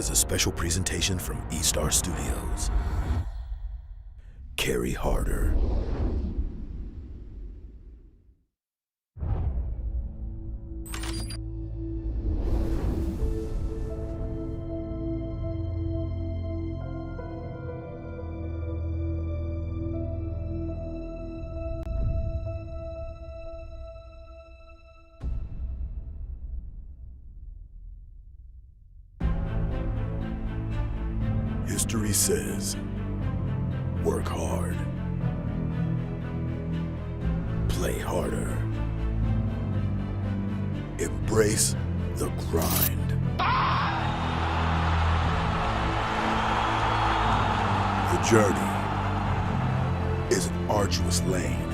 is a special presentation from E-Star Studios. Carry harder. History says, work hard, play harder, embrace the grind. The journey is an arduous lane,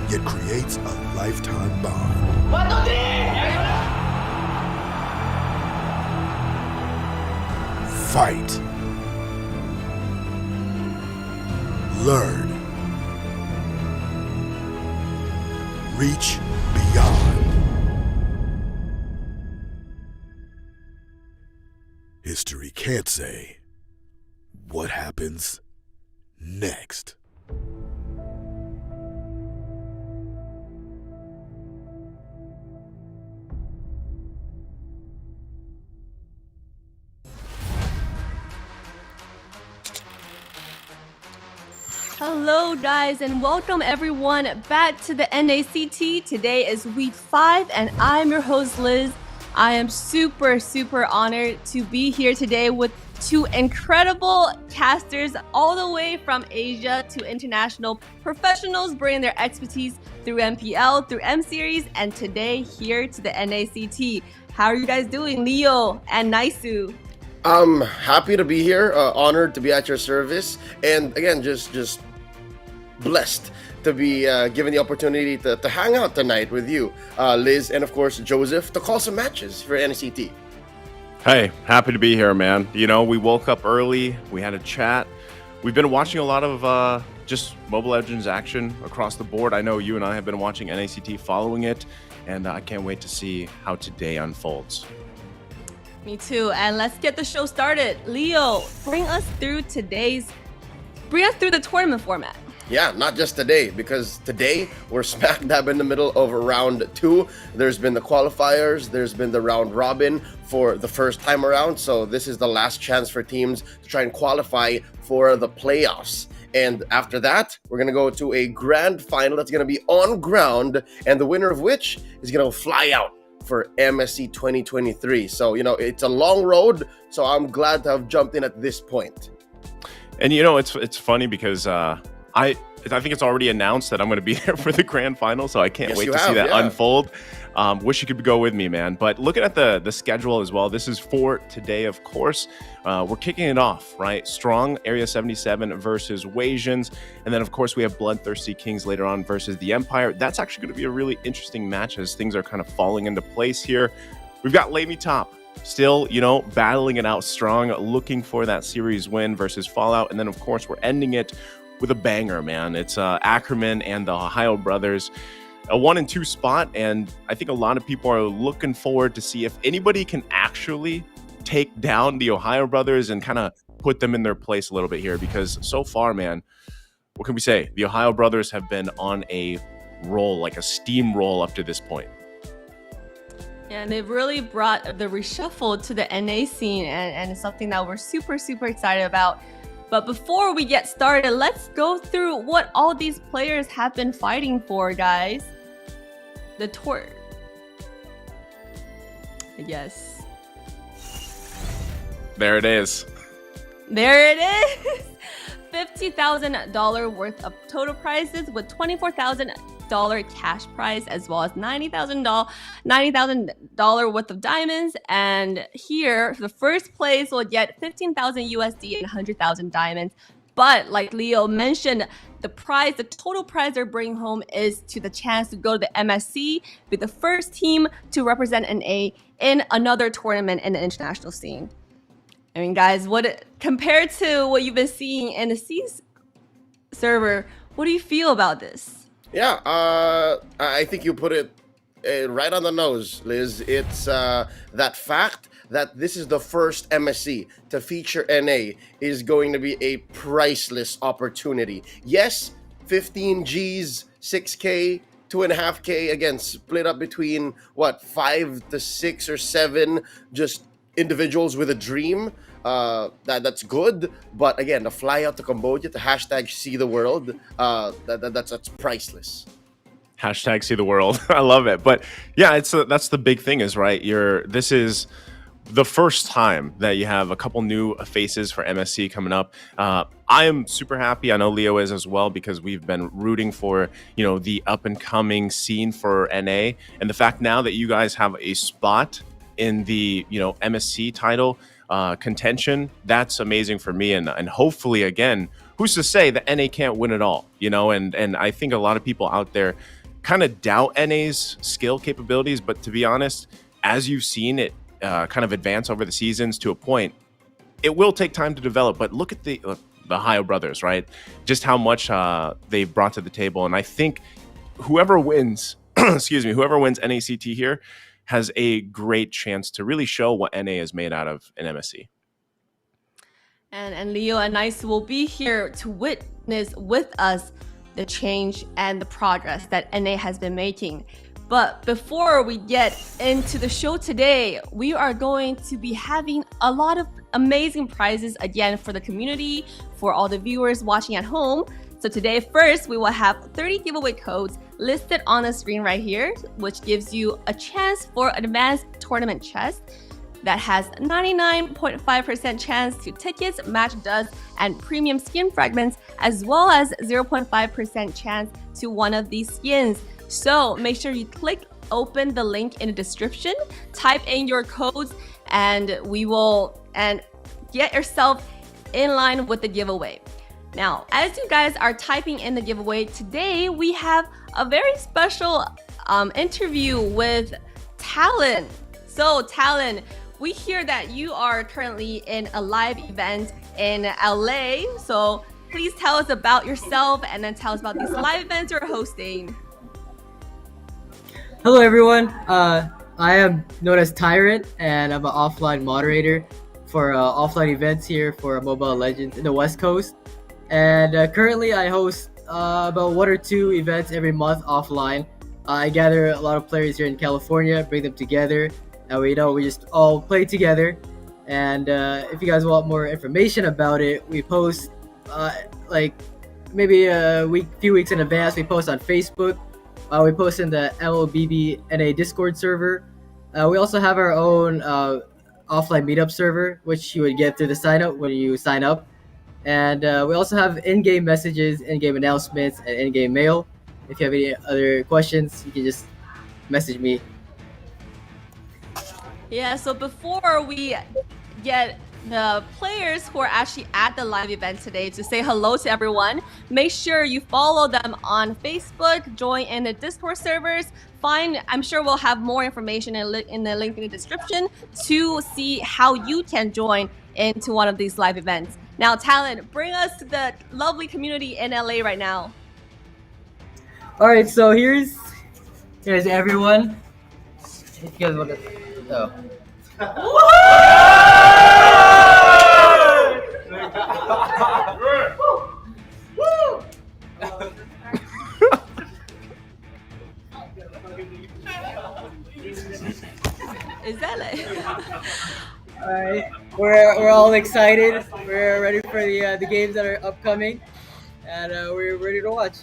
yet creates a lifetime bond. 1, 2, 3! Fight. Learn. Reach beyond. History can't say what happens next. Hello guys and welcome everyone back to the NACT. Today is week 5 and I'm your host Liz. I am super honored to be here today with two incredible casters all the way from Asia to international professionals bringing their expertise through MPL, through M Series, and today here to the NACT. How are you guys doing, Leo and Naisu? I'm happy to be here, honored to be at your service, and again, just blessed to be given the opportunity to hang out tonight with you, Liz, and of course Joseph, to call some matches for NACT. Hey, happy to be here, man. You know, we woke up early, we had a chat. We've been watching a lot of just Mobile Legends action across the board. I know you and I have been watching NACT, following it, and I can't wait to see how today unfolds. Me too, and let's get the show started. Leo, bring us through the tournament format. Yeah, not just today, because today we're smack dab in the middle of round 2. There's been the qualifiers, there's been the round robin for the first time around, so this is the last chance for teams to try and qualify for the playoffs. And after that, we're going to go to a grand final that's going to be on ground, and the winner of which is going to fly out for MSC 2023. So, you know, it's a long road, so I'm glad to have jumped in at this point. And you know, it's funny because I think it's already announced that I'm going to be there for the grand final, so I can't wait to see that unfold. Wish you could go with me, man. But looking at the schedule as well, this is for today, of course. We're kicking it off, right? Strong Area 77 versus Wasians. And then, of course, we have BloodThirstyKings later on versus the Empire. That's actually going to be a really interesting match as things are kind of falling into place here. We've got LaimiTop still, you know, battling it out strong, looking for that series win versus Fallout. And then, of course, we're ending it with a banger, man. It's Ackerman and the TheOhioBrothers. A 1 and 2 spot, and I think a lot of people are looking forward to see if anybody can actually take down the TheOhioBrothers and kind of put them in their place a little bit here, because so far, man, what can we say? The TheOhioBrothers have been on a roll, like a steamroll up to this point. And they've really brought the reshuffle to the NA scene, and it's something that we're super excited about. But before we get started, let's go through what all these players have been fighting for, guys. The tour. Yes. There it is. There it is. $50,000 worth of total prizes with $24,000 cash prize, as well as $90,000 worth of diamonds. And here, the first place will get 15,000 USD and 100,000 diamonds. But like Leo mentioned, the total prize they're bringing home is to the chance to go to the MSC, be the first team to represent NA in another tournament in the international scene. I mean, guys, compared to what you've been seeing in the C's server, what do you feel about this? Yeah, I think you put it right on the nose, Liz. It's that fact that this is the first MSC to feature NA is going to be a priceless opportunity. Yes, 15 Gs, 6K, 2.5K, again, split up between, 5 to 6 or 7 just individuals with a dream. That's good, but again, to fly out to Cambodia to hashtag see the world, that's priceless. Hashtag see the world. I love it. But yeah, that's the big thing is, right, this is the first time that you have a couple new faces for MSC coming up. I am super happy. I know Leo is as well, because we've been rooting for, the up and coming scene for NA, and the fact now that you guys have a spot in the, MSC title contention, that's amazing for me. And hopefully, again, who's to say that NA can't win it all, and I think a lot of people out there kind of doubt NA's skill capabilities, but to be honest, as you've seen it kind of advance over the seasons to a point, it will take time to develop. But look at the OhioBrothers, right? Just how much they've brought to the table. And I think whoever wins, whoever wins NACT here has a great chance to really show what NA is made out of in MSC. And Leo and Nice will be here to witness with us the change and the progress that NA has been making. But before we get into the show today, we are going to be having a lot of amazing prizes again for the community, for all the viewers watching at home. So today, first, we will have 30 giveaway codes listed on the screen right here, which gives you a chance for advanced tournament chest that has 99.5% chance to tickets, match duds, and premium skin fragments, as well as 0.5% chance to one of these skins. So make sure you open the link in the description, type in your codes, and get yourself in line with the giveaway. Now, as you guys are typing in the giveaway, today we have a very special interview with Talon. So Talon, we hear that you are currently in a live event in LA. So please tell us about yourself and then tell us about these live events you're hosting. Hello everyone, I am known as Tyrant, and I'm an offline moderator for offline events here for Mobile Legends in the West Coast. And currently I host about 1 or 2 events every month offline. I gather a lot of players here in California, bring them together, and we just all play together. And if you guys want more information about it, we post maybe a few weeks in advance. We post on Facebook. We post in the LOBB NA Discord server. We also have our own offline meetup server, which you would get through the sign up when you sign up. And we also have in-game messages, in-game announcements, and in-game mail. If you have any other questions, you can just message me. Yeah, so before we get the players who are actually at the live event today to say hello to everyone, make sure you follow them on Facebook, join in the Discord servers. I'm sure we'll have more information in the link in the description to see how you can join into one of these live events. Now, Talon, bring us to the lovely community in LA right now. All right, so here's everyone. If you guys want to, Is that All right, we're all excited. We're ready for the games that are upcoming, and we're ready to watch.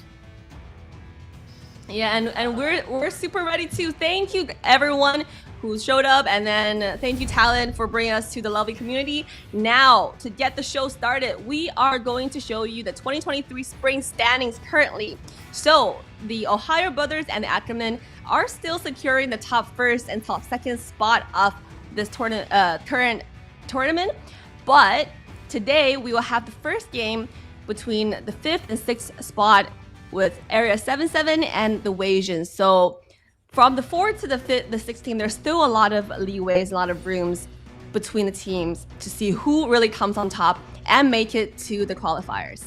Yeah, and we're super ready too. Thank you everyone who showed up, and then thank you Talon for bringing us to the lovely community. Now, to get the show started, we are going to show you the 2023 spring standings currently. So the OhioBrothers and the Ackerman are still securing the top first and top second spot of this current tournament, but today we will have the first game between the 5th and 6th spot with Area 77 and the Wasians. So from the 4th to the 5th, the 16th, there's still a lot of leeways, a lot of rooms between the teams to see who really comes on top and make it to the qualifiers.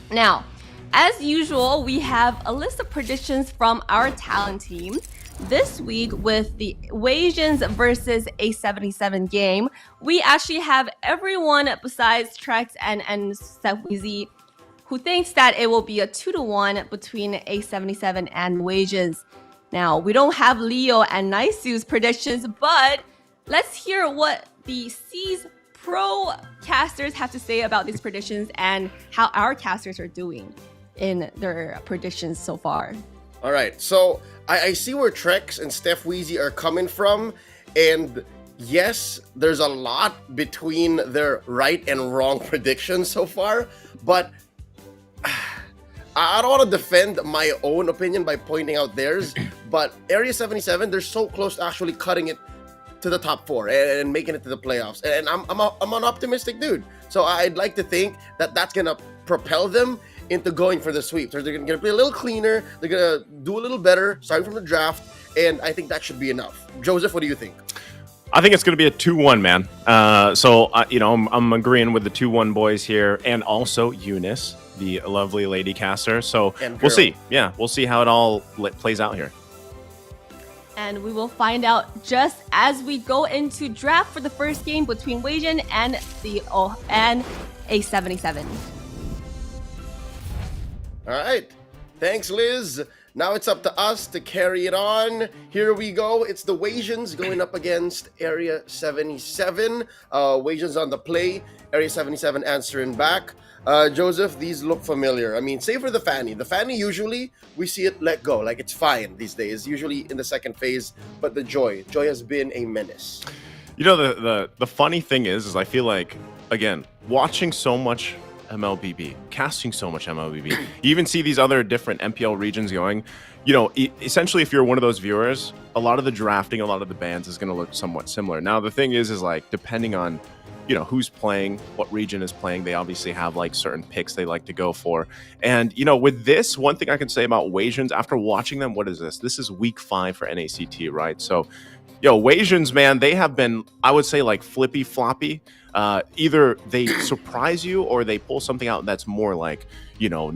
Now, as usual, we have a list of predictions from our talent team. this week with the Wasians versus A77 game. We actually have everyone besides Trex and Stefweezy who thinks that it will be a 2-1 between A77 and Wasians. Now, we don't have Leo and Naisu's predictions, but let's hear what the C's pro casters have to say about these predictions and how our casters are doing in their predictions so far. All right, so I see where Trex and Stefweezy are coming from, and yes, there's a lot between their right and wrong predictions so far, but I don't want to defend my own opinion by pointing out theirs, but Area 77, they're so close to actually cutting it to the top 4 and making it to the playoffs. And I'm an optimistic dude. So I'd like to think that that's going to propel them into going for the sweep. So they're going to play a little cleaner. They're going to do a little better starting from the draft. And I think that should be enough. Joseph, what do you think? I think it's going to be a 2-1, man. I'm agreeing with the 2-1 boys here, and also Eunice, the lovely lady caster. So we'll see. Yeah, we'll see how it all plays out here. And we will find out just as we go into draft for the first game between Wasian and A77. All right. Thanks, Liz. Now it's up to us to carry it on. Here we go. It's the Wasians going up against Area 77. Wasians on the play. Area 77 answering back. Joseph, these look familiar. I mean, save for the Fanny. The Fanny, usually, we see it let go. Like, it's fine these days. Usually in the second phase. But the Joy has been a menace. You know, the funny thing is I feel like, again, watching so much MLBB, casting so much MLBB. You even see these other different MPL regions going. You know, essentially, if you're one of those viewers, a lot of the drafting, a lot of the bans is going to look somewhat similar. Now, the thing is like, depending on, you know, who's playing, what region is playing, they obviously have like certain picks they like to go for. And, you know, with this, one thing I can say about Wasians, after watching them, what is this? This is week 5 for NACT, right? So, Wasians, man, they have been, I would say, like flippy floppy. Either they surprise you or they pull something out that's more like, you know,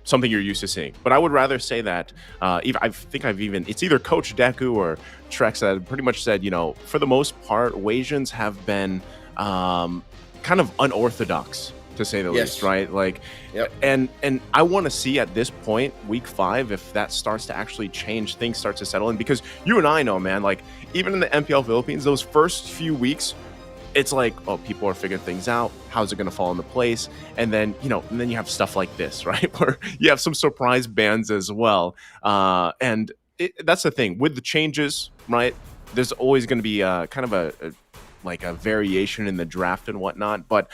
something you're used to seeing. But I would rather say that it's either Coach Deku or Trex that pretty much said, you know, for the most part, Wasians have been kind of unorthodox, to say the least, right? Like, yep. And I want to see at this point, week 5, if that starts to actually change, things start to settle in, because you and I know, man, like even in the MPL Philippines, those first few weeks, it's like, oh, people are figuring things out. How's it going to fall into place? And then, you have stuff like this, right? Where you have some surprise bans as well. And that's the thing with the changes, right? There's always going to be kind of a variation in the draft and whatnot. But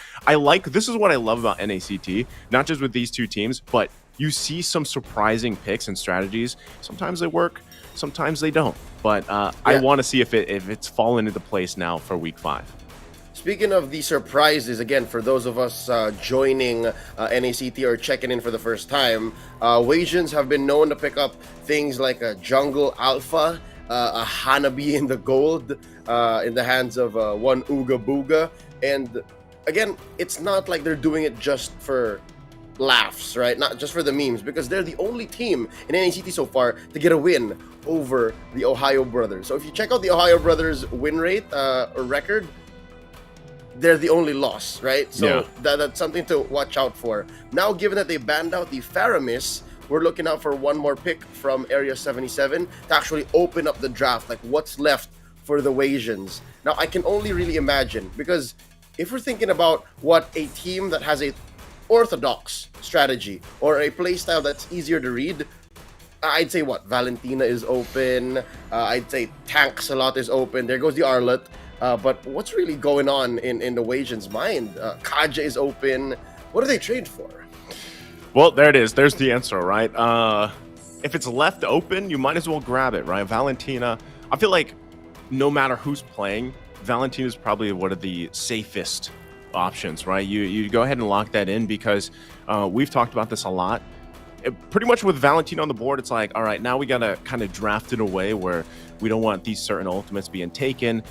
this is what I love about NACT, not just with these two teams, but you see some surprising picks and strategies. Sometimes they work, sometimes they don't. But I want to see if it's fallen into place now for week 5. Speaking of the surprises, again, for those of us joining NACT or checking in for the first time, Wasians have been known to pick up things like a Jungle Alpha, a Hanabi in the gold, in the hands of one Ooga Booga. And again, it's not like they're doing it just for laughs, right? Not just for the memes, because they're the only team in NACT so far to get a win over the OhioBrothers. So if you check out the OhioBrothers win rate or record, they're the only loss, right? So that's something to watch out for. Now, given that they banned out the Faramis, we're looking out for one more pick from Area 77 to actually open up the draft, like what's left for the Wasians. Now, I can only really imagine, because if we're thinking about what a team that has a orthodox strategy or a playstyle that's easier to read, I'd say Valentina is open. I'd say Tanksalot is open. There goes the Arlet. But what's really going on in the Wasians' mind? Kaja is open. What do they trade for? Well, there it is. There's the answer, right? If it's left open, you might as well grab it, right? Valentina, I feel like no matter who's playing, Valentina is probably one of the safest options, right? You go ahead and lock that in, because we've talked about this a lot. Pretty much with Valentina on the board, it's like, all right, now we got to kind of draft it away where we don't want these certain ultimates being taken.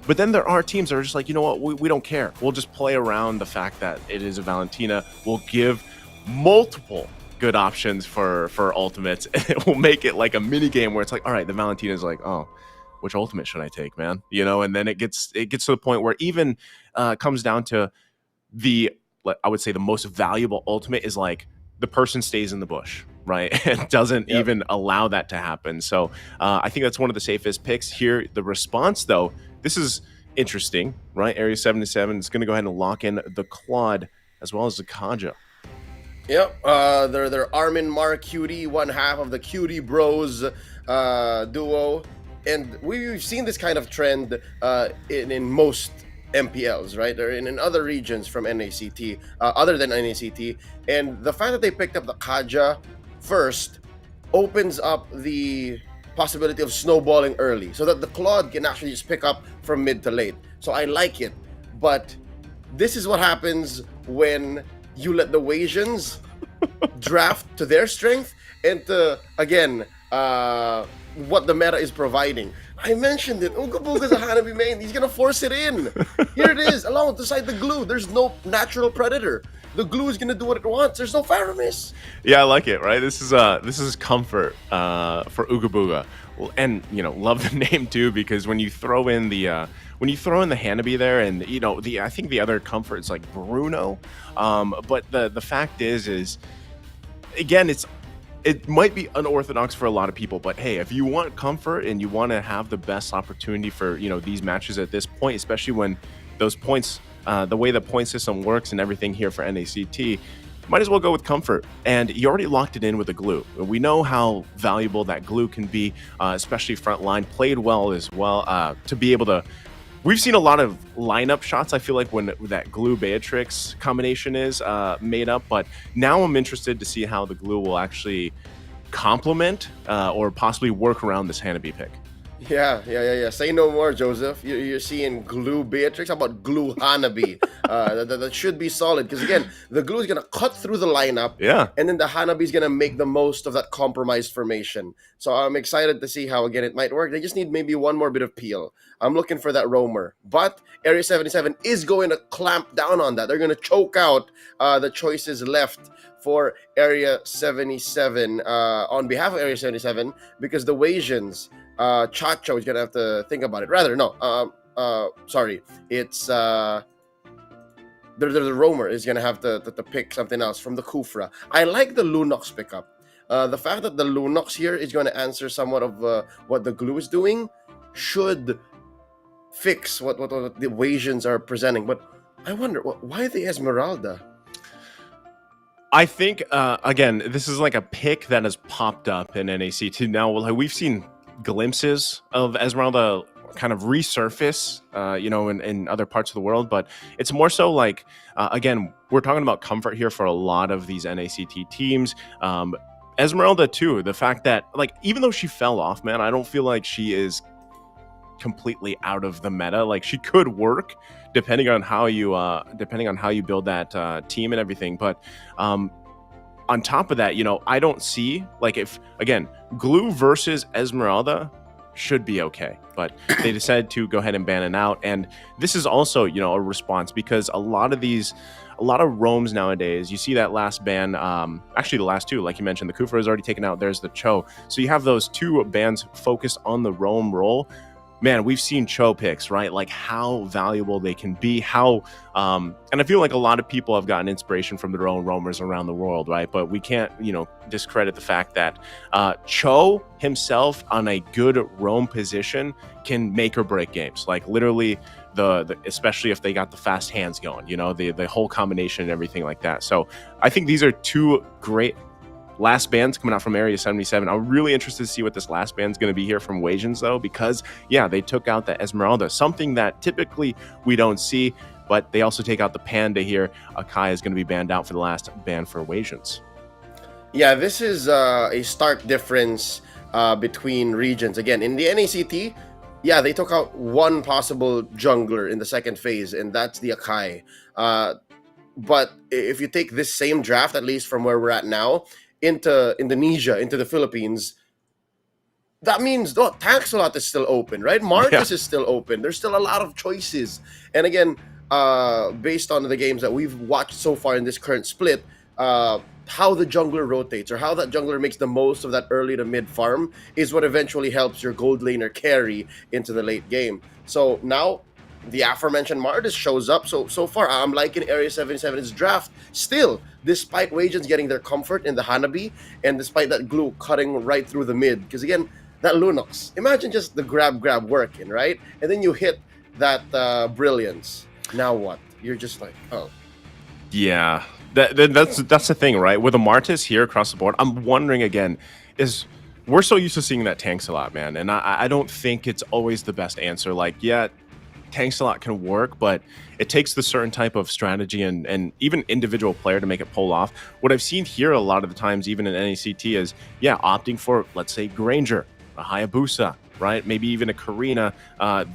But then there are teams that are just like, you know what, we don't care. We'll just play around the fact that it is a Valentina. We'll give multiple good options for ultimates. It will make it like a mini game where it's like, all right, the Valentina's like, oh, which ultimate should I take, man? You know, and then it gets to the point where even comes down to I would say the most valuable ultimate is like the person stays in the bush, right? And doesn't even allow that to happen. So I think that's one of the safest picks here. The response, though, this is interesting, right? Area 77 is going to go ahead and lock in the Claude as well as the Kaja. Yep, they're Armin Mar Cutie, one half of the Cutie Bros duo, and we've seen this kind of trend in most MPLs, right? Or in other regions from NACT, other than NACT, and the fact that they picked up the Kaja first opens up the possibility of snowballing early, so that the Claude can actually just pick up from mid to late. So I like it, but this is what happens when you let the Wasians draft to their strength and to, again, what the meta is providing. I mentioned it. Ugabuga's a Hanabi main. He's going to force it in. Here it is, along beside the glue. There's no natural predator. The glue is going to do what it wants. There's no Faramis. Yeah, I like it, right? This is comfort for Ugabuga. Well, and, you know, love the name, too, because when you throw in the Hanabi there, and, you know, I think the other comfort is like Bruno. But the fact is again, it might be unorthodox for a lot of people, but hey, if you want comfort and you want to have the best opportunity for, you know, these matches at this point, especially when those points, the way the point system works and everything here for NACT, might as well go with comfort. And you already locked it in with the glue. We know how valuable that glue can be, especially front line, played well as well, to be able to. We've seen a lot of lineup shots, I feel like, when that glue Beatrix combination is made up, but now I'm interested to see how the glue will actually complement or possibly work around this Hanabi pick. Yeah. Say no more, Joseph. You're seeing glue Beatrix. How about glue Hanabi? That should be solid, because again, the glue is gonna cut through the lineup, and then the Hanabi is gonna make the most of that compromised formation. So I'm excited to see how, again, it might work. They just need maybe one more bit of peel. I'm looking for that roamer, but Area 77 is going to clamp down on that. They're going to choke out the choices left for Area 77 on behalf of Area 77, because the Wasians, Chacho is going to have to think about it. Rather, no, sorry, it's the roamer is going to have to pick something else from the Kufra. I like the Lunox pickup. The fact that the Lunox here is going to answer somewhat of what the glue is doing should fix what the Wasians are presenting. But I wonder, why the Esmeralda? I think, again, this is like a pick that has popped up in NACT. Now, like, we've seen glimpses of Esmeralda kind of resurface, you know, in other parts of the world, but it's more so like, again, we're talking about comfort here for a lot of these NACT teams. Esmeralda, too, the fact that, like, even though she fell off, man, I don't feel like she is completely out of the meta. Like, she could work depending on how you build that team and everything. But on top of that, you know, I don't see, like, if, again, glue versus Esmeralda should be okay, but they decided to go ahead and ban it out. And this is also, you know, a response, because a lot of roams nowadays, you see that last ban, actually the last two, like you mentioned, the Kufra is already taken out, there's the Cho. So you have those two bans focused on the roam role. Man, we've seen Cho picks, right? Like, how valuable they can be, how, and I feel like a lot of people have gotten inspiration from their own roamers around the world, right? But we can't, you know, discredit the fact that Cho himself on a good roam position can make or break games. Like, literally, the especially if they got the fast hands going, you know, the whole combination and everything like that. So I think these are two great last bands coming out from Area 77. I'm really interested to see what this last band's going to be here from Wasians, though, because, yeah, they took out the Esmeralda, something that typically we don't see, but they also take out the Panda here. Akai is going to be banned out for the last ban for Wasians. Yeah, this is a stark difference between regions. Again, in the NACT, yeah, they took out one possible jungler in the second phase, and that's the Akai. But if you take this same draft, at least from where we're at now, into Indonesia, into the Philippines, that means Taxalot is still open, right? Marcus is still open. There's still a lot of choices. And again, based on the games that we've watched so far in this current split, how the jungler rotates or how that jungler makes the most of that early to mid farm is what eventually helps your gold laner carry into the late game. So now the aforementioned Mardis shows up. So far, I'm liking Area 77's draft still, despite Wasians getting their comfort in the Hanabi and despite that glue cutting right through the mid. Because again, that Lunox, imagine just the grab working, right? And then you hit that Brilliance. Now what? You're just like, oh. Yeah. That's the thing, right? With a Martis here across the board, I'm wondering again, is we're so used to seeing that tanks a lot, man. And I don't think it's always the best answer. Like, yeah, tanks a lot can work, but it takes the certain type of strategy and even individual player to make it pull off. What I've seen here a lot of the times, even in NACT, is, yeah, opting for, let's say, Granger, a Hayabusa, right? Maybe even a Karina.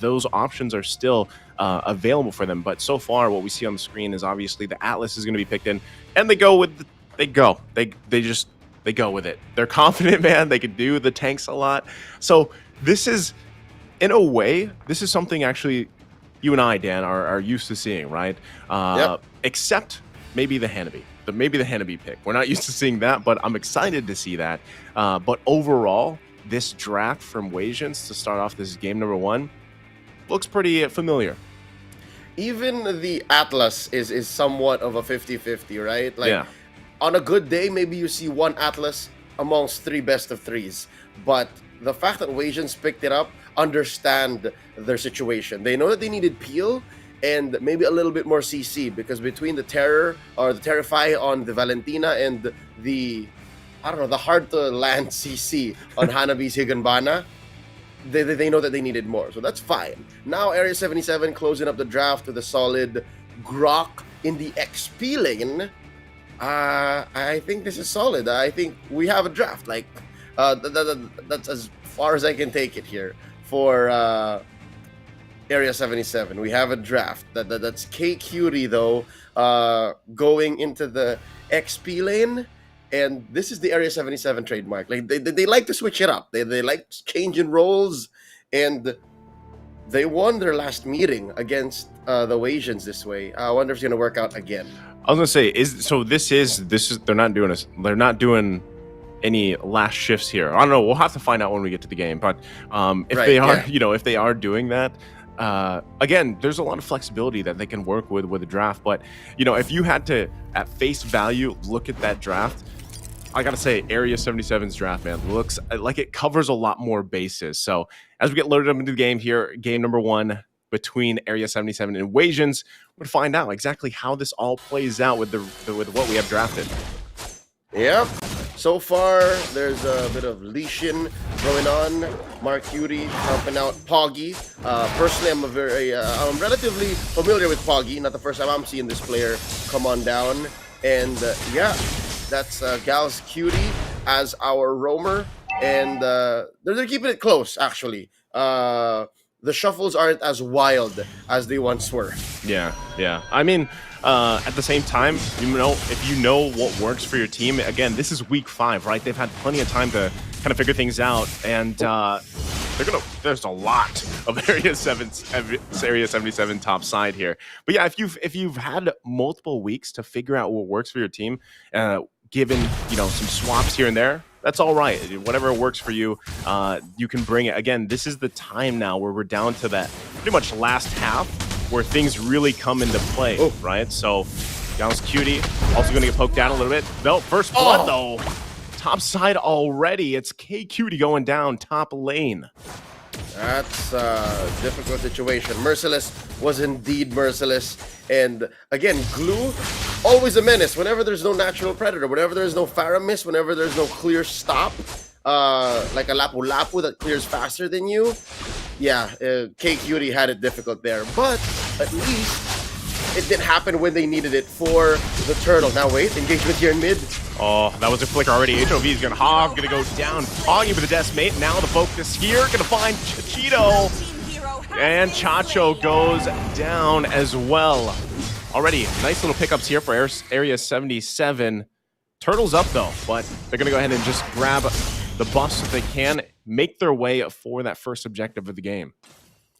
Those options are still available for them. But so far, what we see on the screen is obviously the Atlas is going to be picked in, and they go with they go with it. They're confident, man. They can do the tanks a lot. So this is, in a way, this is something actually you and I, Dan, are used to seeing, right? Yep. Except maybe the Hanabi. Maybe the Hanabi pick. We're not used to seeing that, but I'm excited to see that. But overall, this draft from Wasians to start off this game number 1 looks pretty familiar. Even the Atlas is somewhat of a 50-50, right? Like, yeah. On a good day, maybe you see one Atlas amongst 3 best of 3s. But the fact that Wasians picked it up, understand their situation. They know that they needed peel and maybe a little bit more CC, because between the Terror or the Terrify on the Valentina and the, I don't know, the hard to land CC on Hanabi's Higanbana, they know that they needed more. So that's fine. Now Area 77 closing up the draft with a solid Grok in the XP lane. I think this is solid. I think we have a draft. Like, that's as far as I can take it here for Area 77. We have a draft. That's K Cutie though, going into the XP lane. And this is the Area 77 trademark. Like they like to switch it up. They like changing roles, and they won their last meeting against the Wasians this way. I wonder if it's gonna work out again. I was gonna say, this is they're not doing any last shifts here. I don't know. We'll have to find out when we get to the game. But if they are, if they are doing that, again, there's a lot of flexibility that they can work with the draft. But if you had to, at face value, look at that draft, I gotta say, Area 77's draft, man, looks like it covers a lot more bases. So as we get loaded up into the game here, game number 1 between Area 77 and Wasians, we'll find out exactly how this all plays out with what we have drafted. Yep. So far, there's a bit of leashing going on. Mark Cutie helping out Poggy. Personally, I'm relatively familiar with Poggy. Not the first time I'm seeing this player come on down. And yeah, that's Gal's Cutie as our roamer. And they're keeping it close, actually. The shuffles aren't as wild as they once were. Yeah. I mean, at the same time, if you know what works for your team, again, this is week 5, right? They've had plenty of time to kind of figure things out, and there's a lot of Area 77 top side here. But yeah, if you've had multiple weeks to figure out what works for your team, given some swaps here and there, that's all right. Whatever works for you, you can bring it. Again, this is the time now where we're down to that pretty much last half where things really come into play, right? So, Gal's Cutie also going to get poked down a little bit. No, first blood though. Top side already. It's K Cutie going down top lane. That's a difficult situation. Merciless was indeed merciless. And again, Glue, always a menace. Whenever there's no natural predator, whenever there's no Faramis, whenever there's no clear stop, like a Lapu Lapu that clears faster than you, yeah, K Cutie had it difficult there. But at least it didn't happen when they needed it for the turtle. Now wait, engagement here in mid. Oh, that was a flicker already. HOV is gonna go down. Poggy with the decimate. Now the focus here, gonna find Chachito. And Chacho goes down as well. Already, nice little pickups here for Area 77. Turtle's up though, but they're gonna go ahead and just grab the buffs if they can, make their way for that first objective of the game.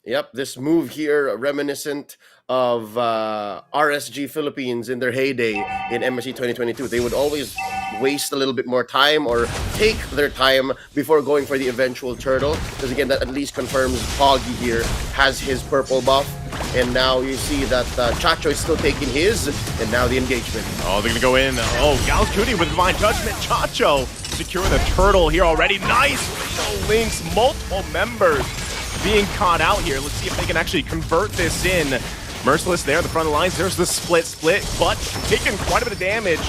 Yep, this move here reminiscent of RSG Philippines in their heyday in MSC 2022. They would always waste a little bit more time or take their time before going for the eventual turtle. Because again, that at least confirms Poggy here has his purple buff. And now you see that Chacho is still taking his, and now the engagement. Oh, they're gonna go in. Oh, Gals Cutie with Divine Judgment. Chacho securing the turtle here already. Nice! Fatal Links, multiple members being caught out here. Let's see if they can actually convert this in. Merciless there, the front of the lines. There's the split, but taking quite a bit of damage.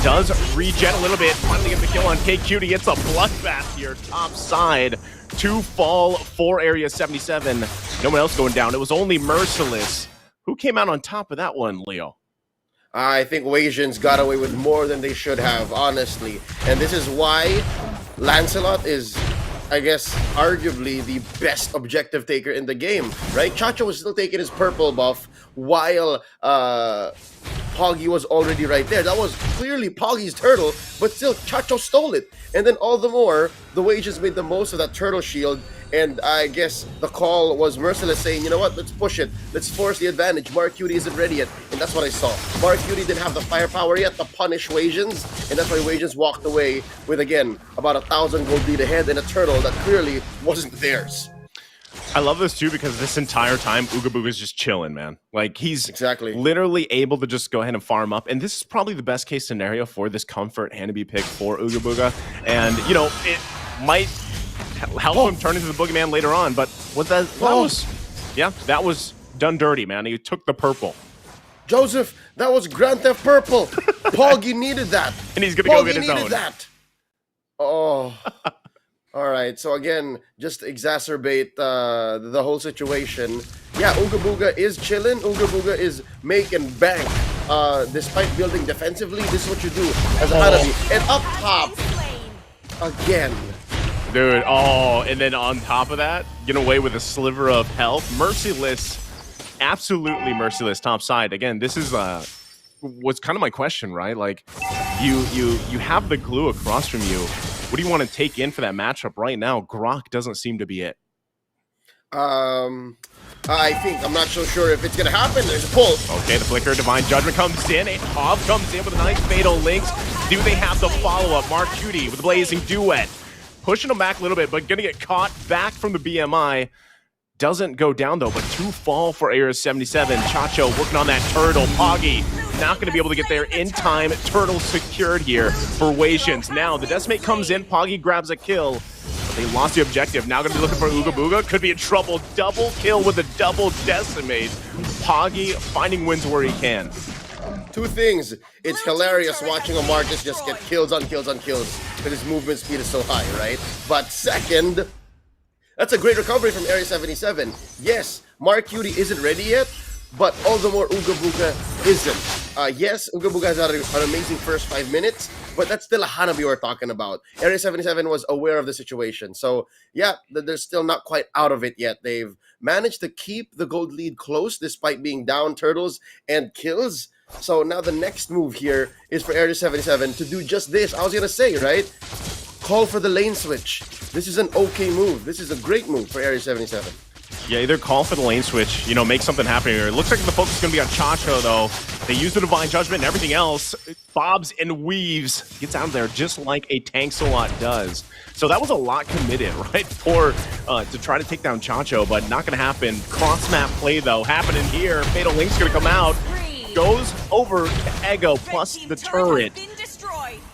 Does regen a little bit. Finally gets the kill on K-Cutie. It's a bloodbath here, top side. 2 fall for Area 77. No one else going down. It was only Merciless. Who came out on top of that one, Leo? I think Wasians got away with more than they should have, honestly. And this is why Lancelot is, I guess, arguably the best objective taker in the game, right? Chacho was still taking his purple buff while Poggy was already right there. That was clearly Poggy's turtle, but still Chacho stole it. And then all the more, the Wasians made the most of that turtle shield. And I guess the call was Merciless saying, you know what, let's push it. Let's force the advantage. Mark Cutie isn't ready yet. And that's what I saw. Mark Cutie didn't have the firepower yet to punish Wasians. And that's why Wasians walked away with, again, about 1,000 gold lead ahead and a turtle that clearly wasn't theirs. I love this too because this entire time Ooga Booga's just chilling, man. Like he's literally able to just go ahead and farm up, and this is probably the best case scenario for this comfort Hanabi pick for Ooga Booga. And you know, it might help him turn into the boogeyman later on, but what that was done dirty, man. He took the purple. Joseph, that was Grand Theft Purple. Poggy needed that, and he's gonna go get his own. That. Oh. All right, so again, just exacerbate the whole situation. Yeah, Ooga Booga is chilling. Ooga Booga is making bank. Despite building defensively, this is what you do as a Hanabi. And up top, again. Dude, and then on top of that, get away with a sliver of health. Merciless, absolutely merciless top side. Again, this is what's kind of my question, right? Like, you have the glue across from you. What do you want to take in for that matchup right now? Grok doesn't seem to be it. I think, I'm not so sure if it's going to happen. There's a pull. Okay, the Flicker, Divine Judgment comes in. Hob comes in with a nice Fatal Links. Do they have the follow-up? Mark Cutie with the Blazing Duet. Pushing him back a little bit, but going to get caught back from the BMI. Doesn't go down, though, but 2 fall for Area 77. Chacho working on that turtle. Poggy not going to be able to get there in time. Turtle secured here for Wasians. Now, the Decimate comes in. Poggy grabs a kill. But they lost the objective. Now going to be looking for Ooga Booga. Could be in trouble. Double kill with a double Decimate. Poggy finding wins where he can. 2 things. It's hilarious watching a Marcus just get kills on kills on kills because his movement speed is so high, right? But second, that's a great recovery from Area 77. Yes, Mark Cutie isn't ready yet, but all the more Ooga Booga isn't. Yes, Ooga Booga has had an amazing first 5 minutes, but that's still a Hanabi we're talking about. Area 77 was aware of the situation. So, yeah, they're still not quite out of it yet. They've managed to keep the gold lead close despite being down turtles and kills. So now the next move here is for Area 77 to do just this. I was going to say, right? Call for the lane switch. This is an okay move. This is a great move for Area 77. Yeah, either call for the lane switch, you know, make something happen here. It looks like the focus is going to be on Chacho, though. They use the Divine Judgment and everything else. Bobs and weaves. Gets out of there just like a Tank-a-Lot does. So that was a lot committed, right, for to try to take down Chacho, but not going to happen. Cross-map play, though, happening here. Fatal Link's going to come out. Goes over to Ego plus the turret.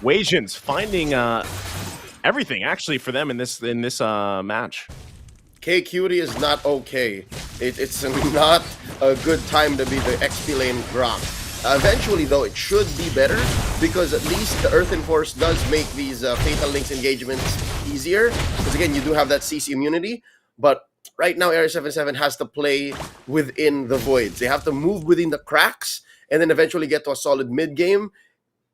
Wasians finding everything, actually, for them in this match. K-Cutie is not okay. It's not a good time to be the XP lane Grok. Eventually, though, it should be better because at least the Earthen Force does make these Fatal Links engagements easier. Because again, you do have that CC immunity. But right now, Area 77 has to play within the voids. They have to move within the cracks and then eventually get to a solid mid-game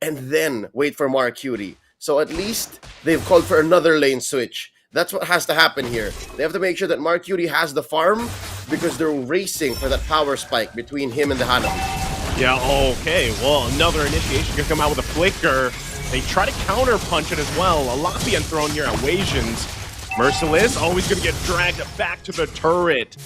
and then wait for Mark Cutie. So at least they've called for another lane switch. That's what has to happen here. They have to make sure that Mark Cutie has the farm because they're racing for that power spike between him and the Hanabi. Yeah, okay. Well, another initiation can come out with a Flicker. They try to counter punch it as well. A lot being thrown here at Wasians. Merciless always going to get dragged back to the turret.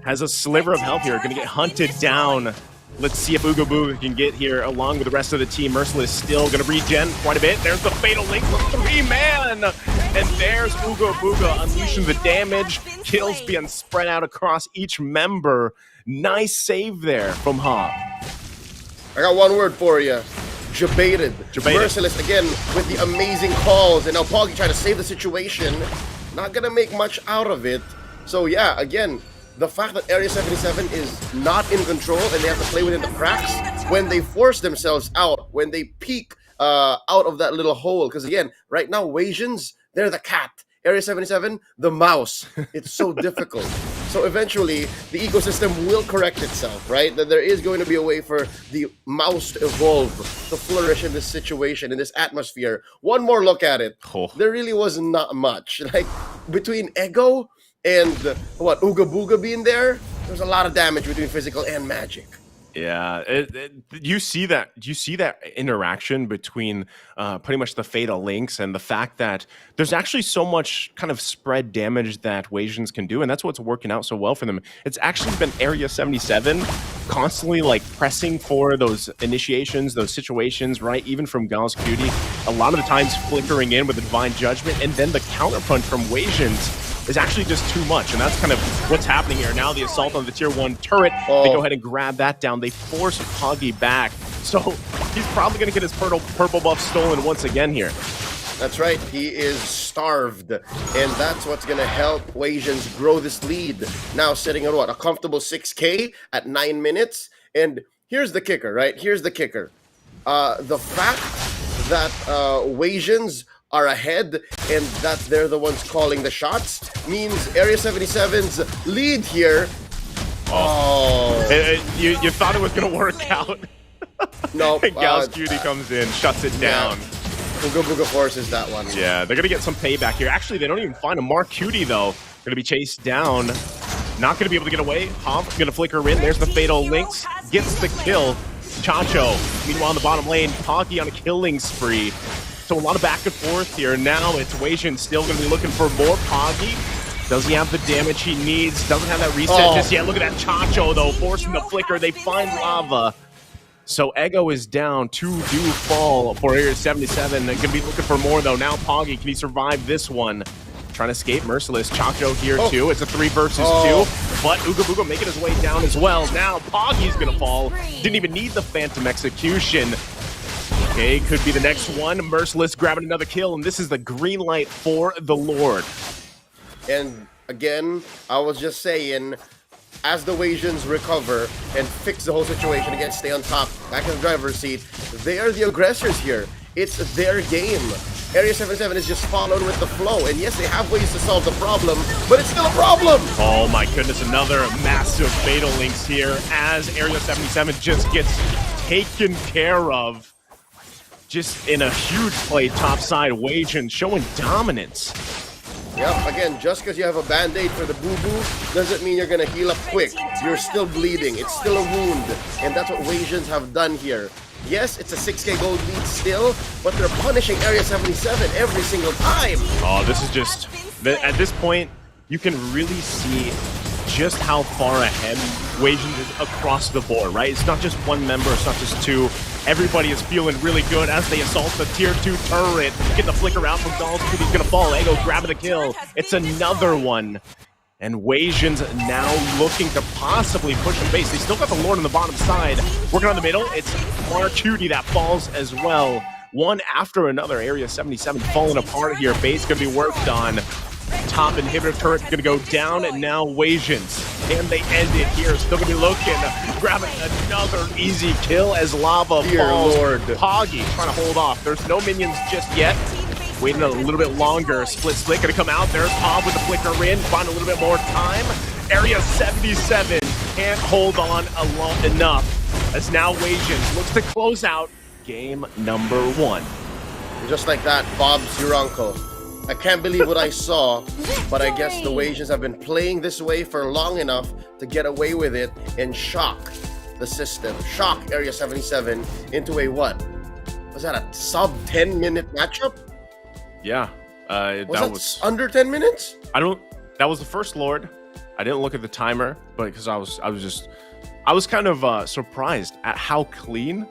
has a sliver of health here. Going to get hunted down. Let's see if Ooga Booga can get here along with the rest of the team. Merciless still going to regen quite a bit. There's the Fatal Link with 3-man. And there's Ooga Booga unleashing the damage. Kills being spread out across each member. Nice save there from Hob. I got one word for you. Jebaited. Merciless again with the amazing calls. And now Poggy trying to save the situation. Not going to make much out of it. So yeah, again, the fact that Area 77 is not in control and they have to play within the cracks when they force themselves out, when they peek out of that little hole. Because again, right now, Wasians, they're the cat. Area 77, the mouse. It's so difficult. So eventually, the ecosystem will correct itself, right? That there is going to be a way for the mouse to evolve, to flourish in this situation, in this atmosphere. One more look at it. Oh. There really was not much. Like, between Ego and Ooga Booga being there, there's a lot of damage between physical and magic. Yeah, you see that interaction between pretty much the Fatal Links and the fact that there's actually so much kind of spread damage that Wasians can do, and that's what's working out so well for them. It's actually been Area 77 constantly like pressing for those initiations, those situations, right? Even from Gauss Cutie, a lot of the times flickering in with the Divine Judgment, and then the counterpunch from Wasians is actually just too much, and that's kind of what's happening here. Now the assault on the tier 1 turret, they go ahead and grab that down. They force Poggy back, so he's probably going to get his purple buff stolen once again here. That's right, he is starved, and that's what's going to help Wasians grow this lead. Now sitting at what, a comfortable 6K at 9 minutes, and here's the kicker, right? Here's the kicker. The fact that Wasians are ahead and that they're the ones calling the shots means Area 77's lead here. You thought it was going to work out. No. Gauss Cutie comes in, shuts it down. Ooga Booga forces that one. Yeah, they're going to get some payback here. Actually, they don't even find him. Mark Cutie, though, going to be chased down. Not going to be able to get away. Hop going to flicker in. There's the Fatal Links. Gets the kill. Chacho, meanwhile, in the bottom lane, Poggy on a killing spree. So a lot of back and forth here. Now it's Wasian still going to be looking for more Poggy. Does he have the damage he needs? Doesn't have that reset just yet. Look at that Chacho, though, forcing the flicker. They find Lava. So Ego is down. 2 do fall for Area 77. They're going to be looking for more, though. Now Poggy, can he survive this one? Trying to escape. Merciless. Chacho here, too. It's a 3 versus 2. But Ooga Booga making his way down as well. Now Poggy's going to fall. Didn't even need the Phantom Execution. Okay, could be the next one. Merciless grabbing another kill, and this is the green light for the Lord. And again, I was just saying, as the Wasians recover and fix the whole situation, again, stay on top, back in the driver's seat, they are the aggressors here. It's their game. Area 77 is just following with the flow, and yes, they have ways to solve the problem, but it's still a problem. Oh my goodness, another massive Fatal Links here as Area 77 just gets taken care of. Just in a huge play topside. Wasian showing dominance. Yep, again, just because you have a band-aid for the boo-boo doesn't mean you're going to heal up quick. You're still bleeding. It's still a wound. And that's what Wasians have done here. Yes, it's a 6K gold lead still, but they're punishing Area 77 every single time. Oh, this is just... At this point, you can really see just how far ahead Wasians is across the board, right? It's not just one member, it's not just 2. Everybody is feeling really good as they assault the tier 2 turret. Get the flicker out from Gauss. He's going to fall. Ego grabbing the kill. It's another one. And Wasians now looking to possibly push him base. They still got the Lord on the bottom side. Working on the middle. It's Mark Cutie that falls as well. One after another. Area 77 falling apart here. Base going to be worked on. Top inhibitor turret going to go down, and now Wasians. And they end it here. Still going to be looking, grabbing another easy kill as Lava falls. Lord. Poggy trying to hold off. There's no minions just yet. Waiting a little bit longer. Split going to come out. There's Pog with the flicker in. Find a little bit more time. Area 77 can't hold on enough. As now Wasians looks to close out game number 1. Just like that, Bob's your uncle. I can't believe what I saw, but I guess the Wasians have been playing this way for long enough to get away with it and shock the system. Shock Area 77 into a what? Was that a sub 10-minute matchup? Yeah. Was that under 10 minutes? That was the first Lord. I didn't look at the timer, but because I was kind of surprised at how clean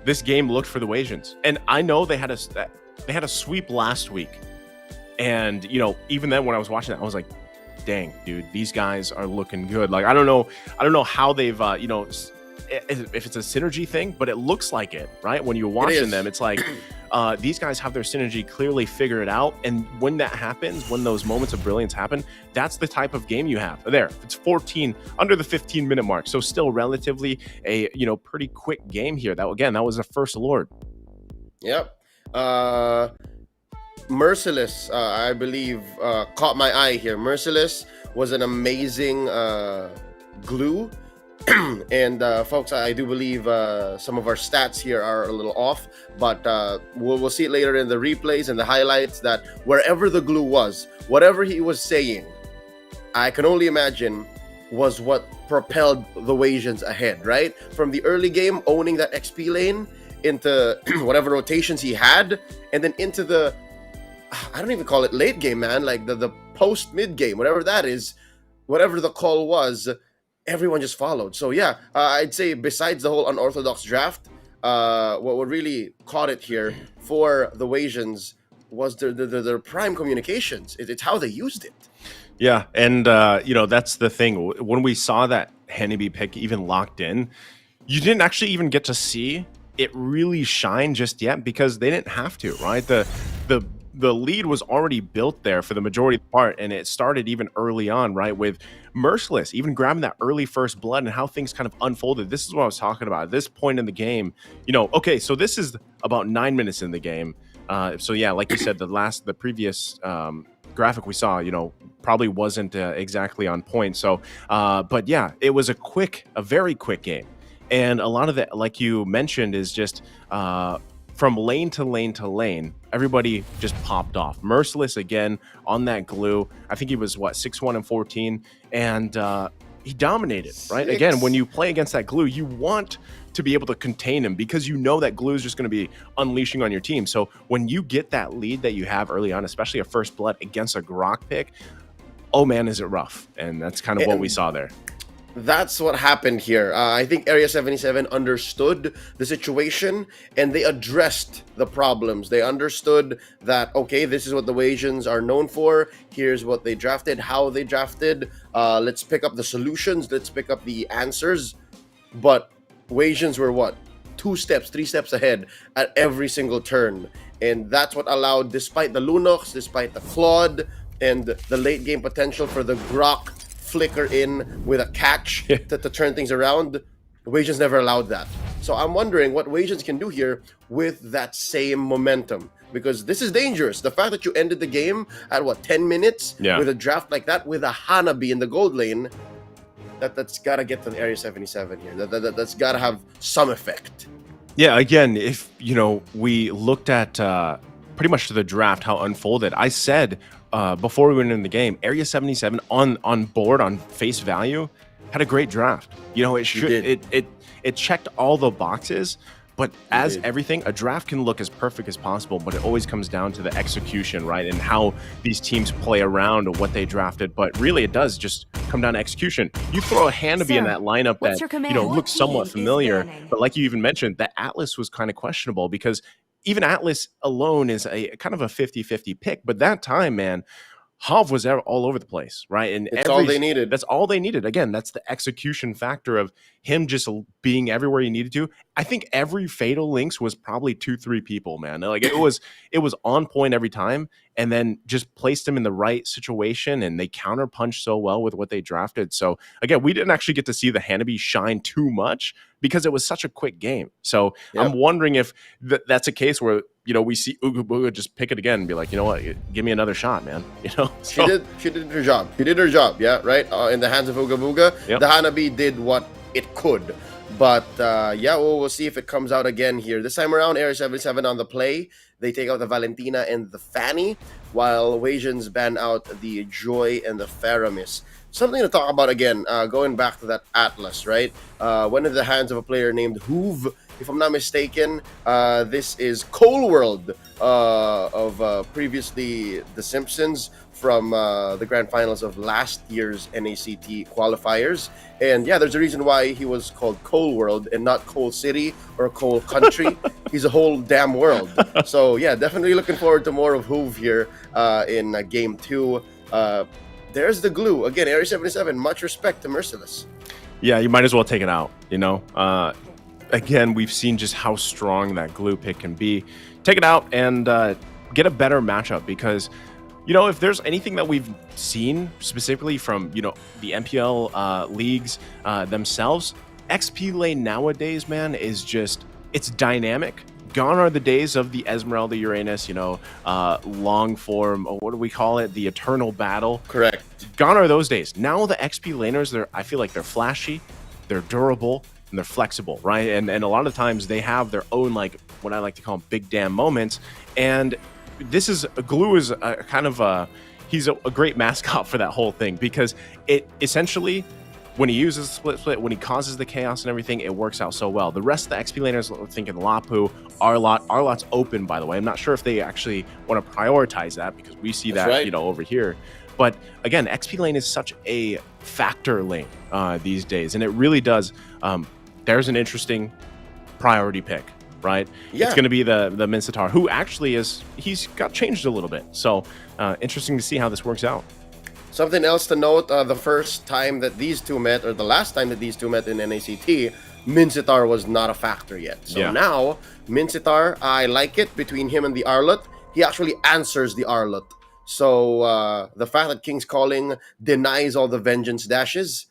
this game looked for the Wasians. And I know they had a sweep last week, and even then when I was watching that, I was like, dang, dude, these guys are looking good. Like I don't know how they've if it's a synergy thing, but it looks like it, right? When you're watching them, it's like these guys have their synergy clearly figured out. And when that happens, when those moments of brilliance happen, that's the type of game you have. There, it's 14 under the 15-minute mark, so still relatively a pretty quick game here. That was the first Lord. Yep. Merciless, I believe, caught my eye here. Merciless was an amazing glue. And folks, I do believe some of our stats here are a little off, but we'll see it later in the replays and the highlights that wherever the glue was, whatever he was saying, I can only imagine was what propelled the Wasians ahead, right? From the early game, owning that XP lane into whatever rotations he had, and then into the, I don't even call it late game, man, like the post mid game, whatever that is, whatever the call was, everyone just followed. So yeah, I'd say besides the whole unorthodox draft, what really caught it here for the Wasians was their prime communications. It's how they used it. Yeah, and that's the thing. When we saw that Hannibal pick even locked in, you didn't actually even get to see it really shine just yet because they didn't have to, right? The lead was already built there for the majority of the part, and it started even early on, right, with Merciless even grabbing that early first blood and how things kind of unfolded. This is what I was talking about. At this point in the game, okay, so this is about 9 minutes in the game. So yeah, like you said, the previous graphic we saw, probably wasn't exactly on point. So, but yeah, it was a very quick game. And a lot of that, like you mentioned, is just from lane to lane to lane, everybody just popped off. Merciless again on that glue. I think he was 6-1 and 14, and he dominated. Right, again, when you play against that glue, you want to be able to contain him because that glue is just going to be unleashing on your team. So when you get that lead that you have early on, especially a first blood against a Grok pick, oh man, is it rough? And that's kind of what we saw there. That's what happened here. I think Area 77 understood the situation and they addressed the problems. They understood that, okay, this is what the Wasians are known for. Here's what they drafted, how they drafted. Let's pick up the solutions. Let's pick up the answers. But Wasians were 2 steps, 3 steps ahead at every single turn. And that's what allowed, despite the Lunox, despite the Claude, and the late game potential for the Grok flicker in with a catch to turn things around, Wasians never allowed that. So I'm wondering what Wasians can do here with that same momentum, because this is dangerous. The fact that you ended the game at 10 minutes with a draft like that with a Hanabi in the gold lane, that's got to get to the Area 77 here. That's got to have some effect. Yeah, again, if we looked at pretty much to the draft, how unfolded, I said before we went in the game, Area 77 on board, on face value, had a great draft. It checked all the boxes, but everything, a draft can look as perfect as possible, but it always comes down to the execution, right? And how these teams play around what they drafted. But really, it does just come down to execution. You throw a Hanabi in that lineup that looks somewhat familiar, but like you even mentioned, the Atlas was kind of questionable because even Atlas alone is a kind of a 50-50 pick. But that time, man, Hav was all over the place, right? And that's all they needed. That's all they needed. Again, that's the execution factor of him just being everywhere he needed to. I think every Fatal Links was probably 2-3 people, man. Like it was on point every time, and then just placed him in the right situation, and they counter punched so well with what they drafted. So again, we didn't actually get to see the Hanabi shine too much because it was such a quick game. So I'm wondering if that's a case where we see Uga Booga just pick it again and be like, you know what, give me another shot, man. So. She did her job. She did her job, yeah, right? In the hands of Uga Booga, the Hanabi did what it could. But we'll see if it comes out again here. This time around, Area 77 on the play. They take out the Valentina and the Fanny, while Wasians ban out the Joy and the Faramis. Something to talk about again, going back to that Atlas, right? Went in the hands of a player named Hoove. If I'm not mistaken, this is Cole World of previously The Simpsons from the grand finals of last year's NACT qualifiers. And yeah, there's a reason why he was called Coal World and not Coal City or Coal Country. He's a whole damn world. So yeah, definitely looking forward to more of Hoove here in Game 2. There's the glue. Again, Area 77, much respect to Merciless. Yeah, you might as well take it out, you know? Again, we've seen just how strong that glue pick can be. Take it out and get a better matchup because, you know, if there's anything that we've seen specifically from, you know, the MPL leagues themselves, XP lane nowadays, man, is just, it's dynamic. Gone are the days of the Esmeralda Uranus, you know, long form, or what do we call it? The eternal battle. Correct. Gone are those days. Now the XP laners, I feel like they're flashy, they're durable, and they're flexible, right? And a lot of times they have their own, like, what I like to call them big damn moments. And this is, Glue is a kind of he's a great mascot for that whole thing because it essentially, when he uses split, when he causes the chaos and everything, it works out so well. The rest of the XP laners, thinking Lapu, Arlot's open, by the way. I'm not sure if they actually want to prioritize that because we see that, right, you know, over here. But again, XP lane is such a factor lane these days, and it really does. There's an interesting priority pick, right? Yeah. It's going to be the Mincetar, who actually he's got changed a little bit. So interesting to see how this works out. Something else to note, the first time that these two met, or the last time that these two met in NACT, Mincetar was not a factor yet. So now, Mincetar, I like it between him and the Arlot. He actually answers the Arlot. So the fact that King's Calling denies all the vengeance dashes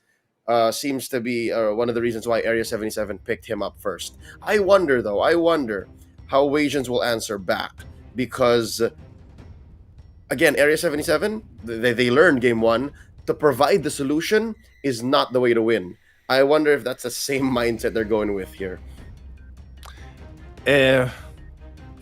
seems to be one of the reasons why Area 77 picked him up first. I wonder how Wasians will answer back because... Again, Area 77, they learned Game 1, to provide the solution is not the way to win. I wonder if that's the same mindset they're going with here. It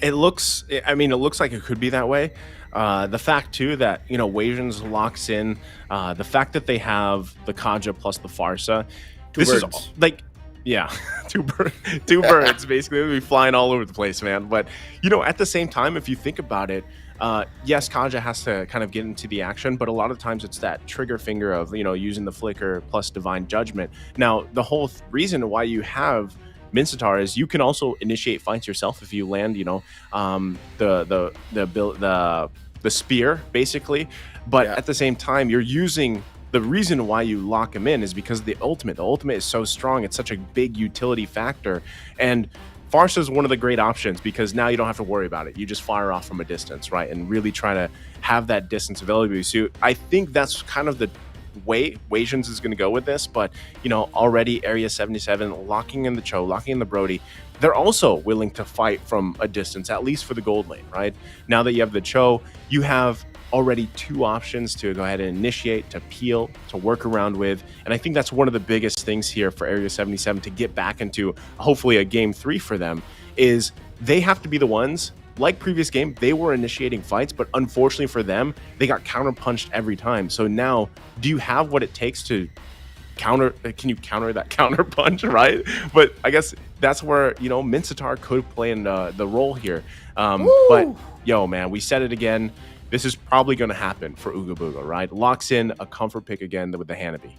looks like it could be that way. The fact, too, that, you know, Wasians locks in, the fact that they have the Kaja plus the Farsa. Two birds. Is like... Yeah, two birds, basically. They'll be flying all over the place, man. But, you know, at the same time, if you think about it, yes, Kaja has to kind of get into the action, but a lot of times it's that trigger finger of, you know, using the flicker plus divine judgment. Now, the whole reason why you have Mincetar is you can also initiate fights yourself if you land, you know, the spear, basically. But at the same time, you're using... The reason why you lock him in is because the ultimate is so strong. It's such a big utility factor. And Farsa is one of the great options because now you don't have to worry about it. You just fire off from a distance, right? And really try to have that distance availability. So I think that's kind of the way Wasians is going to go with this. But, you know, already Area 77 locking in the Cho, locking in the Brody. They're also willing to fight from a distance, at least for the gold lane, right? Now that you have the Cho, you have already two options to go ahead and initiate, to peel, to work around with. And I think that's one of the biggest things here for Area 77 to get back into hopefully a Game 3 for them is they have to be the ones, like previous game, they were initiating fights, but unfortunately for them, they got counter-punched every time. So now, do you have what it takes to can you counter that counter punch, right? But I guess that's where, you know, Mincetar could play in the role here. But, yo, man, we said it again. This is probably going to happen for Ooga Booga, right? Locks in a comfort pick again with the Hanabi.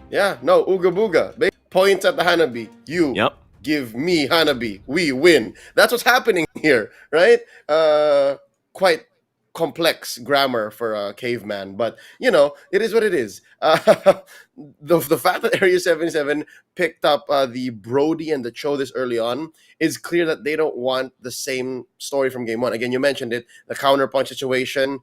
Yeah, no, Ooga Booga. Points at the Hanabi. You give me Hanabi. We win. That's what's happening here, right? Quite complex grammar for a caveman, but, you know, it is what it is. The fact that Area 77 picked up the Brody and the Cho this early on is clear that they don't want the same story from Game 1. Again, you mentioned it, the counterpunch situation.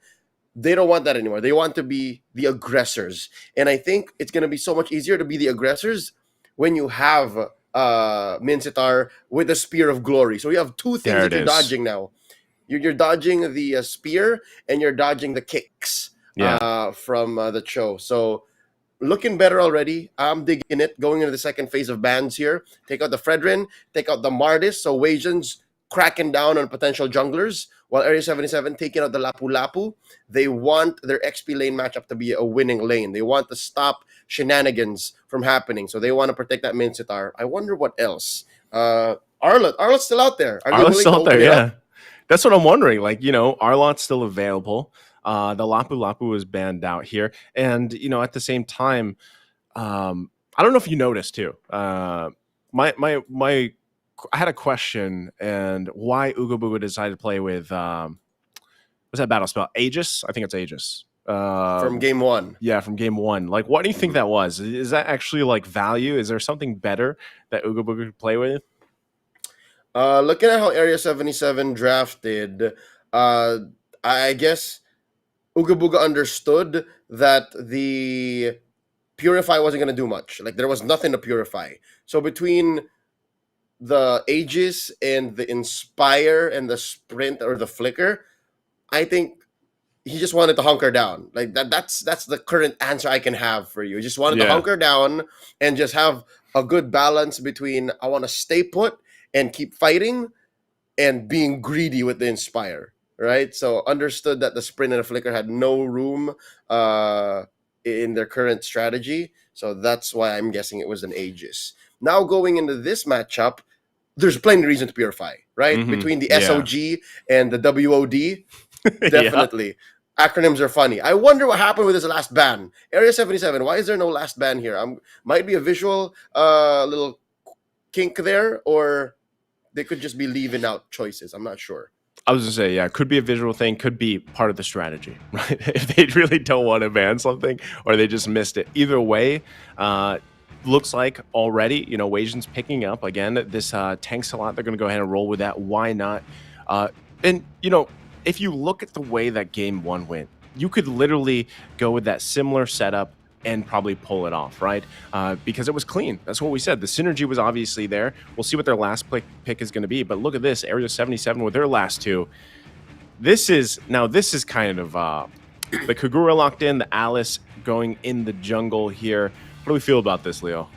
They don't want that anymore. They want to be the aggressors. And I think it's going to be so much easier to be the aggressors when you have Mincetar with the Spear of Glory. So you have two things that you're dodging now. You're dodging the spear and you're dodging the kicks from the Cho. So looking better already. I'm digging it. Going into the second phase of bans here. Take out the Fredrin. Take out the Mardis. So Wasians cracking down on potential junglers. While Area 77 taking out the Lapu Lapu. They want their XP lane matchup to be a winning lane. They want to stop shenanigans from happening. So they want to protect that Mincetar. I wonder what else. Arlot's still out there. Arlot's still out there, yeah. That's what I'm wondering. Like, you know, Arlot's still available. The Lapu Lapu was banned out here. And, you know, at the same time, I don't know if you noticed too. I had a question and why Uga Booga decided to play with what's that battle spell? Aegis? I think it's Aegis. From game 1. Yeah, from game 1. Like, what do you think that was? Is that actually like value? Is there something better that Uga Booga could play with? Looking at how Area 77 drafted, I guess Uga Booga understood that the Purify wasn't going to do much. Like, there was nothing to purify. So between the Aegis and the Inspire and the Sprint or the Flicker, I think he just wanted to hunker down. Like, that's the current answer I can have for you. He just wanted to hunker down and just have a good balance between I want to stay put and keep fighting and being greedy with the Inspire, right? So understood that the Sprint and the Flicker had no room in their current strategy. So that's why I'm guessing it was an Aegis. Now going into this matchup, there's plenty of reason to purify, right? Between the SOG and the WOD, definitely. Acronyms are funny. I wonder what happened with this last ban. Area 77, why is there no last ban here? Might be a visual little kink there, or they could just be leaving out choices. I'm not sure. I was going to say, yeah, it could be a visual thing, could be part of the strategy, right? If they really don't want to ban something or they just missed it. Either way, looks like already, you know, Wasians picking up. Again, this tanks a lot. They're going to go ahead and roll with that. Why not? And, you know, if you look at the way that game 1 went, you could literally go with that similar setup and probably pull it off, right? Because it was clean. That's what we said. The synergy was obviously there. We'll see what their last pick is going to be. But look at this, Area 77 with their last 2. This is kind of the Kagura locked in, the Alice going in the jungle here. What do we feel about this, Leo?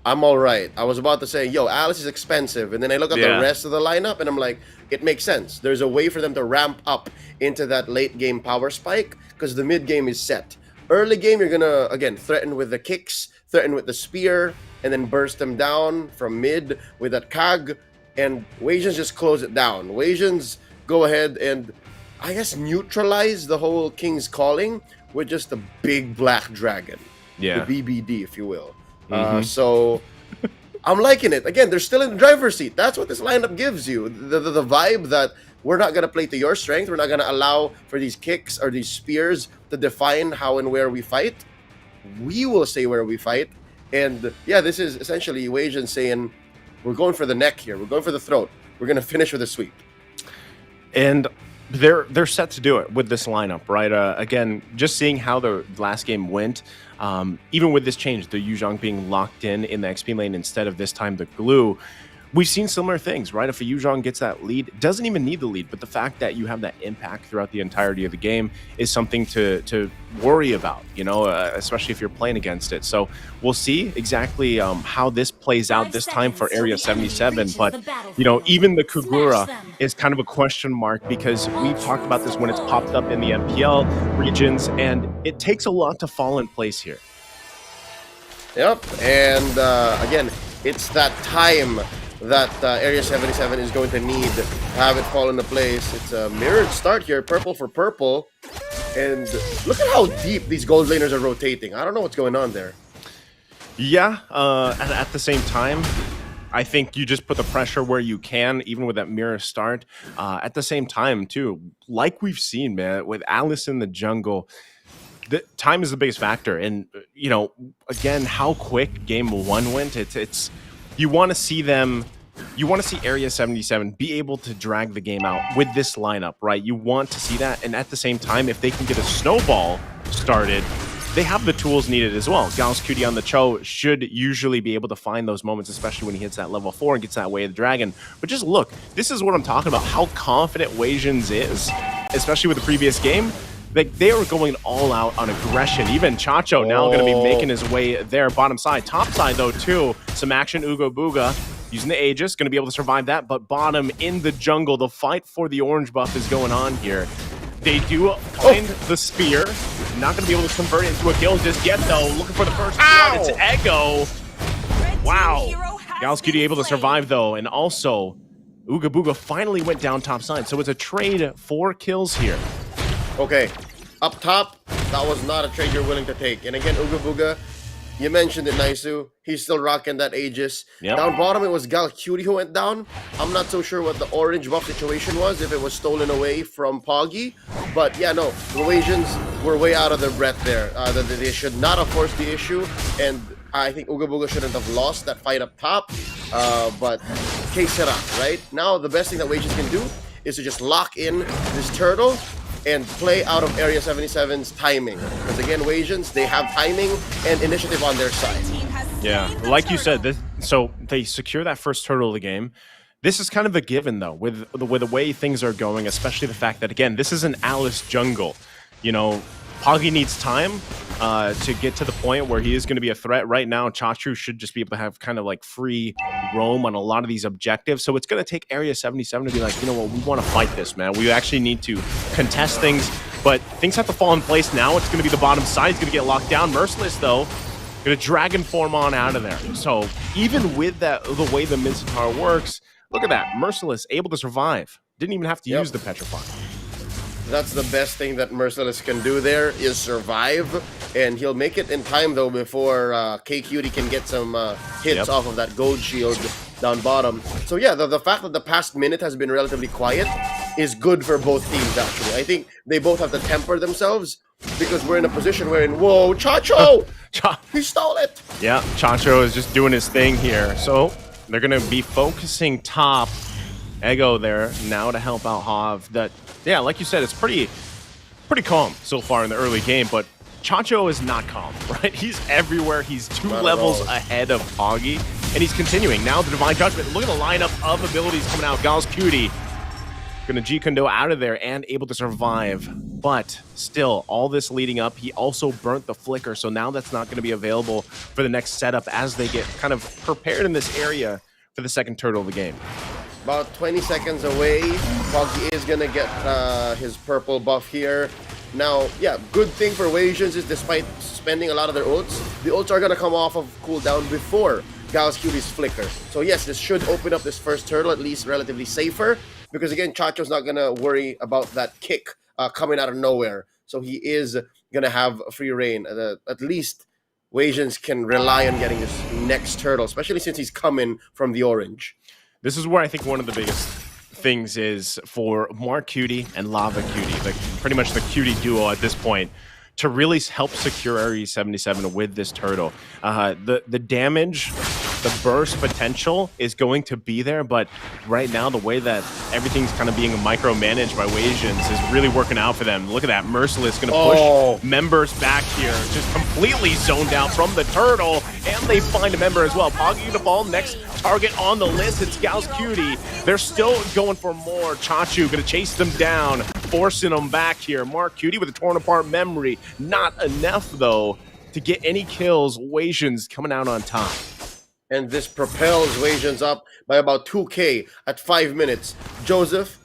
I'm all right. I was about to say, yo, Alice is expensive. And then I look at the rest of the lineup and I'm like, it makes sense. There's a way for them to ramp up into that late game power spike because the mid game is set. Early game, you're going to, again, threaten with the kicks, threaten with the spear, and then burst them down from mid with that Kag. And Wasians just close it down. Wasians go ahead and, I guess, neutralize the whole King's Calling with just a big black dragon. Yeah. The BBD, if you will. So I'm liking it. Again, they're still in the driver's seat. That's what this lineup gives you. The vibe that we're not going to play to your strength. We're not going to allow for these kicks or these spears to define how and where we fight. We will say where we fight. And yeah, this is essentially Wasians saying, we're going for the neck here. We're going for the throat. We're going to finish with a sweep. And they're set to do it with this lineup, right? Again, just seeing how the last game went, even with this change, the Yuzhong being locked in the XP lane instead of this time the glue, we've seen similar things, right? If a Yuzhong gets that lead, doesn't even need the lead, but the fact that you have that impact throughout the entirety of the game is something to worry about, you know, especially if you're playing against it. So we'll see exactly how this plays out this time for Area 77. But, you know, even the Kagura is kind of a question mark because we've talked about this when it's popped up in the MPL regions, and it takes a lot to fall in place here. Yep, and again, it's that time that Area 77 is going to need to have it fall into place. It's a mirrored start here, purple for purple. And look at how deep these gold laners are rotating. I don't know what's going on there. Yeah, at the same time, I think you just put the pressure where you can, even with that mirror start. At the same time, too, like we've seen, man, with Alice in the jungle, the time is the biggest factor. And, you know, again, how quick game 1 went, it's you want to see them, you want to see Area 77 be able to drag the game out with this lineup, right? You want to see that. And at the same time, if they can get a snowball started, they have the tools needed as well. Gauss Cutie on the Cho should usually be able to find those moments, especially when he hits that level 4 and gets that Way of the Dragon. But just look, this is what I'm talking about, how confident Wasians is, especially with the previous game. Like, they are going all out on aggression. Even Chacho now going to be making his way there. Bottom side. Top side, though, too. Some action. Uga Booga using the Aegis. Going to be able to survive that. But bottom in the jungle. The fight for the orange buff is going on here. They do find the spear. Not going to be able to convert it into a kill just yet, though. Looking for the first one. It's Ego. Wow. Gauss Cutie able to survive, though. And also, Uga Booga finally went down top side. So it's a trade 4 kills here. Okay, Up top, that was not a trade you're willing to take. And again, Uga Buga, you mentioned it, Naisu. He's still rocking that Aegis. Yep. Down bottom, it was Gal Cutie who went down. I'm not so sure what the orange buff situation was, if it was stolen away from Poggy. But yeah, no, the Wasians were way out of their breath there. They should not have forced the issue. And I think Uga Buga shouldn't have lost that fight up top. But que sera, right? Now, the best thing that Wasians can do is to just lock in this turtle and play out of Area 77's timing. Because again, Wasians, they have timing and initiative on their side. Yeah, like you said, so they secure that first turtle of the game. This is kind of a given, though, with the way things are going, especially the fact that, again, this is an Alice jungle. You know, Poggy needs time to get to the point where he is going to be a threat. Right now, Chachu should just be able to have kind of like free roam on a lot of these objectives. So it's going to take Area 77 to be like, you know what, we want to fight this, man. We actually need to contest things, but things have to fall in place now. It's going to be the bottom side. It's going to get locked down. Merciless, though, going to dragon form on out of there. So even with that, the way the Minotaur works, look at that. Merciless, able to survive. Didn't even have to use the Petrify. That's the best thing that Merciless can do there, is survive. And he'll make it in time, though, before K-Cutie can get some hits off of that gold shield down bottom. So yeah, the fact that the past minute has been relatively quiet is good for both teams, actually. I think they both have to temper themselves, because we're in a position wherein, whoa, Chacho! He stole it! Yeah, Chacho is just doing his thing here. So they're going to be focusing top. Ego there now to help out Hav. That, yeah, like you said, it's pretty calm so far in the early game, but Chacho is not calm, right? He's everywhere. He's two levels ahead of Poggy, and he's continuing. Now the Divine Judgment. Look at the lineup of abilities coming out. Gal's Cutie gonna G-Kondo out of there and able to survive. But still, all this leading up, he also burnt the Flicker, so now that's not gonna be available for the next setup as they get kind of prepared in this area for the second turtle of the game. About 20 seconds away, Poggy is gonna get his purple buff here. Now, yeah, good thing for Wasians is despite spending a lot of their ults, the ults are gonna come off of cooldown before Gal's Cutie's Flicker. So yes, this should open up this first turtle at least relatively safer, because again, Chacho's not gonna worry about that kick coming out of nowhere. So he is gonna have free reign. At least Wasians can rely on getting this next turtle, especially since he's coming from the orange. This is where I think one of the biggest things is for Mark Cutie and Lava Cutie, like pretty much the Cutie duo at this point, to really help secure Area 77 with this turtle. The damage, the burst potential is going to be there, but right now the way that everything's kind of being micromanaged by Wasians is really working out for them. Look at that. Merciless going to push members back here, just completely zoned out from the turtle, and they find a member as well. Poggy to fall, next target on the list, it's Gal's Cutie. They're still going for more. Chachu going to chase them down, forcing them back here. Mark Cutie with a torn apart memory. Not enough, though, to get any kills. Wasians coming out on top. And this propels Wasians up by about 2k at 5 minutes. Joseph,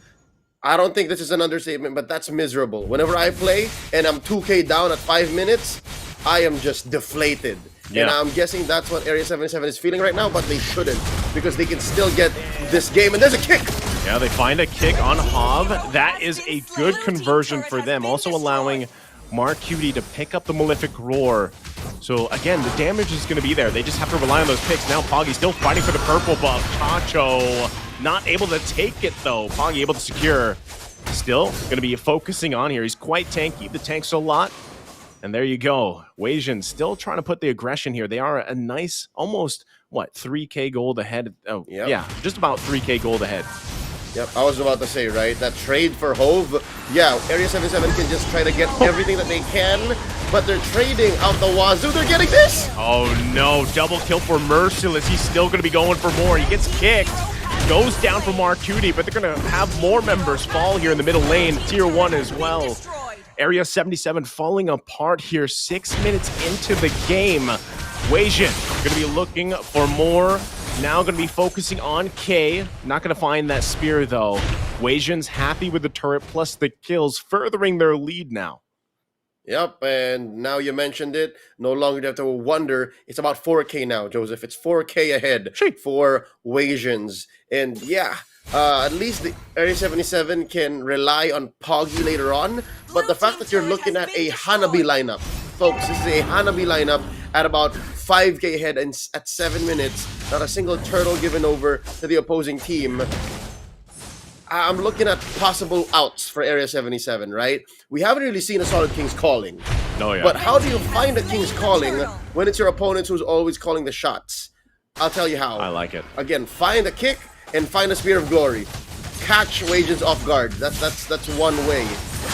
I don't think this is an understatement, but that's miserable. Whenever I play and I'm 2k down at 5 minutes, I am just deflated. Yeah. And I'm guessing that's what Area 77 is feeling right now, but they shouldn't, because they can still get this game. And there's a kick! Yeah, they find a kick on Hav. That is a good conversion for them, also allowing Mark Cutie to pick up the Malefic Roar. So again, the damage is going to be there. They just have to rely on those picks. Now Poggy still fighting for the purple buff. Chacho not able to take it, though. Poggy able to secure. Still going to be focusing on here. He's quite tanky. The tank's a lot. And there you go. Wasians still trying to put the aggression here. They are a nice, almost, what, 3k gold ahead? Oh, yeah, just about 3k gold ahead. Yep, I was about to say, right, that trade for Hove, yeah, Area 77 can just try to get everything that they can, but they're trading out the wazoo. They're getting this! Oh, no, double kill for Merciless. He's still going to be going for more. He gets kicked, goes down for Mark Cutie, but they're going to have more members fall here in the middle lane, tier 1 as well. Area 77 falling apart here 6 minutes into the game. Wasian going to be looking for more. Now going to be focusing on K. Not going to find that spear, though. Wasians happy with the turret plus the kills, furthering their lead now. Yep, and now you mentioned it. No longer do you have to wonder. It's about 4k now, Joseph. It's 4k ahead for Wasians. And yeah, At least the Area 77 can rely on Poggy later on, but the fact that you're looking at a Hanabi lineup, folks, this is a Hanabi lineup at about 5k ahead and at 7 minutes, not a single turtle given over to the opposing team. I'm looking at possible outs for Area 77, right? We haven't really seen a solid King's Calling. Oh, yeah. But how do you find a King's Calling when it's your opponent who's always calling the shots? I'll tell you how. I like it. Again, find a kick and find a Spear of Glory. Catch Wasians off guard. That's one way.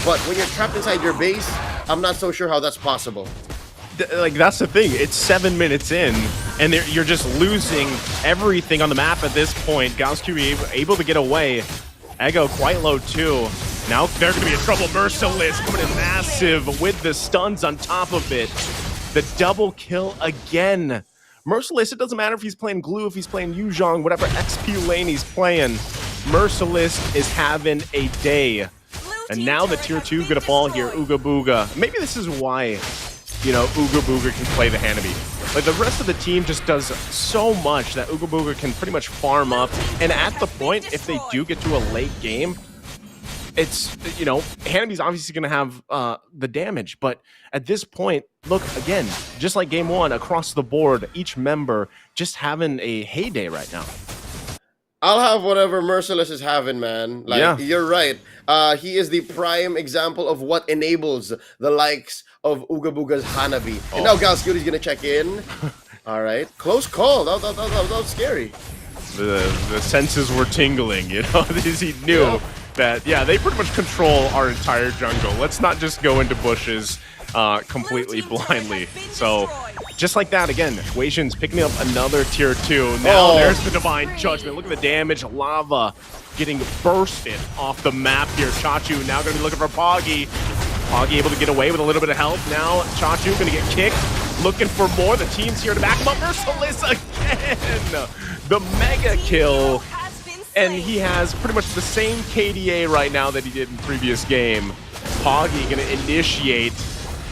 But when you're trapped inside your base, I'm not so sure how that's possible. Like, that's the thing. It's 7 minutes in, and you're just losing everything on the map at this point. GalsQ able to get away. Ego quite low too. Now they're going to be in trouble. Merciless coming in massive with the stuns on top of it. The double kill again. Merciless, it doesn't matter if he's playing Glue, if he's playing Yuzhong, whatever XP lane he's playing. Merciless is having a day. And now the tier 2 gonna fall here, Ooga Booga. Maybe this is why, you know, Ooga Booga can play the Hanabi. Like, the rest of the team just does so much that Ooga Booga can pretty much farm up. And at the point, if they do get to a late game, it's, you know, Hanabi's obviously going to have the damage. But at this point, look, again, just like game 1, across the board, each member just having a heyday right now. I'll have whatever Merciless is having, man. Like, yeah. You're right. He is the prime example of what enables the likes of Ooga Booga's Hanabi. And now GalsQ gonna check in. All right. Close call. That was scary. The senses were tingling, you know? He knew that, yeah, they pretty much control our entire jungle. Let's not just go into bushes completely blindly. So, just like that, again, Wasians picking up another tier 2. Now there's the Divine Judgment. Look at the damage. Lava getting bursted off the map here. Chachu now going to be looking for Poggy. Poggy able to get away with a little bit of help. Now Chachu going to get kicked. Looking for more. The team's here to back him up. Merciless again. The mega kill. And he has pretty much the same KDA right now that he did in the previous game. Poggy going to initiate.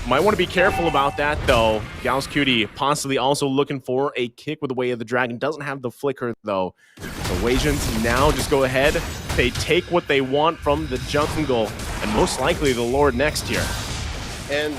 Might want to be careful about that, though. GalsQ possibly also looking for a kick with the Way of the Dragon. Doesn't have the flicker, though. The Wasians now just go ahead. They take what they want from the jungle, and most likely the Lord next year. And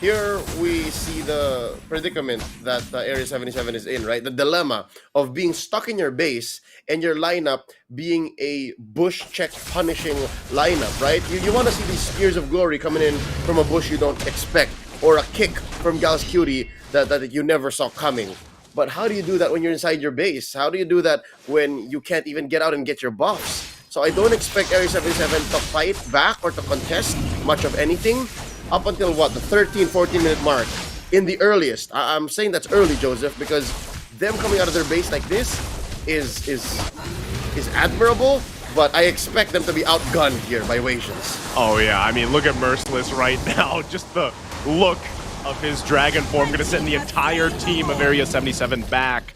here we see the predicament that Area 77 is in, right? The dilemma of being stuck in your base and your lineup being a bush check punishing lineup, right? You want to see these Spears of Glory coming in from a bush you don't expect, or a kick from GalsQ that you never saw coming. But how do you do that when you're inside your base? How do you do that when you can't even get out and get your buffs? So I don't expect Area 77 to fight back or to contest much of anything up until what, the 13-14 minute mark in the earliest. I'm saying that's early, Joseph, because them coming out of their base like this is admirable, but I expect them to be outgunned here by Wasians. Oh yeah, I mean, look at Merciless right now. Just the look of his dragon form going to send the entire team of Area 77 back.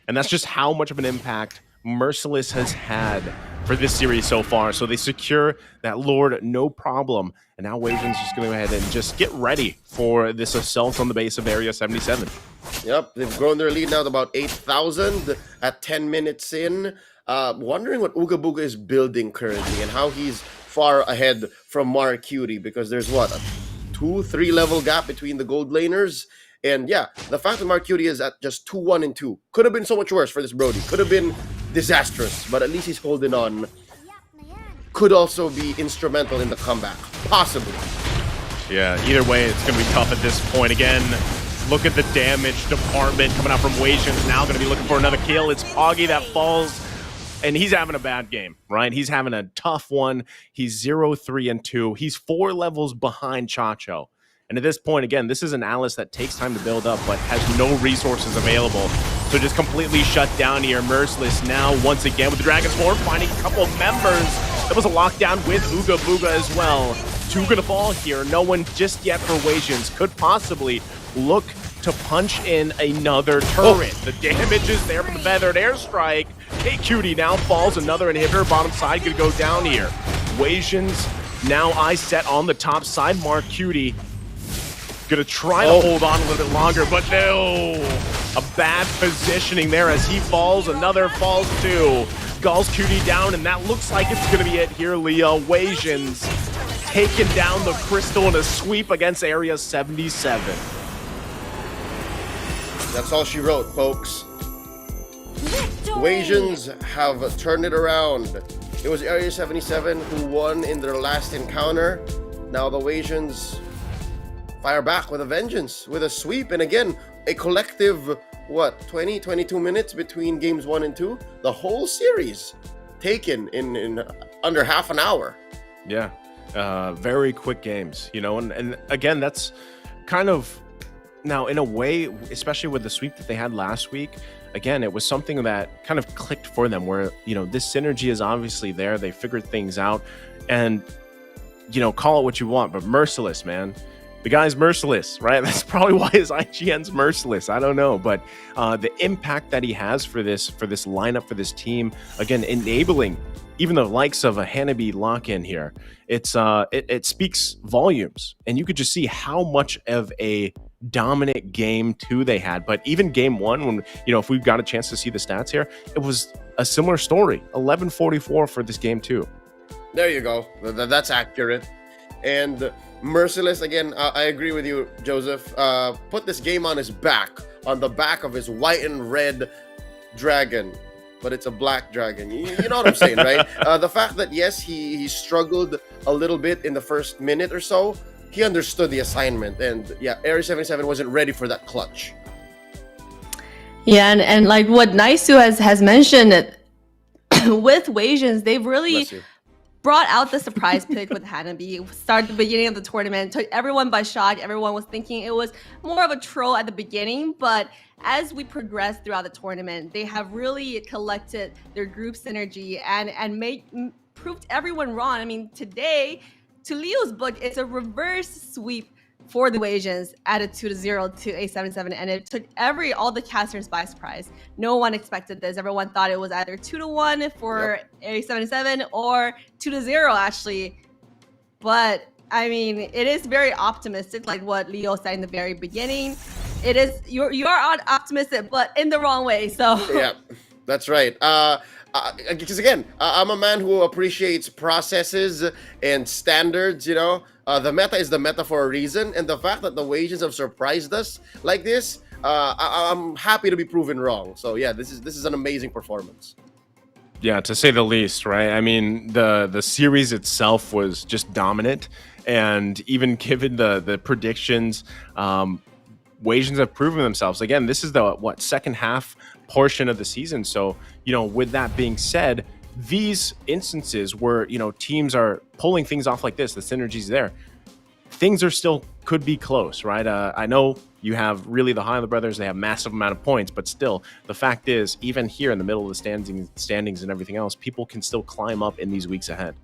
And that's just how much of an impact Merciless has had for this series so far. So they secure that Lord, no problem. And now Wasians just going to go ahead and just get ready for this assault on the base of Area 77. Yep, they've grown their lead now to about 8,000 at 10 minutes in. Wondering what Ooga Booga is building currently and how he's far ahead from MarQt, because there's what, a 2-3 level gap between the gold laners. And yeah, the fact that MarQt is at just 2-1 and 2 could have been so much worse for this Brody. Could have been disastrous, but at least he's holding on. Could also be instrumental in the comeback, possibly. Yeah, either way, it's going to be tough at this point. Again, look at the damage department coming out from Wasians. Now going to be looking for another kill. It's Poggy that falls, and he's having a bad game, right? He's having a tough one. He's 0-3 and 2. He's 4 levels behind Chacho. And at this point, again, this is an Alice that takes time to build up, but has no resources available. So just completely shut down here. Merciless now, once again, with the Dragon's Form, finding a couple of members. That was a lockdown with Ooga Booga as well. 2 gonna fall here. No one just yet for Wasians. Could possibly look to punch in another turret. The damage is there from the feathered airstrike. KQT now falls. Another inhibitor. Bottom side gonna go down here. Wasians now eye set on the top side. MarQt gonna try to hold on a little bit longer, but no. A bad positioning there as he falls. Another falls too. Gulls QD down, and that looks like it's going to be it here, Leo. Wasians taking down the Crystal in a sweep against Area 77. That's all she wrote, folks. Wasians have turned it around. It was Area 77 who won in their last encounter. Now the Wasians fire back with a vengeance, with a sweep, and again, a collective, 22 minutes between games 1 and 2? The whole series taken in under half an hour. Yeah, very quick games, and again, that's kind of, now in a way, especially with the sweep that they had last week, again, it was something that kind of clicked for them where, this synergy is obviously there. They figured things out, and, call it what you want, but Merciless, man. The guy's merciless, right? That's probably why his IGN's merciless. I don't know, but the impact that he has for this lineup, for this team, again, enabling even the likes of a Hanabi lock-in here, it speaks volumes. And you could just see how much of a dominant game 2 they had. But even game 1, when if we've got a chance to see the stats here, it was a similar story. 11-44 for this game 2. There you go. That's accurate. And Merciless, again, I agree with you, Joseph. Put this game on his back, on the back of his white and red dragon, but it's a black dragon. You know what I'm saying, right? The fact that, yes, he struggled a little bit in the first minute or so, he understood the assignment, and yeah, Area 77 wasn't ready for that clutch. Yeah, and like what Naisu has mentioned, with Wasians, they've really brought out the surprise pick with Hanabi. Started the beginning of the tournament, took everyone by shock. Everyone was thinking it was more of a troll at the beginning, but as we progressed throughout the tournament, they have really collected their group synergy and proved everyone wrong. I mean, today, to Leo's book, it's a reverse sweep for the Wasians, added 2-0 to A77, and it took all the casters by surprise. No one expected this. Everyone thought it was either 2-1 for A77 or 2-0 actually. But I mean, it is very optimistic, like what Leo said in the very beginning. It is you are optimistic, but in the wrong way. So yeah, that's right. Because again, I'm a man who appreciates processes and standards. The meta is the meta for a reason, and the fact that the Wasians have surprised us like this, I'm happy to be proven wrong. So yeah, this is an amazing performance. Yeah, to say the least, right? I mean, the series itself was just dominant, and even given the predictions, Wasians have proven themselves. Again, this is the second half portion of the season. So, with that being said, these instances where, teams are pulling things off like this, the synergy's there, things are still could be close, right? I know you have really the TheOhioBrothers, they have massive amount of points, but still, the fact is, even here in the middle of the standings and everything else, people can still climb up in these weeks ahead.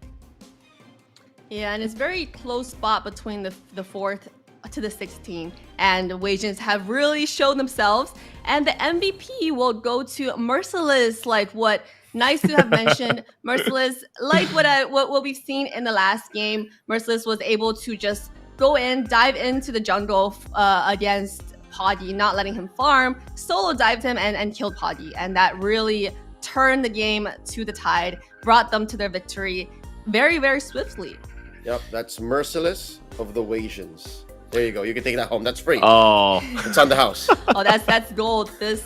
Yeah, and it's very close spot between the 4th to the 16th, and Wasians have really shown themselves, and the MVP will go to Merciless, like what Nice to have mentioned. Merciless, like what we've seen in the last game, Merciless was able to just go in, dive into the jungle against Poddy, not letting him farm, solo dived him and killed Poddy, and that really turned the game to the tide, brought them to their victory very, very swiftly. Yep, that's Merciless of the Wasians. There you go. You can take that home. That's free. Oh, it's on the house. Oh, that's gold. That's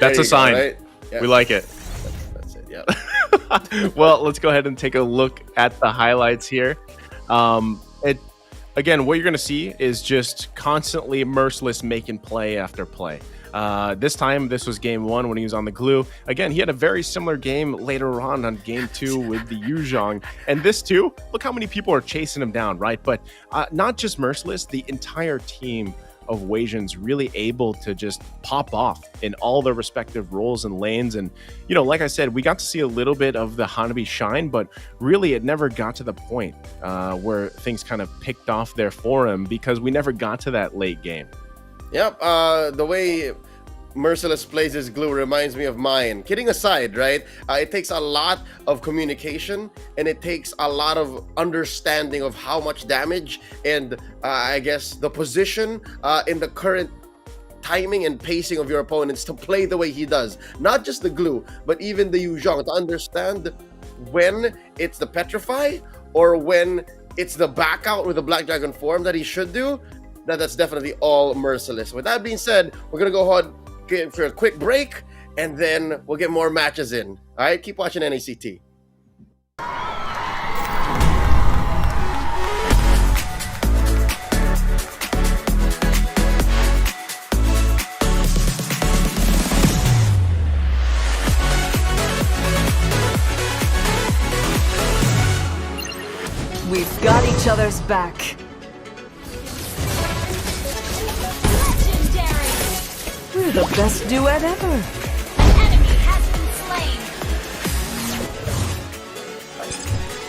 a sign. Go, right? Yeah. We like it. That's it. Yeah. Well, let's go ahead and take a look at the highlights here. Again, what you're going to see is just constantly Merciless making play after play. This time, this was game 1 when he was on the glue. Again, he had a very similar game later on game 2 with the Yuzhong. And this too, look how many people are chasing him down, right? But not just Merciless, the entire team of Wasians really able to just pop off in all their respective roles and lanes. And, like I said, we got to see a little bit of the Hanabi shine, but really it never got to the point where things kind of picked off there for him because we never got to that late game. Yep, the way Merciless plays his glue reminds me of mine. Kidding aside, right? It takes a lot of communication and it takes a lot of understanding of how much damage and I guess the position in the current timing and pacing of your opponents to play the way he does. Not just the glue, but even the Yuzhong, to understand when it's the petrify or when it's the back out with the Black Dragon form that he should do. That's definitely all merciless. With that being said, we're gonna go ahead get for a quick break, and then we'll get more matches in. All right, keep watching NACT. We've got each other's back. Legendary! We're the best duet ever. An enemy has been slain.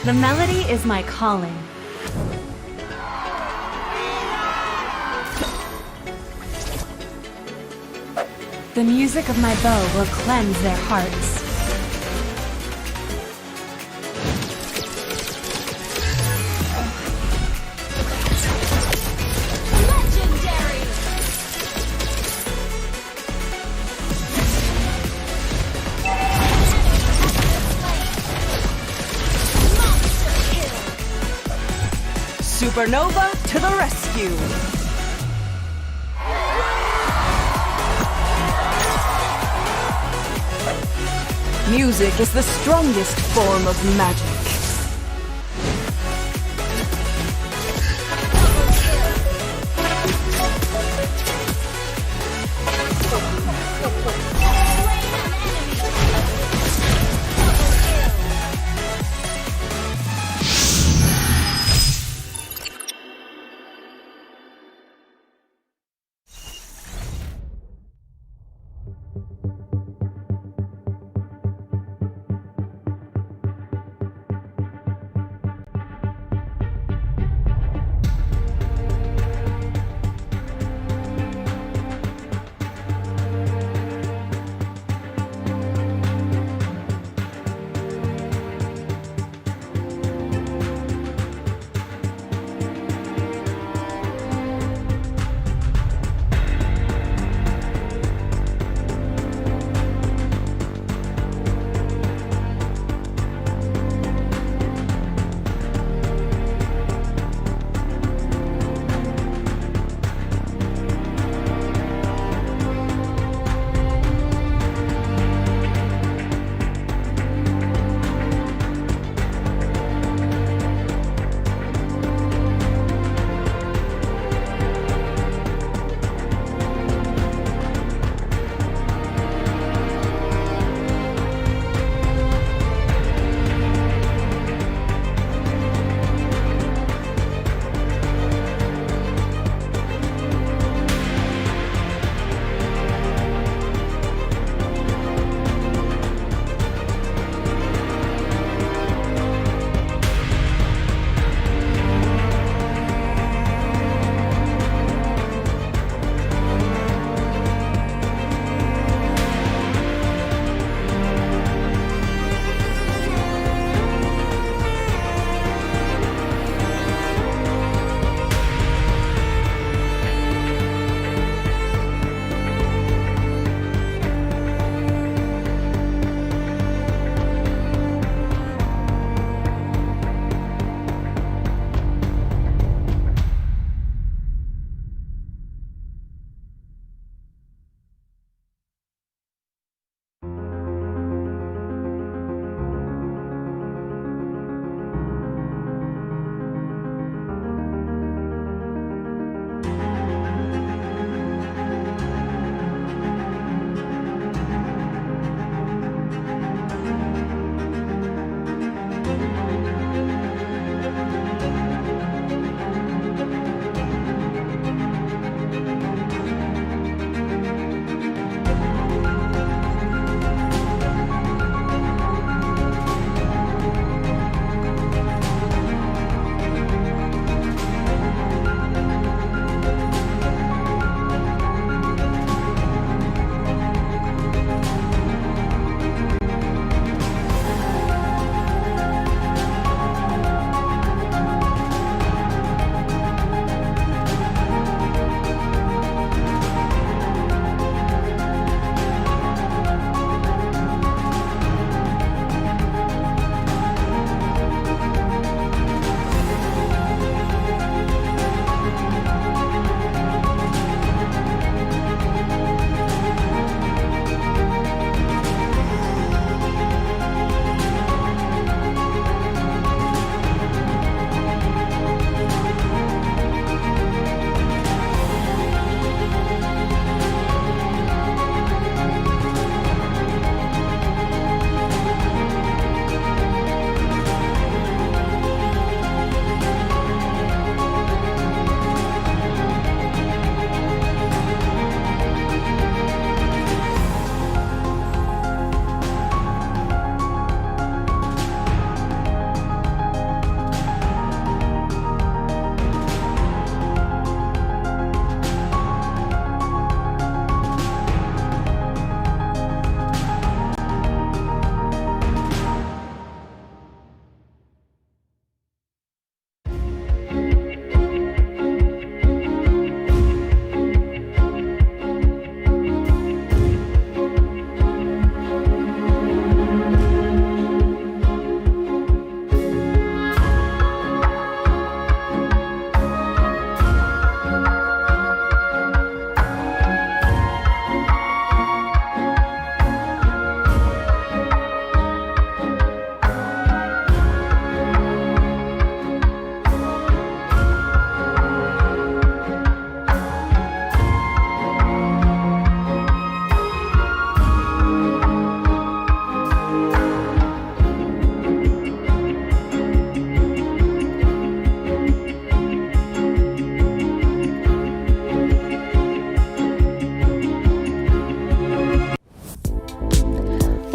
The melody is my calling. The music of my bow will cleanse their hearts. Legendary! Monster kill! Supernova to the rescue. Music is the strongest form of magic.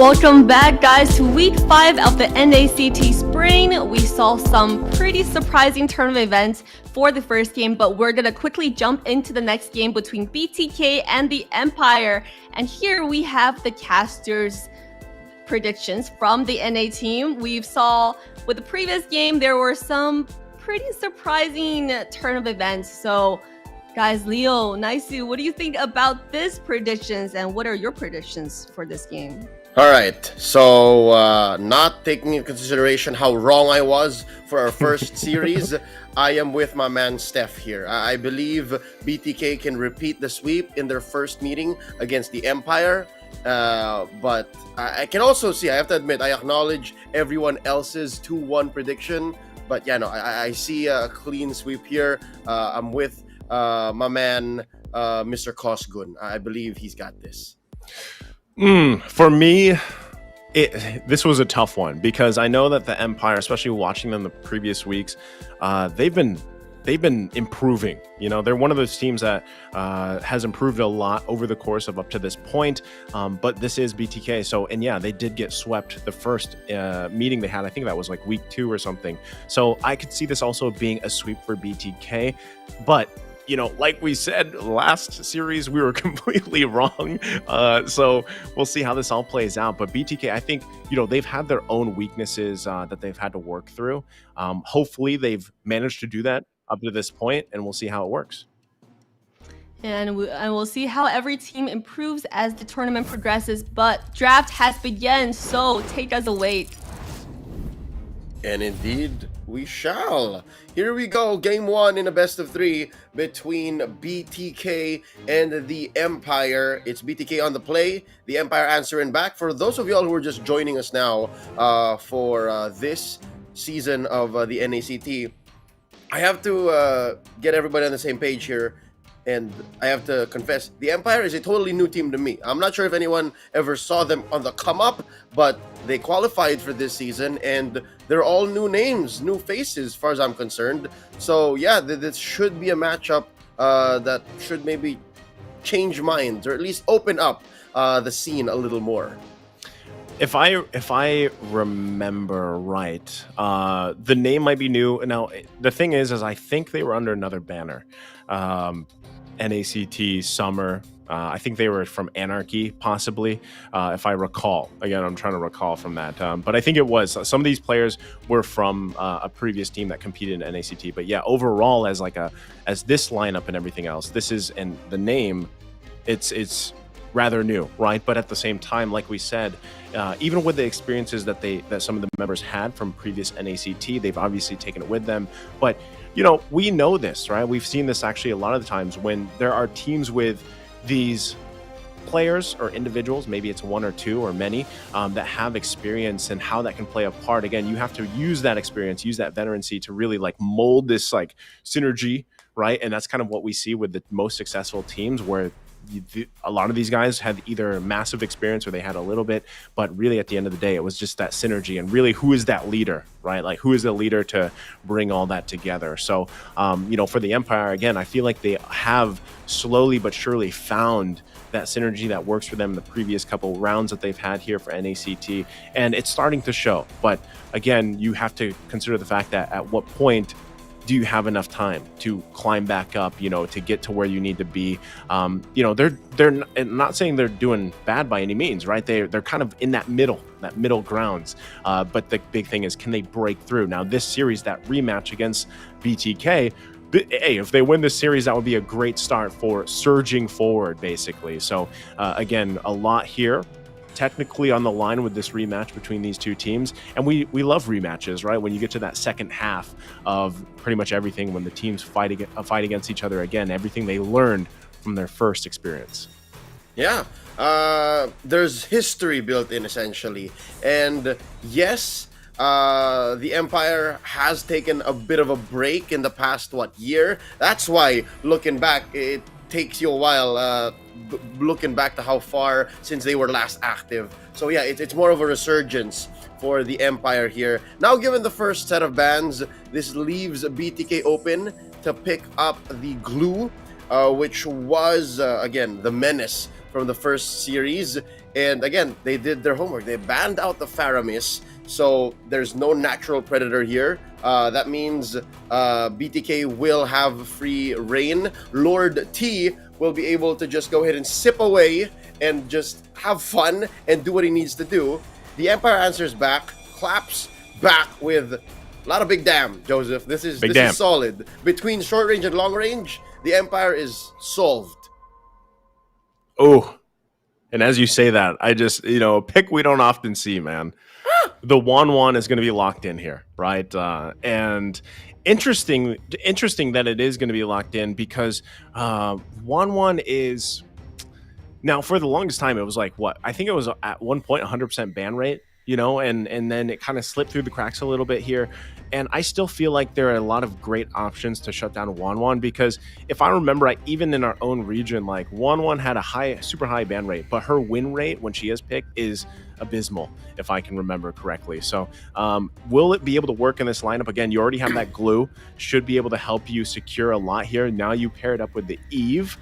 Welcome back, guys, to week 5 of the NACT Spring. We saw some pretty surprising tournament events for the first game, but we're gonna quickly jump into the next game between BTK and the Empire. And here we have the casters' predictions from the NA team. We saw with the previous game, there were some pretty surprising tournament events. So, guys, Leo, Naisu, what do you think about this predictions, and what are your predictions for this game? All right, so not taking into consideration how wrong I was for our first series, I am with my man Steph here. I believe BTK can repeat the sweep in their first meeting against the Empire, but I can also see, I have to admit, I acknowledge everyone else's 2-1 prediction, but yeah, no, I see a clean sweep here. I'm with my man, Mr. Kosgun. I believe he's got this. For me, this was a tough one because I know that the Empire, especially watching them the previous weeks, they've been improving. You know, they're one of those teams that has improved a lot over the course of up to this point. But this is BTK, so and yeah, they did get swept the first meeting they had. I think that was like week 2 or something. So I could see this also being a sweep for BTK, but. You know, like we said last series, we were completely wrong. So we'll see how this all plays out. But BTK, I think, you know, they've had their own weaknesses that they've had to work through. Hopefully they've managed to do that up to this point, and we'll see how it works. And we'll see how every team improves as the tournament progresses. But draft has begun, so take us away. And indeed, we shall. Here we go, game 1 in a best of 3 between BTK and the Empire. It's BTK on the play, the Empire answering back. For those of y'all who are just joining us now for this season of the NACT, I have to get everybody on the same page here. And I have to confess, the Empire is a totally new team to me. I'm not sure if anyone ever saw them on the come up, but they qualified for this season, and they're all new names, new faces, as far as I'm concerned. So yeah, this should be a matchup that should maybe change minds, or at least open up the scene a little more. If I remember right, the name might be new. Now, the thing is I think they were under another banner. NACT Summer. I think they were from Anarchy, possibly, if I recall. Again, I'm trying to recall from that. But I think it was. Some of these players were from a previous team that competed in NACT. But yeah, overall, as this lineup and everything else, this is, and the name, it's rather new, right? But at the same time, like we said, even with the experiences that some of the members had from previous NACT, they've obviously taken it with them. But you know, we know this, right? We've seen this actually a lot of the times when there are teams with these players or individuals, maybe it's 1 or 2 or many, that have experience and how that can play a part. Again, you have to use that experience, use that veterancy to really like mold this like synergy, right? And that's kind of what we see with the most successful teams, where a lot of these guys had either massive experience or they had a little bit, but really at the end of the day, it was just that synergy and really who is that leader, right? Like who is the leader to bring all that together? So, you know, for the Empire, again, I feel like they have slowly but surely found that synergy that works for them in the previous couple rounds that they've had here for NACT, and it's starting to show. But again, you have to consider the fact that at what point do you have enough time to climb back up, you know, to get to where you need to be? You know, they're not saying they're doing bad by any means, right? They're kind of in that middle grounds. But the big thing is, can they break through? Now, this series, that rematch against BTK, hey, if they win this series, that would be a great start for surging forward, basically. So again, a lot here technically on the line with this rematch between these two teams, and we love rematches, right? When you get to that second half of pretty much everything, when the teams fight against each other again, everything they learned from their first experience. Yeah, there's history built in, essentially, and yes, the Empire has taken a bit of a break in the past year. That's why, looking back, it takes you a while looking back to how far since they were last active. So yeah, it's more of a resurgence for the Empire here. Now, given the first set of bans, this leaves BTK open to pick up the glue, which was again the menace from the first series. And again, they did their homework. They banned out the Faramis, so there's no natural predator here. That means BTK will have free reign. Lord T will be able to just go ahead and sip away and just have fun and do what he needs to do. The Empire answers back, claps back with a lot of big damn, Joseph. This is solid. Between short range and long range, the Empire is solved. Oh, and as you say that, I just, a pick we don't often see, man. The 1-1 is going to be locked in here, right? And interesting that it is going to be locked in because 1-1 is... Now, for the longest time, it was like, what? I think it was at one point 100% ban rate, and then it kind of slipped through the cracks a little bit here. And I still feel like there are a lot of great options to shut down 1-1 because if I remember right, even in our own region, like 1-1 had a super high ban rate, but her win rate when she is picked is abysmal, if I can remember correctly. So will it be able to work in this lineup? Again, you already have that glue, should be able to help you secure a lot here. Now you pair it up with the Eve,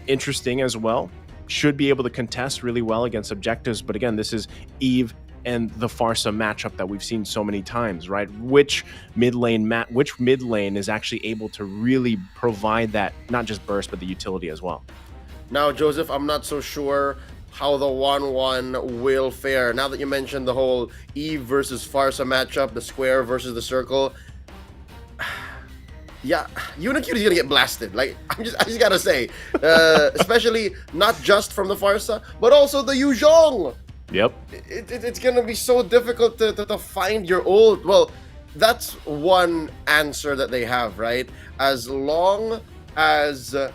interesting as well. Should be able to contest really well against objectives. But again, this is Eve and the Pharsa matchup that we've seen so many times, right? Which mid lane is actually able to really provide that, not just burst, but the utility as well. Now, Joseph, I'm not so sure how the 1-1 will fare. Now that you mentioned the whole Eve versus Pharsa matchup, the square versus the circle, yeah, Unicutie is gonna get blasted. Like I just gotta say, especially not just from the Pharsa, but also the Yuzhong. Yep. It's gonna be so difficult to find your ult. Well, that's one answer that they have, right? As long as the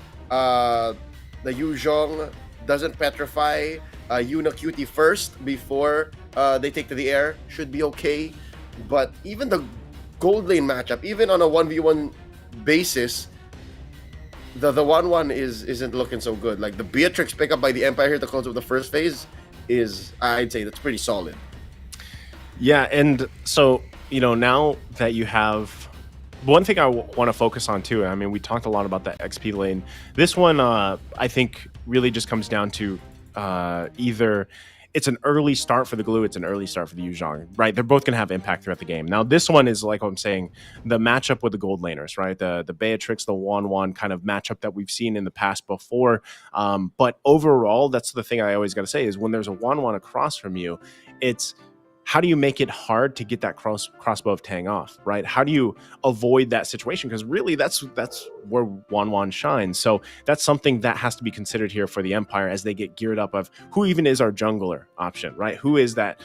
Yuzhong doesn't petrify Unicutie first before they take to the air, should be okay. But even the gold lane matchup, even on a 1v1 basis, the 1-1 isn't looking so good. Like the Beatrix pickup by the Empire here to close up the first phase is, I'd say, that's pretty solid. Yeah, and so now that you have one thing I want to focus on too, I mean, we talked a lot about that XP lane. This one I think really just comes down to either it's an early start for the glue, it's an early start for the Yuzhong, right? They're both going to have impact throughout the game. Now, this one is, like I'm saying, the matchup with the gold laners, right? The Beatrix, the 1-1 kind of matchup that we've seen in the past before. But overall, that's the thing I always got to say is when there's a 1-1 across from you, it's how do you make it hard to get that crossbow of Tang off, right? How do you avoid that situation? Because really, that's where 1-1 shines. So that's something that has to be considered here for the Empire as they get geared up of who even is our jungler option, right? Who is that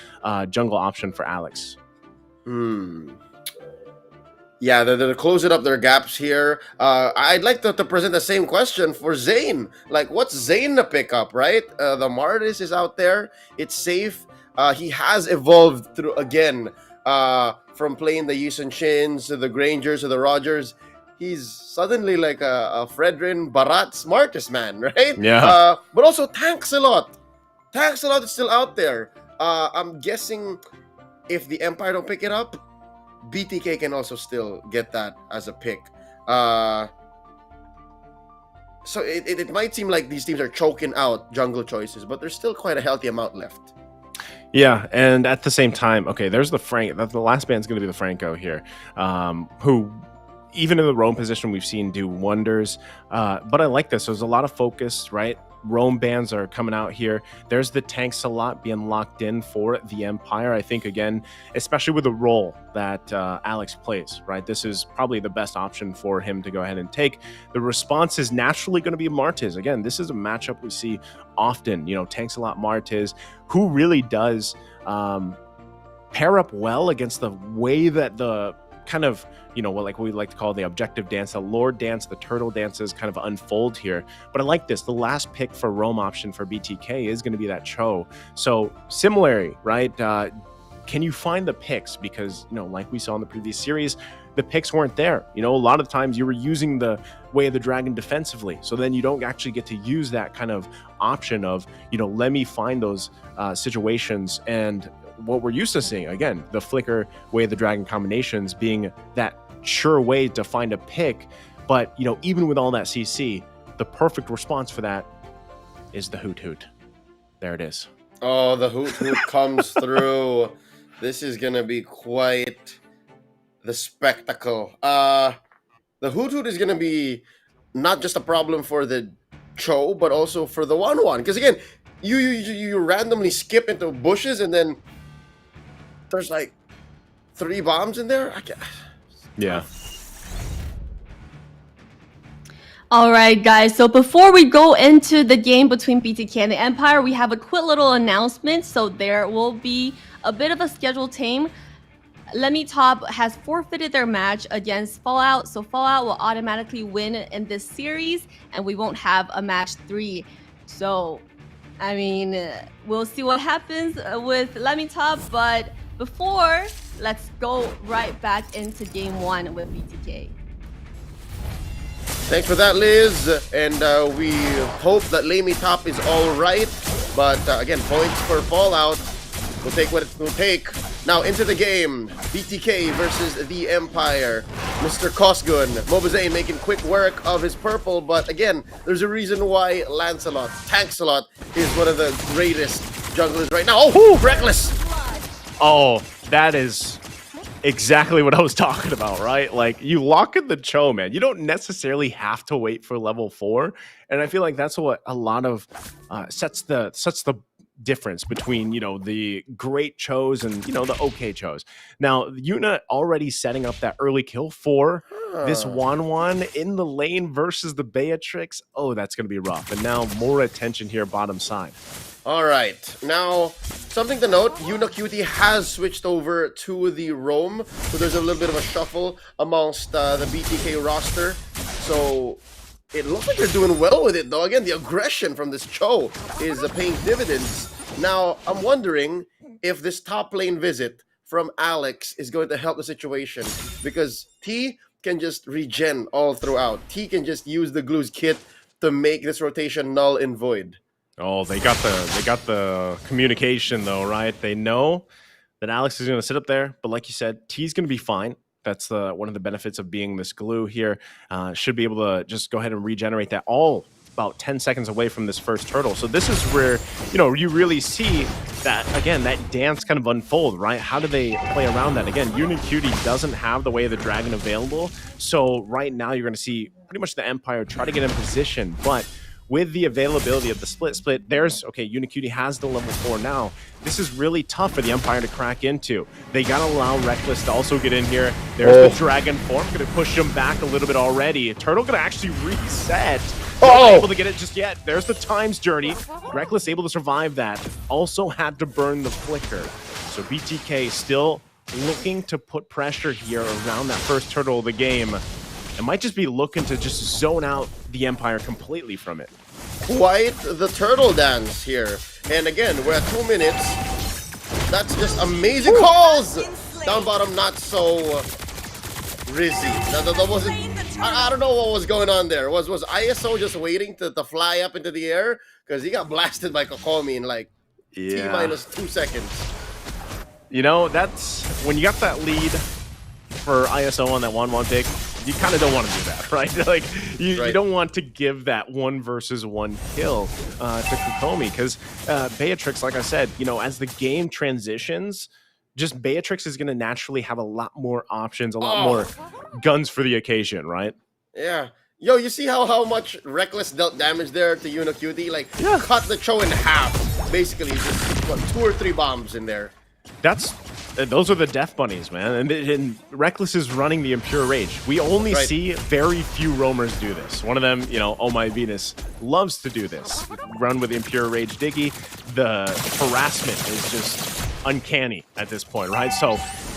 jungle option for Alex? Yeah, they're closing up their gaps here. I'd like to present the same question for Zane. Like, what's Zane to pick up, right? The Martis is out there. It's safe. He has evolved through, again, from playing the Yusun Shins to the Grangers to the Rogers. He's suddenly like a Fredrin Barat smartest man, right? Yeah. But also Tanksalot. Tanksalot is still out there. I'm guessing if the Empire don't pick it up, BTK can also still get that as a pick. So it might seem like these teams are choking out jungle choices, but there's still quite a healthy amount left. Yeah, and at the same time, okay, there's the the last band's going to be the Franco here, who even in the roam position we've seen do wonders. But I like this. There's a lot of focus, right? Roam bands are coming out here. There's the tanks a lot being locked in for the Empire. I think, again, especially with the role that Alex plays, right? This is probably the best option for him to go ahead and take. The response is naturally going to be Martiz. Again, this is a matchup we see often, tanks a lot Martiz, who really does pair up well against the way that the kind of, what we like to call the objective dance, the Lord dance, the turtle dances kind of unfold here. But I like this. The last pick for roam option for BTK is going to be that Cho. So similarly, right? Can you find the picks? Because, like we saw in the previous series, the picks weren't there. A lot of times you were using the Way of the Dragon defensively. So then you don't actually get to use that kind of option of, let me find those situations. And what we're used to seeing, again, the Flicker Way of the Dragon combinations being that sure way to find a pick. But, even with all that CC, the perfect response for that is the Hoot Hoot. There it is. Oh, the hoot hoot comes through. This is gonna be quite the spectacle. The hoot hoot is gonna be not just a problem for the Cho, but also for the 1-1. Because again, you randomly skip into bushes and then there's like 3 bombs in there. Yeah. All right, guys. So before we go into the game between BTK and the Empire, we have a quick little announcement. So there will be a bit of a scheduled team. LaimiTop has forfeited their match against Fallout, so Fallout will automatically win in this series, and we won't have a match 3. So, I mean, we'll see what happens with LaimiTop, but before, let's go right back into game 1 with BTK. Thanks for that, Liz. And we hope that LaimiTop is all right. But again, points for Fallout. We'll take what it will take. Now into the game. BTK versus the Empire. Mr. Cosgun. Mobazane making quick work of his purple. But again, there's a reason why Lancelot, Tanxalot, is one of the greatest junglers right now. Oh, Reckless! Oh, that is exactly what I was talking about, right? Like, you lock in the Cho, man. You don't necessarily have to wait for level 4, and I feel like that's what a lot of sets the difference between, you know, the great Chos and, you know, the okay Chos. Now, Yuna already setting up that early kill for this 1-1 in the lane versus the Beatrix. Oh, that's going to be rough. And now more attention here bottom side. All right, now something to note, Yuna Cutie has switched over to the roam, so there's a little bit of a shuffle amongst the BTK roster. So it looks like they're doing well with it, though. Again, the aggression from this Cho is paying dividends. Now, I'm wondering if this top lane visit from Alex is going to help the situation, because T can just regen all throughout. T can just use the Glue's kit to make this rotation null and void. Oh, they got the communication though, right? They know that Alex is going to sit up there, but like you said, T's going to be fine. That's one of the benefits of being this glue here. Should be able to just go ahead and regenerate that all about 10 seconds away from this first turtle. So this is where, you know, you really see that, again, that dance kind of unfold, right? How do they play around that? Again, Unicutie doesn't have the Way of the Dragon available. So right now you're going to see pretty much the Empire try to get in position, but with the availability of the split, there's, okay, Unicutie has the level 4 now. This is really tough for the Empire to crack into. They got to allow Reckless to also get in here. There's the Dragon form, going to push him back a little bit already. Turtle going to actually reset. Not able to get it just yet. There's the Times Journey. Reckless able to survive that. Also had to burn the Flicker. So BTK still looking to put pressure here around that first turtle of the game. It might just be looking to just zone out the Empire completely from it. Quite the turtle dance here. And again, we're at 2 minutes. That's just amazing calls! Down bottom, not so rizzy. That wasn't, I don't know what was going on there. Was ISO just waiting to fly up into the air? Because he got blasted by Kokomi in like T-minus 2 seconds. You know, that's when you got that lead for ISO on that 1-1 pick, you kind of don't want to do that, right? Like, you don't want to give that 1 versus 1 kill to Kokomi, because Beatrix, like I said, you know, as the game transitions, just Beatrix is going to naturally have a lot more options, a lot more guns for the occasion, right? Yeah. Yo, you see how much Reckless dealt damage there to Unicutie? Like, cut the Cho in half. Basically, just, what, 2 or 3 bombs in there. Those are the Death Bunnies, man. And Reckless is running the Impure Rage. We only see very few roamers do this. One of them, you know, Oh My Venus, loves to do this. Run with Impure Rage Diggy. The harassment is just uncanny at this point, right? So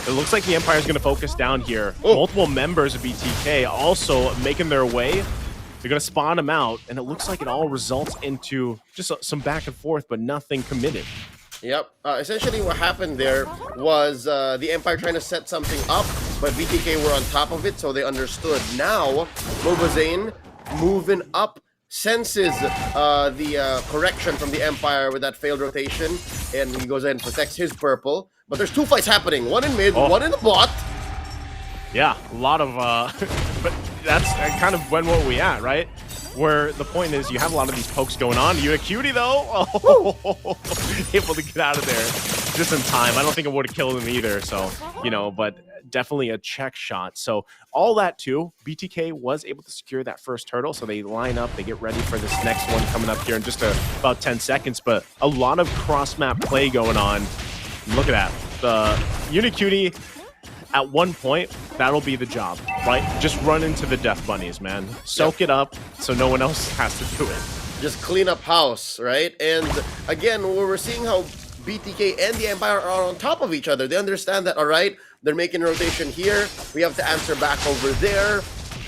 it looks like the Empire is going to focus down here. Multiple members of BTK also making their way. They're going to spawn them out, and it looks like it all results into just some back and forth, but nothing committed. Yep. Essentially what happened there was the Empire trying to set something up, but BTK were on top of it, so they understood. Now, Mobazane moving up, senses the correction from the Empire with that failed rotation, and he goes ahead and protects his purple. But there's 2 fights happening, one in mid, one in the bot. Yeah, a lot of... but that's kind of what we at, right? where the point is you have a lot of these pokes going on. Unicutie though, oh, able to get out of there just in time. I don't think it would have killed him either. So, you know, but definitely a check shot. So all that too, BTK was able to secure that first turtle. So they line up, they get ready for this next one coming up here in just about 10 seconds. But a lot of cross map play going on. Look at that. The Unicutie, at one point, that'll be the job, right? Just run into the death bunnies, man. Soak it up so no one else has to do it. Just clean up house, right? And again, we're seeing how BTK and the Empire are on top of each other. They understand that, all right, they're making a rotation here. We have to answer back over there.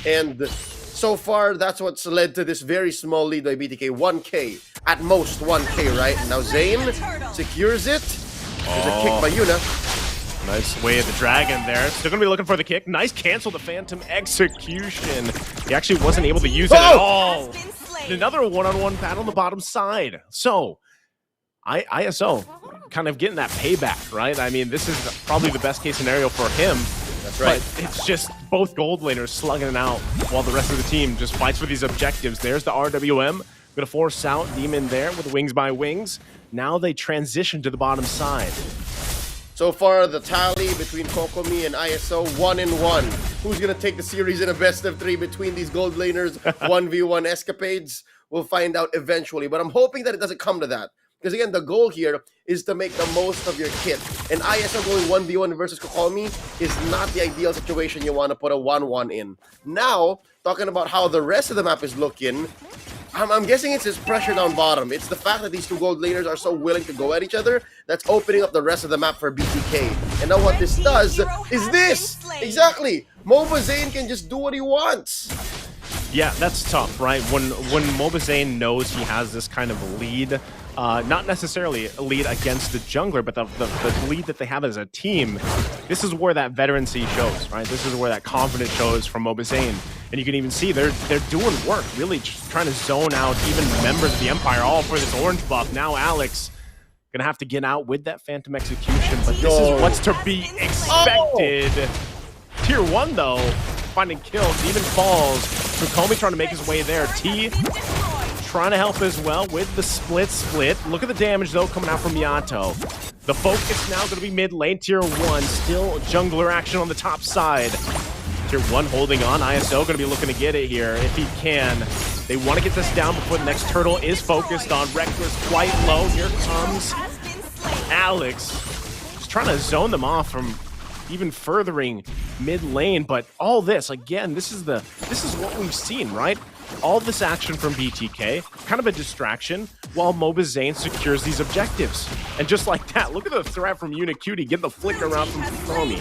And so far, that's what's led to this very small lead by BTK. 1K, at most 1K, right? Now Zane secures it. There's a kick by Yuna. Nice way of the dragon there. Still going to be looking for the kick. Nice cancel the Phantom execution. He actually wasn't able to use it at all. Another one-on-one battle on the bottom side. So, ISO kind of getting that payback, right? I mean, this is probably the best case scenario for him. That's right. But it's just both gold laners slugging it out while the rest of the team just fights for these objectives. There's the RWM. Going to force out Demon there with wings by wings. Now they transition to the bottom side. So far, the tally between Kokomi and ISO, 1-1. Who's going to take the series in a best of 3 between these gold laners? 1v1 escapades? We'll find out eventually. But I'm hoping that it doesn't come to that. Because again, the goal here is to make the most of your kit. And ISO going 1v1 versus Kokomi is not the ideal situation you want to put a 1-1 in. Now, talking about how the rest of the map is looking, I'm guessing it's his pressure down bottom. It's the fact that these two gold laners are so willing to go at each other that's opening up the rest of the map for BTK. And now what this does is this! Exactly! Mobazane can just do what he wants! Yeah, that's tough, right? When Mobazane knows he has this kind of lead, not necessarily a lead against the jungler, but the lead that they have as a team, this is where that veterancy shows, right? This is where that confidence shows from Mobazane. And you can even see they're doing work, really just trying to zone out even members of the Empire, all for this orange buff. Now Alex gonna have to get out with that Phantom execution, but this is what's to be expected. Tier 1 though, finding kills, Demon falls. Kokomi trying to make his way there. T trying to help as well with the split. Look at the damage though coming out from Yato. The focus now going to be mid lane. Tier 1 still jungler action on the top side. Tier 1 holding on. ISO going to be looking to get it here if he can. They want to get this down before the next turtle is focused on. Reckless quite low. Here comes Alex. Just trying to zone them off from even furthering mid lane. But all this, again, this is what we've seen, right? All this action from BTK, kind of a distraction, while Mobazane secures these objectives. And just like that, look at the threat from Unicutie, get the flicker around from Kokomi.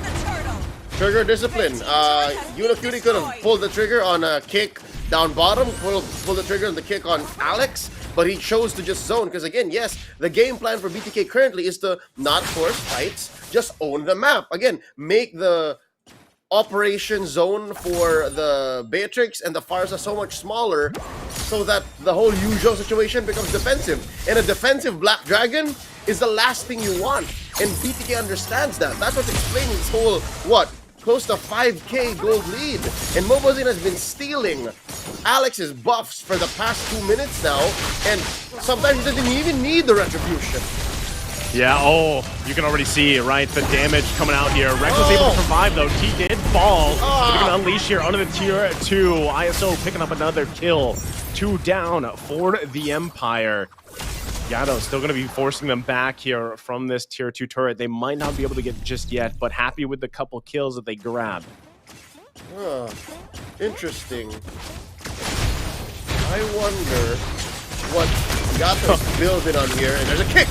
Trigger discipline. Unicutie could have pulled the trigger on a kick down bottom, pulled the trigger on the kick on Alex, but he chose to just zone. Because again, yes, the game plan for BTK currently is to not force fights, just own the map. Again, make the operation zone for the Beatrix and the Farsa so much smaller so that the whole usual situation becomes defensive. And a defensive Black Dragon is the last thing you want. And BTK understands that. That's what's explaining this whole, close to 5k gold lead. And Mobazane has been stealing Alex's buffs for the past 2 minutes now. And sometimes he doesn't even need the retribution. Yeah, you can already see, right, the damage coming out here. Reckless able to survive, though. T did fall. But they're going to unleash here under the tier 2. ISO picking up another kill. 2 down for the Empire. Yato still going to be forcing them back here from this tier 2 turret. They might not be able to get just yet, but happy with the couple kills that they grabbed. Interesting. I wonder what Yato's building on here. And there's a kick!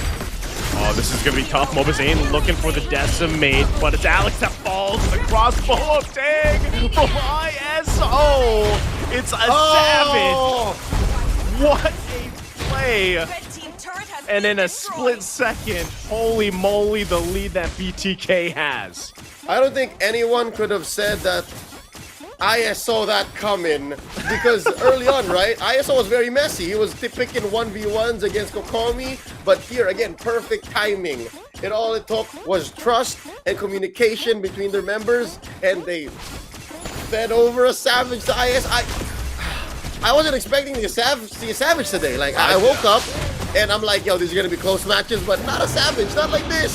Oh, this is going to be tough. Mobazane looking for the decimate, but it's Alex that falls. The crossbow of tag from ISO. It's a savage. What a play. And in a split second, holy moly, the lead that BTK has. I don't think anyone could have said that I saw that coming, because early on, right, ISO was very messy. He was picking 1v1s against Kokomi, but here, again, perfect timing. All it took was trust and communication between their members, and they fed over a savage to IS. I wasn't expecting to see a Savage today. Like, I woke up and I'm like, yo, these are gonna be close matches, but not a Savage, not like this.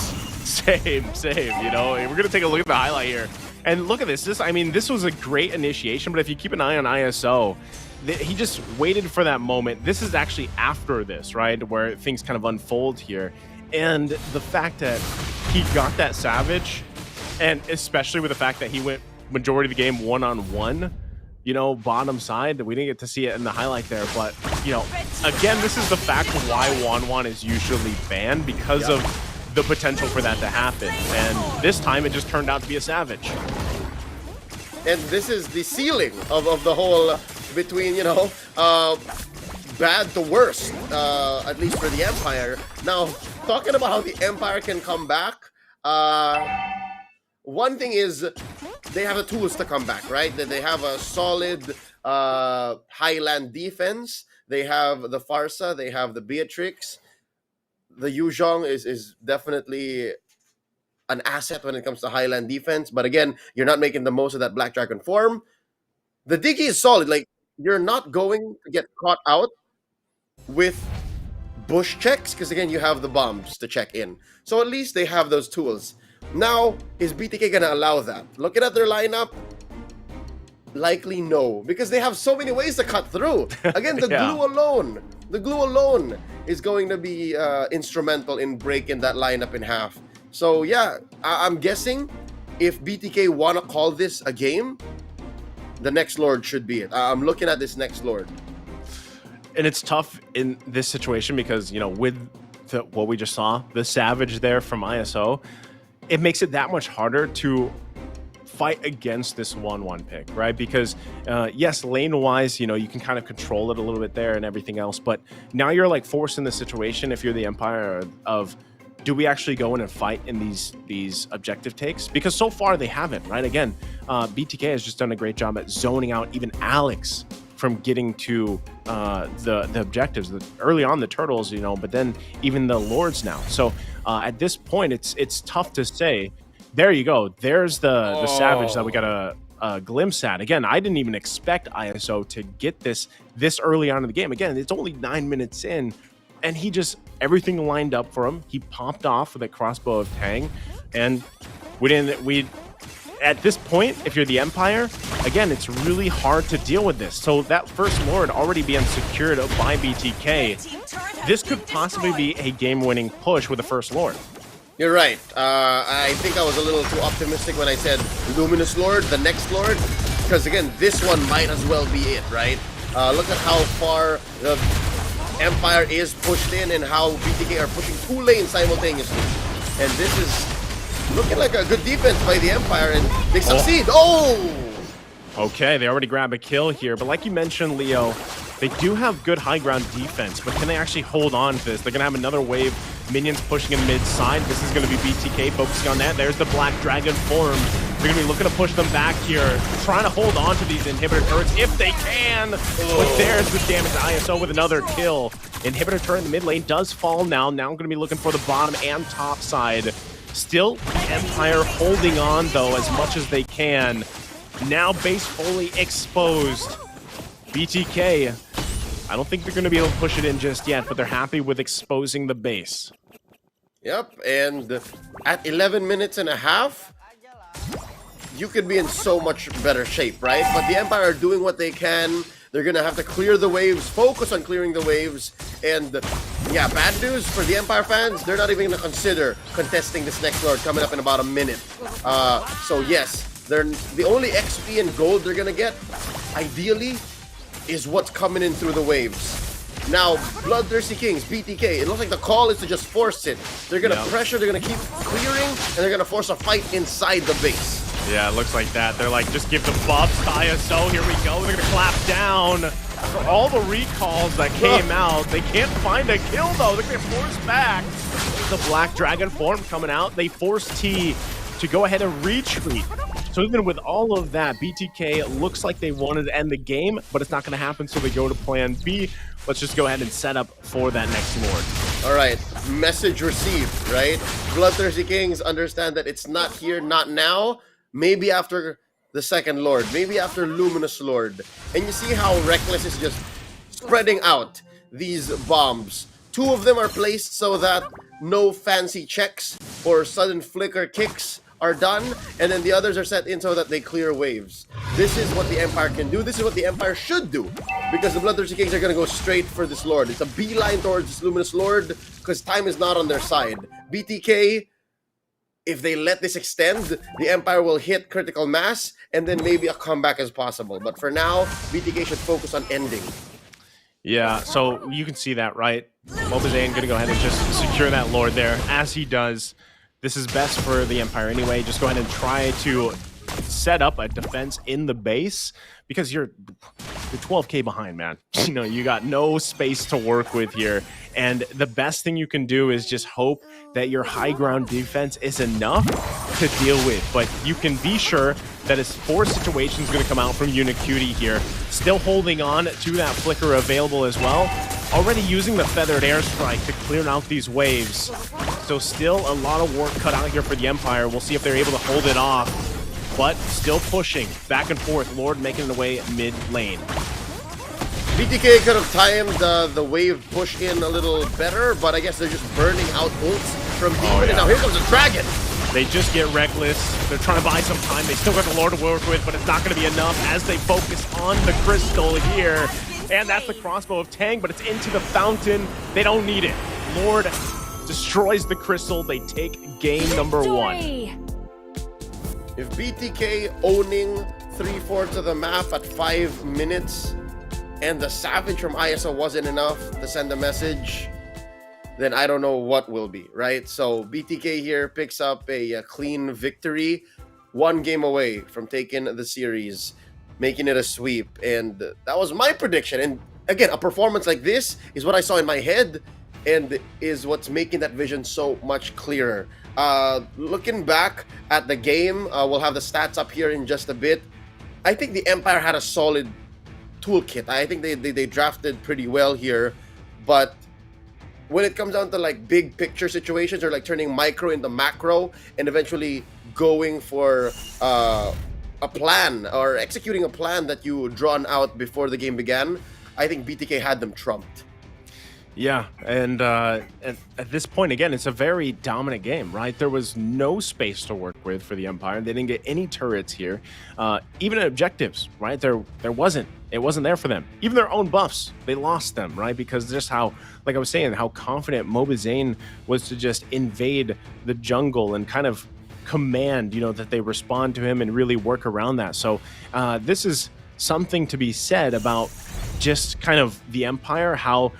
Same, you know. We're gonna take a look at the highlight here. And look at this. I mean, this was a great initiation, but if you keep an eye on ISO, he just waited for that moment. This is actually after this, right, where things kind of unfold here. And the fact that he got that Savage, and especially with the fact that he went majority of the game one-on-one, you know, bottom side, we didn't get to see it in the highlight there. But, you know, again, this is the fact of why Wan is usually banned, because of the potential for that to happen. And this time it just turned out to be a Savage. And this is the ceiling of the whole between, you know, bad to worst, at least for the Empire. Now, talking about how the Empire can come back, one thing is they have the tools to come back, right? That they have a solid Highland defense. They have the Farsa, they have the Beatrix. The Yuzhong is definitely an asset when it comes to Highland defense. But again, you're not making the most of that Black Dragon form. The Diggy is solid. Like, you're not going to get caught out with bush checks, because again, you have the bombs to check in. So at least they have those tools. Now, is BTK gonna allow that? Looking at their lineup, likely no, because they have so many ways to cut through. Again, the glue alone is going to be instrumental in breaking that lineup in half. So yeah, I'm guessing if BTK wanna call this a game, the next Lord should be it. I'm looking at this next Lord. And it's tough in this situation because, you know, with what we just saw, the Savage there from ISO, it makes it that much harder to fight against this 1-1 pick, right? Because yes, lane-wise, you know, you can kind of control it a little bit there and everything else, but now you're like forced in the situation, if you're the Empire, of do we actually go in and fight in these objective takes? Because so far they haven't, right? Again, BTK has just done a great job at zoning out even Alex from getting to the objectives. Early on, the turtles, you know, but then even the lords now. So at this point, it's tough to say. There you go. There's the Savage that we got a glimpse at. Again, I didn't even expect ISO to get this early on in the game. Again, it's only 9 minutes in, and he just, everything lined up for him. He popped off with a crossbow of Tang, and at this point, if you're the Empire, again, it's really hard to deal with this. So that first Lord already being secured by BTK, this could possibly be a game-winning push with the first Lord. You're right. I think I was a little too optimistic when I said Luminous Lord, the next Lord, because again, this one might as well be it, right? Look at how far the Empire is pushed in and how BTK are pushing 2 lanes simultaneously. And this is looking like a good defense by the Empire, and they succeed. Okay, they already grab a kill here, but like you mentioned, Leo, they do have good high ground defense, but can they actually hold on to this? They're going to have another wave, minions pushing in mid-side. This is going to be BTK focusing on that. There's the Black Dragon form. They're going to be looking to push them back here, trying to hold on to these inhibitor turrets if they can. But there's the damage to ISO with another kill. Inhibitor turret in the mid lane does fall now. Now I'm going to be looking for the bottom and top side. Still, Empire holding on, though, as much as they can. Now base fully exposed. BTK, I don't think they're going to be able to push it in just yet, but they're happy with exposing the base. Yep, and at 11 minutes and a half, you could be in so much better shape, right? But the Empire are doing what they can. They're going to have to clear the waves, focus on clearing the waves, and yeah, bad news for the Empire fans, they're not even going to consider contesting this next Lord coming up in about a minute. So yes, the only XP and gold they're going to get, ideally, is what's coming in through the waves. Now, BloodThirstyKings, BTK, it looks like the call is to just force it. They're going to pressure, they're going to keep clearing, and they're going to force a fight inside the base. Yeah, it looks like that. They're like, just give the buffs to ISO, here we go. They're going to clap down for all the recalls that came out. They can't find a kill, though. They're going to force back. The Black Dragon form coming out. They force T to go ahead and retreat. So even with all of that, BTK looks like they wanted to end the game, but it's not going to happen, so they go to plan B. Let's just go ahead and set up for that next Lord. All right, message received, right? BloodThirstyKings understand that it's not here, not now. Maybe after the second Lord, maybe after Luminous Lord. And you see how Reckless is just spreading out these bombs. 2 of them are placed so that no fancy checks or sudden flicker kicks are done, and then the others are set in so that they clear waves. This is what the Empire can do. This is what the Empire should do, because the Bloodthirsty Kings are going to go straight for this Lord. It's a beeline towards this Luminous Lord because time is not on their side. BTK, if they let this extend, the Empire will hit critical mass, and then maybe a comeback is possible. But for now, BTK should focus on ending. Yeah, so you can see that, right? Mobazane going to go ahead and just secure that Lord there, as he does. This is best for the Empire anyway. Just go ahead and try to set up a defense in the base, because you're 12k behind, man. You know, you got no space to work with here, and the best thing you can do is just hope that your high ground defense is enough to deal with. But you can be sure that as 4 situations going to come out from Unicutie here, still holding on to that flicker available as well, already using the feathered airstrike to clear out these waves. So still a lot of work cut out here for the Empire. We'll see if they're able to hold it off, but still pushing back and forth. Lord making it away mid lane. BTK could have timed the wave push in a little better, but I guess they're just burning out ults from Demon, and now here comes the Dragon. They just get reckless. They're trying to buy some time. They still got the Lord to work with, but it's not going to be enough as they focus on the crystal here. And that's the crossbow of Tang, but it's into the fountain. They don't need it. Lord destroys the crystal. They take game number 1. If BTK owning 3/4 of the map at 5 minutes and the Savage from ISO wasn't enough to send a message, then I don't know what will be, right? So BTK here picks up a clean victory, 1 game away from taking the series, making it a sweep. And that was my prediction. And again, a performance like this is what I saw in my head and is what's making that vision so much clearer. Looking back at the game, we'll have the stats up here in just a bit. I think the Empire had a solid toolkit. I think they drafted pretty well here, but when it comes down to like big picture situations or like turning micro into macro and eventually going for a plan or executing a plan that you drawn out before the game began, I think BTK had them trumped. Yeah, and at this point, again, it's a very dominant game, right? There was no space to work with for the Empire. They didn't get any turrets here. Even objectives, right? There wasn't. It wasn't there for them. Even their own buffs, they lost them, right? Because just how, like I was saying, how confident Mobazane was to just invade the jungle and kind of command, you know, that they respond to him and really work around that. So this is something to be said about just kind of the Empire, how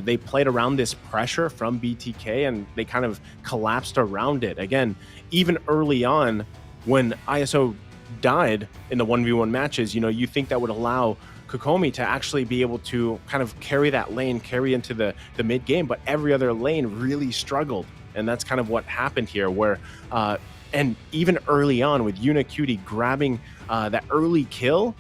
they played around this pressure from BTK and they kind of collapsed around it. Again, even early on when ISO died in the 1v1 matches, you know, you think that would allow Kokomi to actually be able to kind of carry that lane, carry into the mid game, but every other lane really struggled. And that's kind of what happened here, where and even early on with Unicutie grabbing that early kill,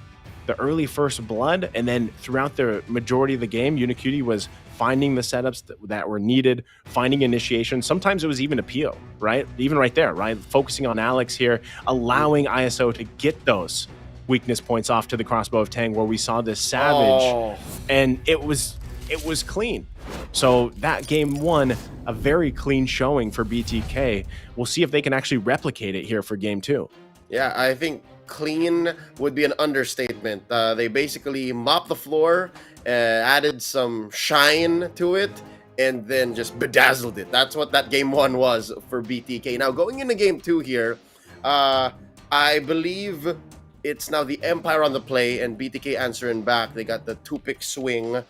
the early first blood, and then throughout the majority of the game, Unicutie was finding the setups that were needed, finding initiation. Sometimes it was even a PO, right? Even right there, right? Focusing on Alex here, allowing ISO to get those weakness points off to the crossbow of Tang, where we saw this Savage, and it was clean. So that game 1, a very clean showing for BTK. We'll see if they can actually replicate it here for game 2. Yeah, I think clean would be an understatement. They basically mopped the floor, added some shine to it, and then just bedazzled it. That's what that game 1 was for BTK. Now, going into game 2 here, I believe it's now the Empire on the play and BTK answering back. They got the 2-pick swing.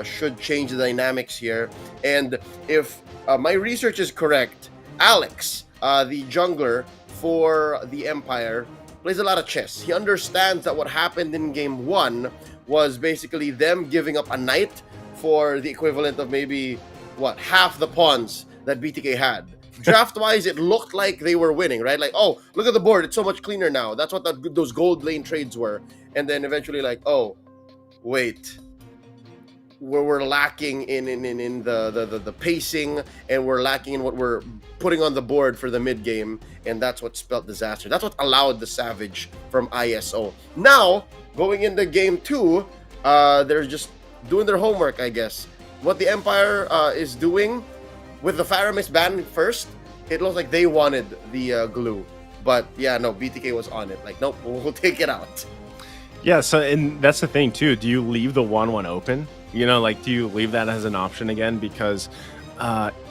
Should change the dynamics here. And if my research is correct, Alex, the jungler for the Empire, plays a lot of chess. He understands that what happened in game 1 was basically them giving up a knight for the equivalent of maybe, half the pawns that BTK had. Draft-wise, it looked like they were winning, right? Like, oh, look at the board. It's so much cleaner now. That's what those gold lane trades were. And then eventually like, oh, wait. where we're lacking in the pacing, and we're lacking in what we're putting on the board for the mid game, and that's what spelled disaster. That's what allowed the Savage from ISO. Now going into game 2, they're just doing their homework, I guess. What the Empire is doing with the Faramis ban first, it looks like they wanted the glue, but yeah, no, BTK was on it. Like, nope, we'll take it out. Yeah, so and that's the thing too. Do you leave the 1-1 open? You know, like, do you leave that as an option again? Because,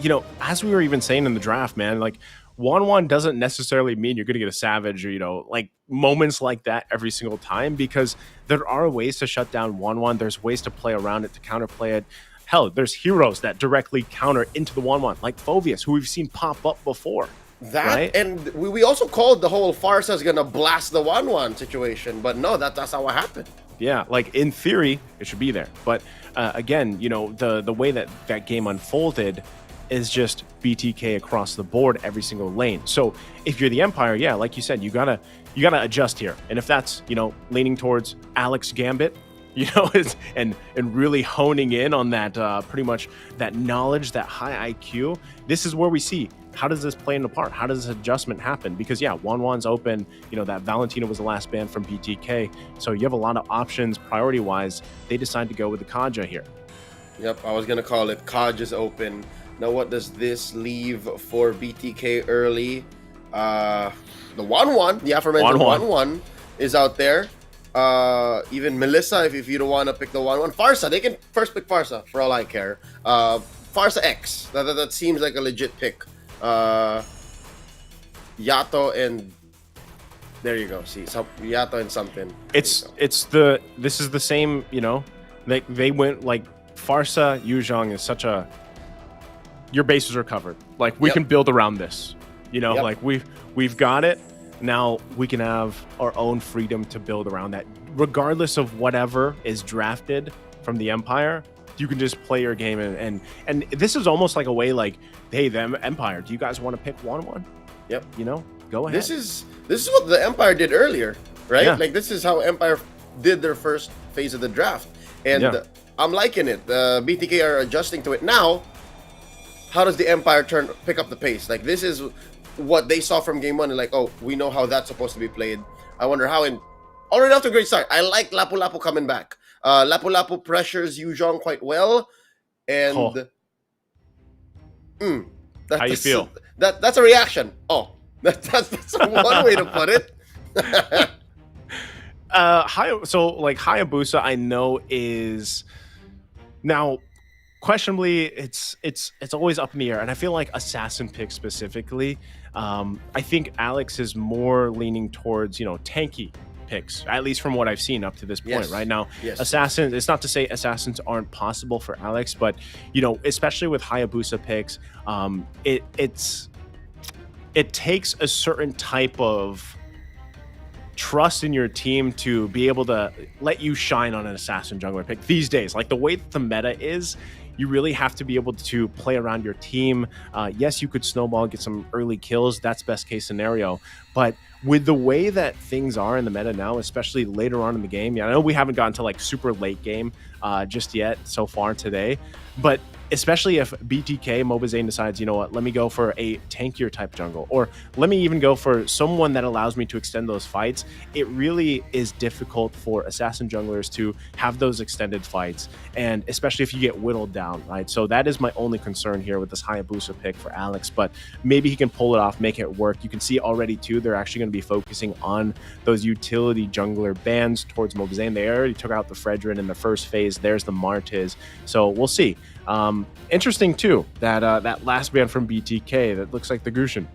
you know, as we were even saying in the draft, man, like 1-1 doesn't necessarily mean you're going to get a Savage or, you know, like moments like that every single time, because there are ways to shut down 1-1. There's ways to play around it, to counterplay it. Hell, there's heroes that directly counter into the 1-1, like Phoveus, who we've seen pop up before. That, right? And we also called the whole Farsa's gonna blast the 1-1 situation, but no, that's not what happened. Yeah, like in theory, it should be there. But again, you know, the way that game unfolded is just BTK across the board every single lane. So if you're the Empire, yeah, like you said, you gotta adjust here. And if that's, you know, leaning towards Alex Gambit, you know, and really honing in on that pretty much that knowledge, that high IQ, this is where we see, how does this play into part? How does this adjustment happen? Because yeah, 1-1's open. You know, that Valentina was the last ban from BTK. So you have a lot of options priority-wise. They decide to go with the Kaja here. Yep, I was going to call it Kaja's open. Now, what does this leave for BTK early? The 1-1, the aforementioned 1-1 is out there. Even Melissa, if you don't want to pick the 1-1. Farsa, they can first pick Farsa, for all I care. Farsa X, that seems like a legit pick. Yato and there you go. See, so Yato and something. This is the same, you know, they went like Farsa Yuzhong is such a, your bases are covered. Like we can build around this, you know, like we've got it. Now we can have our own freedom to build around that, regardless of whatever is drafted from the Empire. You can just play your game, and this is almost like a way, like, hey, the Empire, do you guys want to pick 1-1? Yep. You know, go ahead. This is what the Empire did earlier, right? Yeah. Like this is how Empire did their first phase of the draft, and I'm liking it. The BTK are adjusting to it now. How does the Empire pick up the pace? Like this is what they saw from game 1, and like, oh, we know how that's supposed to be played. I wonder how. And already off to a great start. I like Lapu Lapu coming back. Lapu Lapu pressures Yuzhong quite well, and how you feel? That's a reaction. Oh, that's one way to put it. So like Hayabusa, I know is now questionably it's always up in the air, and I feel like assassin pick specifically. I think Alex is more leaning towards, you know, tanky picks, at least from what I've seen up to this point. Right now, assassins, it's not to say assassins aren't possible for Alex, but you know, especially with Hayabusa picks, it takes a certain type of trust in your team to be able to let you shine on an assassin jungler pick these days. Like the way that the meta is, you really have to be able to play around your team. Yes, you could snowball, get some early kills. That's best case scenario. But with the way that things are in the meta now, especially later on in the game, I know we haven't gotten to like super late game just yet so far today, but especially if BTK Mobazane decides, you know what, let me go for a tankier type jungle, or let me even go for someone that allows me to extend those fights, it really is difficult for assassin junglers to have those extended fights, and especially if you get whittled down, right? So that is my only concern here with this Hayabusa pick for Alex, but maybe he can pull it off, make it work. You can see already too, they're actually going to be focusing on those utility jungler bans towards Mobazane. They already took out the Fredrin in the first phase. There's the Martiz. So we'll see. Interesting too, that last ban from BTK that looks like the Gushin.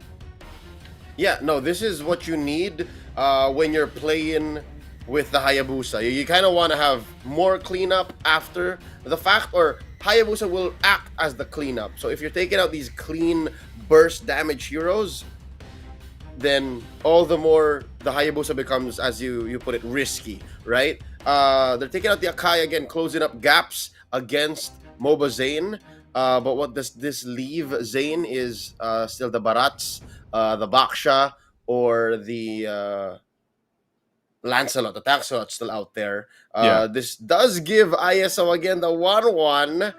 Yeah, no, this is what you need when you're playing with the Hayabusa. You kind of want to have more cleanup after the fact, or Hayabusa will act as the cleanup. So if you're taking out these clean burst damage heroes, then all the more the Hayabusa becomes, as you put it, risky, right? They're taking out the Akai again, closing up gaps against MOBA Zane. But what does this leave Zane is still the Barats, the Baksha, or the Lancelot, the Taxolot's still out there. Yeah. This does give ISO again the 1-1.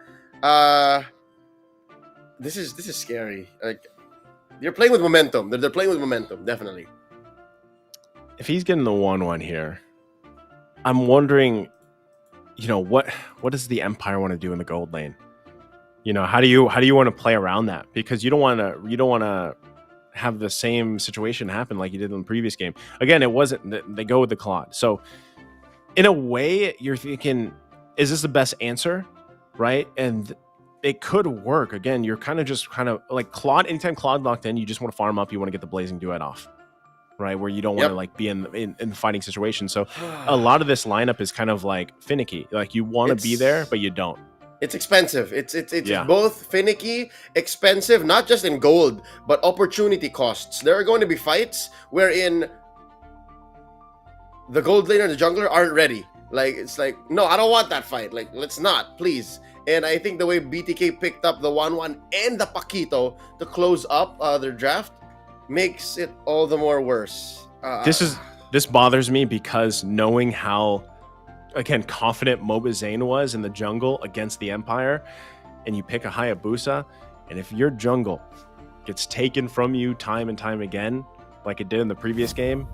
This is scary. Like, you're playing with momentum. They're playing with momentum, definitely. If he's getting the 1-1 here, I'm wondering, what does the Empire want to do in the gold lane? How do you want to play around that? Because you don't want to have the same situation happen like you did in the previous game. Again, it wasn't. They go with the Claude. So in a way, you're thinking, is this the best answer, right? And it could work. Again, you're kind of like Claude. Anytime Claude locked in, you just want to farm up. You want to get the Blazing Duet off, right? Where you don't want to like be in the fighting situation. So a lot of this lineup is kind of like finicky. Like you want to be there, but you don't. It's expensive. It's both finicky, expensive, not just in gold, but opportunity costs. There are going to be fights wherein the gold laner and the jungler aren't ready. Like, it's like, no, I don't want that fight. Like, let's not, please. And I think the way BTK picked up the 1-1 and the Paquito to close up their draft makes it all the more worse. This bothers me because knowing how, again, confident Mobazane was in the jungle against the Empire, and you pick a Hayabusa, and if your jungle gets taken from you time and time again, like it did in the previous game,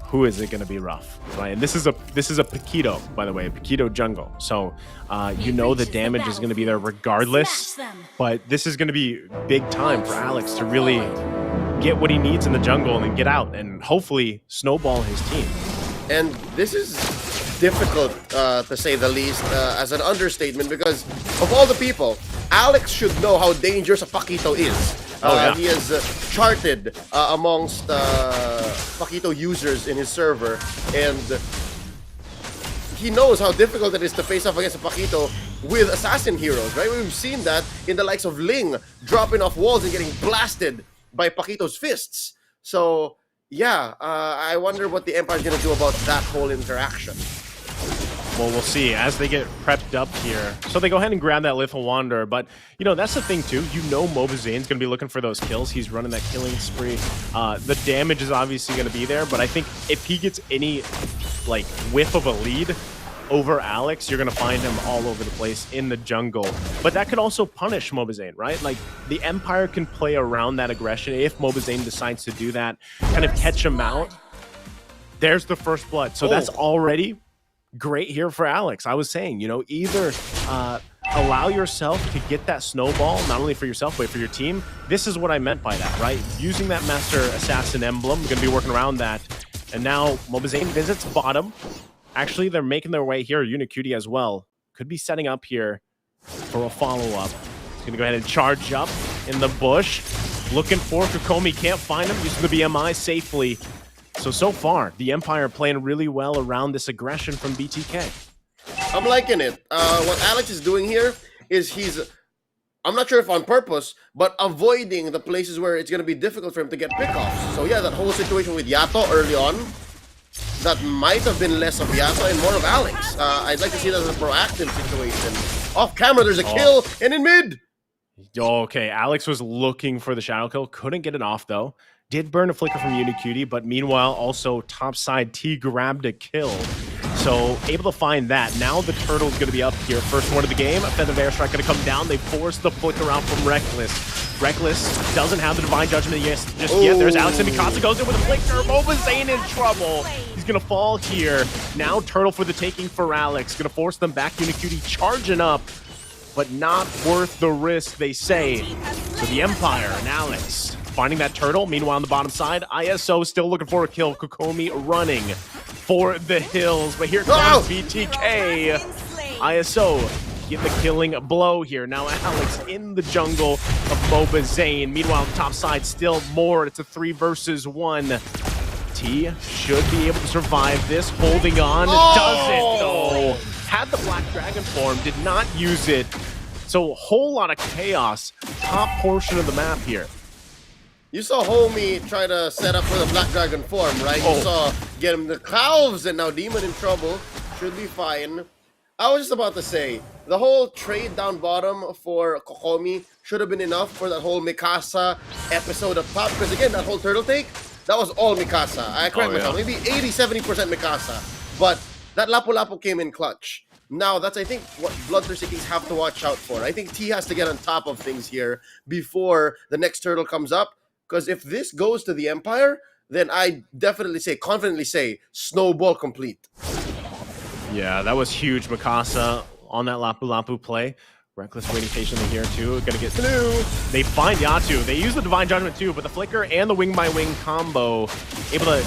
who is it going to be rough, right? And this is a Paquito, by the way, a Paquito jungle. So the damage is going to be there regardless, but this is going to be big time for Alex to really get what he needs in the jungle and then get out and hopefully snowball his team. And this is difficult, to say the least, as an understatement, because of all the people, Alex should know how dangerous a Paquito is. He is charted amongst Paquito users in his server, and he knows how difficult it is to face off against a Paquito with assassin heroes, right? We've seen that in the likes of Ling dropping off walls and getting blasted by Paquito's fists. So yeah, I wonder what the Empire's going to do about that whole interaction. Well, we'll see as they get prepped up here. So they go ahead and grab that Lethal Wanderer, but that's the thing too. Mobazane's going to be looking for those kills. He's running that killing spree. The damage is obviously going to be there, but I think if he gets any whiff of a lead over Alex, you're going to find him all over the place in the jungle. But that could also punish Mobazane, right? Like the Empire can play around that aggression if Mobazane decides to do that, kind of catch him out. There's the first blood. So that's already great here for Alex. I was saying, either allow yourself to get that snowball, not only for yourself, but for your team. This is what I meant by that, right? Using that Master Assassin emblem, going to be working around that. And now Mobazane visits bottom. Actually, they're making their way here. Unicutie as well. Could be setting up here for a follow-up. He's going to go ahead and charge up in the bush. Looking for Kokomi. Can't find him. Using the BMI safely. So far, the Empire playing really well around this aggression from BTK. I'm liking it. What Alex is doing here is I'm not sure if on purpose, but avoiding the places where it's going to be difficult for him to get pickoffs. So yeah, that whole situation with Yato early on, that might have been less of Yato and more of Alex. I'd like to see that as a proactive situation. Off camera, there's a kill, and in mid. Okay, Alex was looking for the shadow kill. Couldn't get it off, though. Did burn a flicker from Unicutie, but meanwhile, also topside T grabbed a kill. So able to find that. Now the turtle's going to be up here. First one of the game. A Feather of Airstrike going to come down. They force the flicker out from Reckless. Reckless doesn't have the Divine Judgment just yet. There's Alex and Mikasa goes in with a flicker. Mobazane in trouble. He's going to fall here. Now turtle for the taking for Alex. Going to force them back. Unicutie charging up, but not worth the risk, they say. So the Empire and Alex finding that turtle. Meanwhile, on the bottom side, ISO still looking for a kill. Kokomi running for the hills. But here comes BTK. ISO get the killing blow here. Now Alex in the jungle of Mobazane. Meanwhile, top side still more. It's a 3 versus 1. T should be able to survive this. Holding on. Doesn't though. Had the Black Dragon form. Did not use it. So a whole lot of chaos. Top portion of the map here. You saw Homie try to set up for the Black Dragon form, right? You saw get him the Clouds, and now Demon in trouble. Should be fine. I was just about to say, the whole trade down bottom for Kokomi should have been enough for that whole Mikasa episode up top. Because again, that whole turtle take, that was all Mikasa. I correct myself. yeah. Maybe 80-70% Mikasa. But that Lapu-Lapu came in clutch. Now, that's, I think, what Bloodthirsty Kings have to watch out for. I think T has to get on top of things here before the next turtle comes up. Because if this goes to the Empire, then I definitely say, confidently say, snowball complete. Yeah, that was huge. Mikasa on that Lapu-Lapu play. Reckless waiting patiently here too. Gonna get through. They find Yatu. They use the Divine Judgment too, but the Flicker and the Wing by Wing combo able to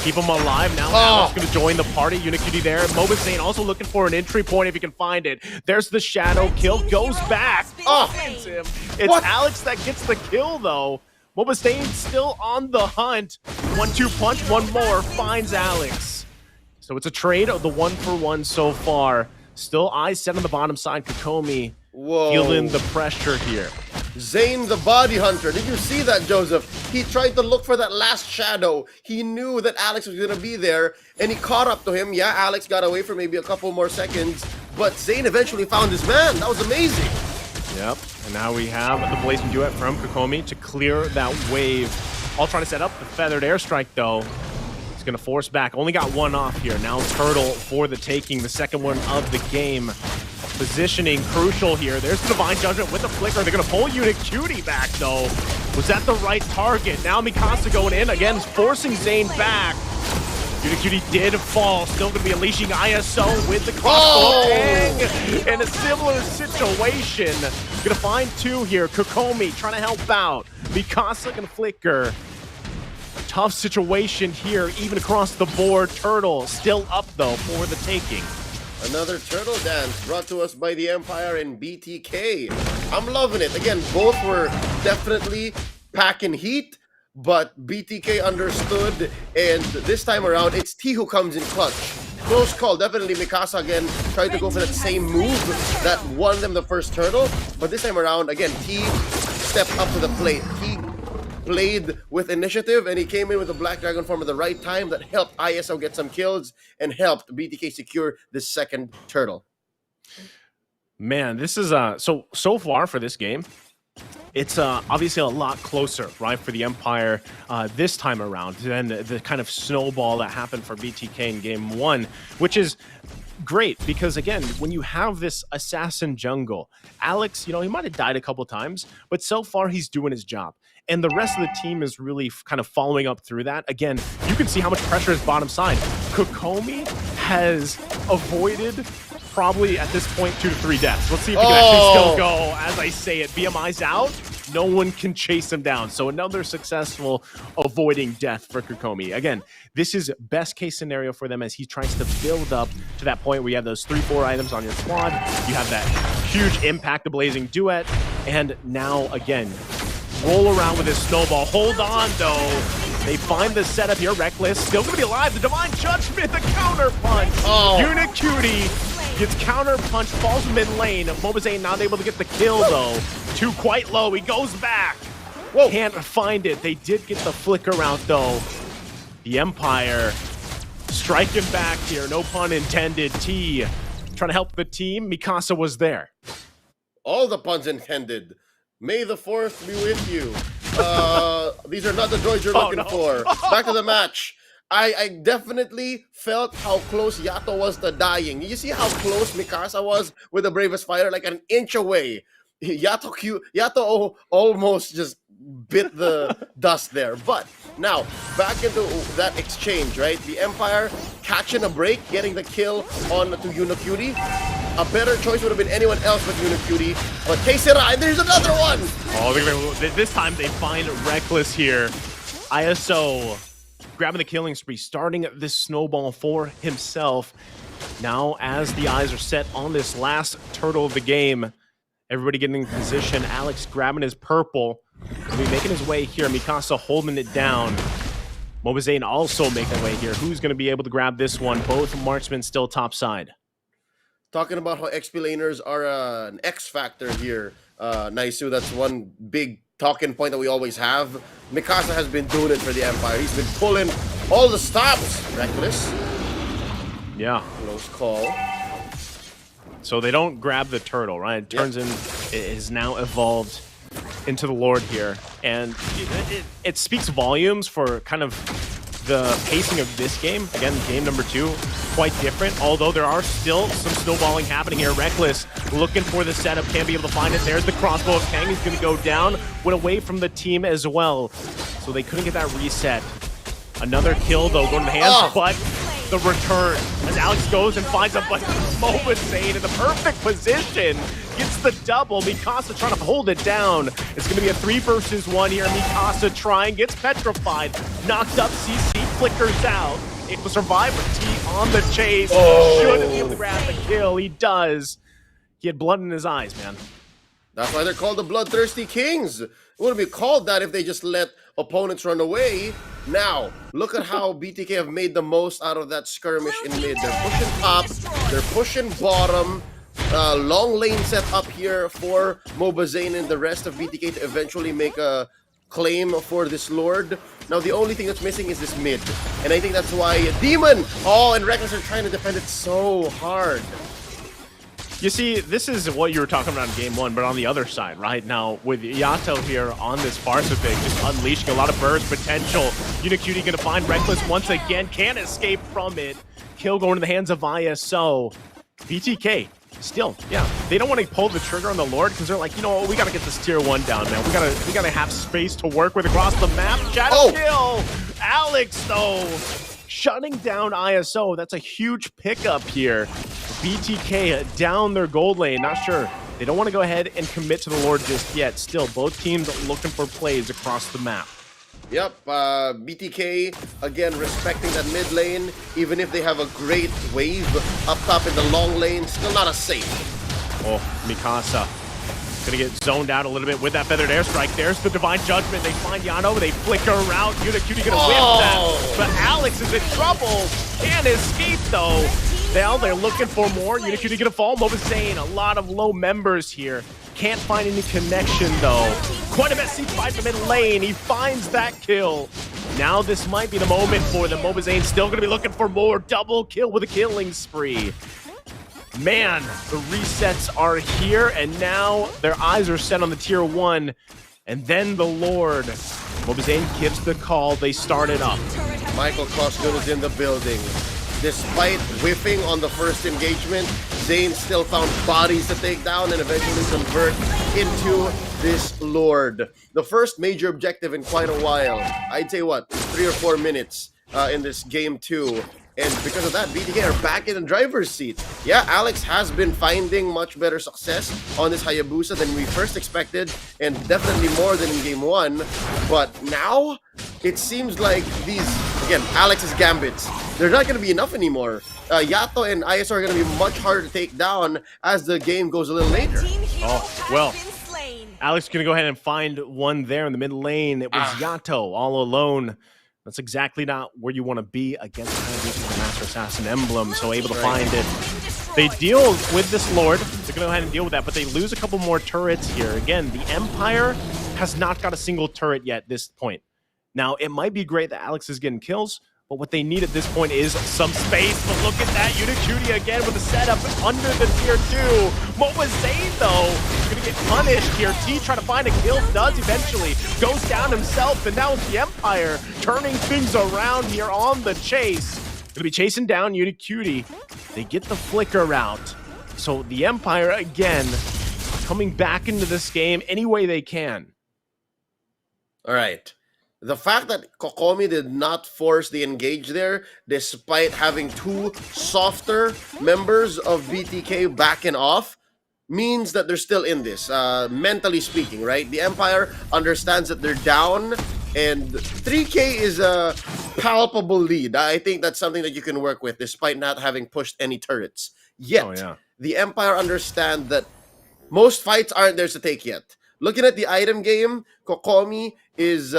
keep him alive. Now Alex gonna join the party. Unikitty there. Mobazane also looking for an entry point if he can find it. There's the Shadow kill. Goes back. Finds him. It's Alex that gets the kill though. Mobazane still on the hunt. 1-2 punch. One more finds Alex. So it's a trade of the 1-for-1 so far. Still eyes set on the bottom side. Kokomi feeling the pressure here. Zane the Body Hunter. Did you see that, Joseph? He tried to look for that last shadow. He knew that Alex was going to be there, and he caught up to him. Yeah, Alex got away for maybe a couple more seconds, but Zane eventually found his man. That was amazing. Yep, and now we have the Blazing Duet from Kokomi to clear that wave. All trying to set up the Feathered Airstrike, though. He's going to force back. Only got one off here. Now Turtle for the taking, the second one of the game. Positioning crucial here. There's the Divine Judgment with the Flicker. They're going to pull Unikitty back, though. Was that the right target? Now Mikasa going in. Again, forcing Zane back. Unikitty did fall. Still going to be unleashing ISO with the crossbow. Dang! In a similar situation. Going to find two here. Kokomi trying to help out. Mikasa going to Flicker. Tough situation here, even across the board. Turtle still up, though, for the taking. Another turtle dance brought to us by the Empire and BTK. I'm loving it. Again, both were definitely packing heat, but BTK understood, and this time around, it's T who comes in clutch. Close call. Definitely Mikasa again tried to go for that same move that won them the first turtle, but this time around, again, T stepped up to the plate. He played with initiative, and he came in with the Black Dragon form at the right time that helped ISO get some kills and helped BTK secure the second turtle. Man, this is so far for this game, it's obviously a lot closer, right, for the Empire this time around than the kind of snowball that happened for BTK in game one, which is great because, again, when you have this assassin jungle, Alex, he might have died a couple times, but so far he's doing his job. And the rest of the team is really kind of following up through that. Again, you can see how much pressure is bottom side. Kokomi has avoided probably at this point 2 to 3 deaths. Let's see if he can actually still go. As I say it, BMI's out. No one can chase him down. So another successful avoiding death for Kokomi. Again, this is best case scenario for them as he tries to build up to that point where you have those 3-4 items on your squad. You have that huge impact, the Blazing Duet. And now, again, roll around with his snowball. Hold on, though. They find the setup here. Reckless still going to be alive. The Divine Judgment, the counter punch. Unikitty gets counter punch, falls mid lane. Mobazane not able to get the kill, though. Two quite low. He goes back. Whoa. Can't find it. They did get the flicker out, though. The Empire striking back here. No pun intended. T trying to help the team. Mikasa was there. All the puns intended. May the 4th be with you. These are not the droids you're looking for. Back to the match. I definitely felt how close Yato was to dying. You see how close Mikasa was with the Bravest Fighter? Like an inch away. Yato almost just bit the dust there. But now, back into that exchange, right? The Empire catching a break, getting the kill on to Unikitty. A better choice would have been anyone else but Unikitty. But Keisera, and there's another one! Oh, this time they find Reckless here. ISO grabbing the killing spree, starting this snowball for himself. Now, as the eyes are set on this last turtle of the game, everybody getting in position. Alex grabbing his purple. He'll be making his way here. Mikasa holding it down. Mobazane also making their way here. Who's going to be able to grab this one? Both marksmen still top side. Talking about how XP laners are an X factor here, Naisu. That's one big talking point that we always have. Mikasa has been doing it for the Empire. He's been pulling all the stops. Reckless. Yeah. Close call. So they don't grab the turtle, right? It turns in, it is now evolved into the Lord here, and it speaks volumes for kind of the pacing of this game. Again, game number 2, quite different, although there are still some snowballing happening here. Reckless looking for the setup, can't be able to find it. There's the crossbow of Kang, he's going to go down, went away from the team as well, so they couldn't get that reset. Another kill though going to the hands, but the return as Alex goes and finds a Mobazane in the perfect position, gets the double. Mikasa trying to hold it down. It's going to be a 3 versus 1 here. Mikasa trying, gets petrified, knocked up. CC flickers out. Able to survive with T on the chase. Should be able to grab the kill. He does. He had blood in his eyes, man. That's why they're called the Bloodthirsty Kings. It wouldn't be called that if they just let opponents run away. Now, look at how BTK have made the most out of that skirmish in mid. They're pushing top, they're pushing bottom. Long lane set up here for Mobazane and the rest of BTK to eventually make a claim for this Lord. Now, the only thing that's missing is this mid. And I think that's why Demon, and Reckless are trying to defend it so hard. You see, this is what you were talking about in game 1, but on the other side, right? Now, with Yato here on this Pacific, just unleashing a lot of burst potential. Unicutie gonna find Reckless once again, can't escape from it. Kill going to the hands of ISO. BTK, still, yeah, they don't want to pull the trigger on the Lord because they're like, you know what, we gotta get this tier 1 down, man. We gotta have space to work with across the map. Shadow kill! Alex, though, shutting down ISO. That's a huge pickup here. BTK down their gold lane, not sure. They don't want to go ahead and commit to the Lord just yet. Still, both teams looking for plays across the map. Yep, BTK, again, respecting that mid lane, even if they have a great wave up top in the long lane, still not a safe. Oh, Mikasa gonna get zoned out a little bit with that feathered airstrike. There's the Divine Judgment. They find Yano, they flicker around. Unicutie gonna whip that, but Alex is in trouble. Can't escape though. Now they're looking for more. Unicutie gonna fall. Mobazane, a lot of low members here. Can't find any connection though. Quite a messy fight from mid lane. He finds that kill. Now this might be the moment for the Mobazane. Still gonna be looking for more. Double kill with a killing spree. Man, the resets are here, and now their eyes are set on the tier 1, and then the Lord. Mobazane gives the call. They start it up. Michael Cosgood is in the building. Despite whiffing on the first engagement, Zane still found bodies to take down and eventually convert into this Lord. The first major objective in quite a while. I'd say, what, 3 or 4 minutes in this game 2. And because of that, BTK are back in the driver's seat. Yeah, Alex has been finding much better success on this Hayabusa than we first expected, and definitely more than in game 1. But now, it seems like these, again, Alex's gambits, they're not going to be enough anymore. Yato and ISO are going to be much harder to take down as the game goes a little later. Oh, well, Alex is going to go ahead and find one there in the mid lane. It was Yato all alone. That's exactly not where you want to be against the Master Assassin emblem, so able to find it. They deal with this Lord. They're going to go ahead and deal with that, but they lose a couple more turrets here. Again, the Empire has not got a single turret yet at this point. Now, it might be great that Alex is getting kills, but what they need at this point is some space. But look at that, Unicutie again with the setup under the tier 2. Mobazane, though, is going to get punished here. T trying to find a kill, does eventually. Goes down himself, and now it's the Empire turning things around here on the chase. Going to be chasing down Unicutie. They get the flicker out. So the Empire, again, coming back into this game any way they can. All right. The fact that Kokomi did not force the engage there, despite having 2 softer members of BTK backing off, means that they're still in this, mentally speaking, right? The Empire understands that they're down, and 3K is a palpable lead. I think that's something that you can work with, despite not having pushed any turrets. Yet, the Empire understand that most fights aren't theirs to take yet. Looking at the item game, Kokomi is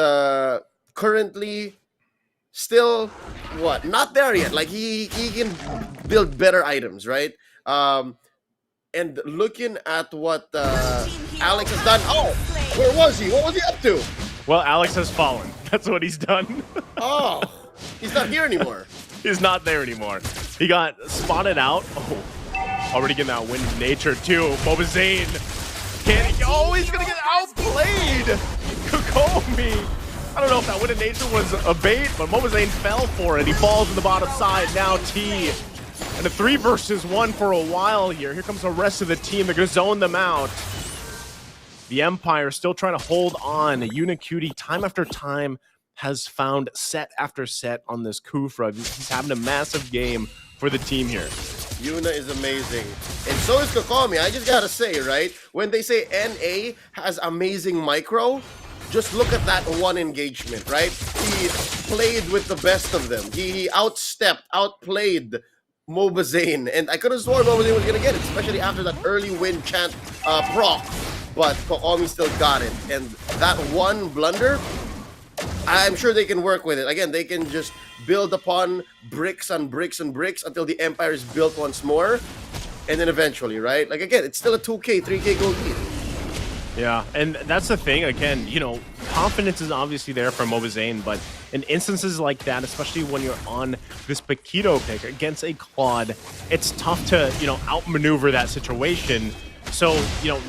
currently still, not there yet. Like, he can build better items, right? And looking at what Alex has done. Oh, where was he? What was he up to? Well, Alex has fallen. That's what he's done. Oh, he's not here anymore. He's not there anymore. He got spotted out. Oh, already getting that wind of nature, too. Mobazane Oh, he's gonna get outplayed! Kokomi! I don't know if that Wind of Nature was a bait, but Mobazane fell for it. He falls in the bottom side. Now T. And a 3 versus 1 for a while here. Here comes the rest of the team. They're gonna zone them out. The Empire still trying to hold on. Unicutie, time after time, has found set after set on this Kufra. He's having a massive game for the team here. Yuna is amazing. And so is Kokomi. I just gotta say, right? When they say NA has amazing micro, just look at that one engagement, right? He played with the best of them. He outstepped, outplayed Mobazane. And I could have sworn Mobazane was gonna get it, especially after that early win chant proc. But Kokomi still got it. And that one blunder, I'm sure they can work with it. Again, they can just build upon bricks and bricks and bricks until the Empire is built once more. And then eventually, right? Like, again, it's still a 2K, 3K gold lead. Yeah, and that's the thing. Again, you know, confidence is obviously there for Mobazane, but in instances like that, especially when you're on this Paquito pick against a Claude, it's tough to, you know, outmaneuver that situation. So, you know,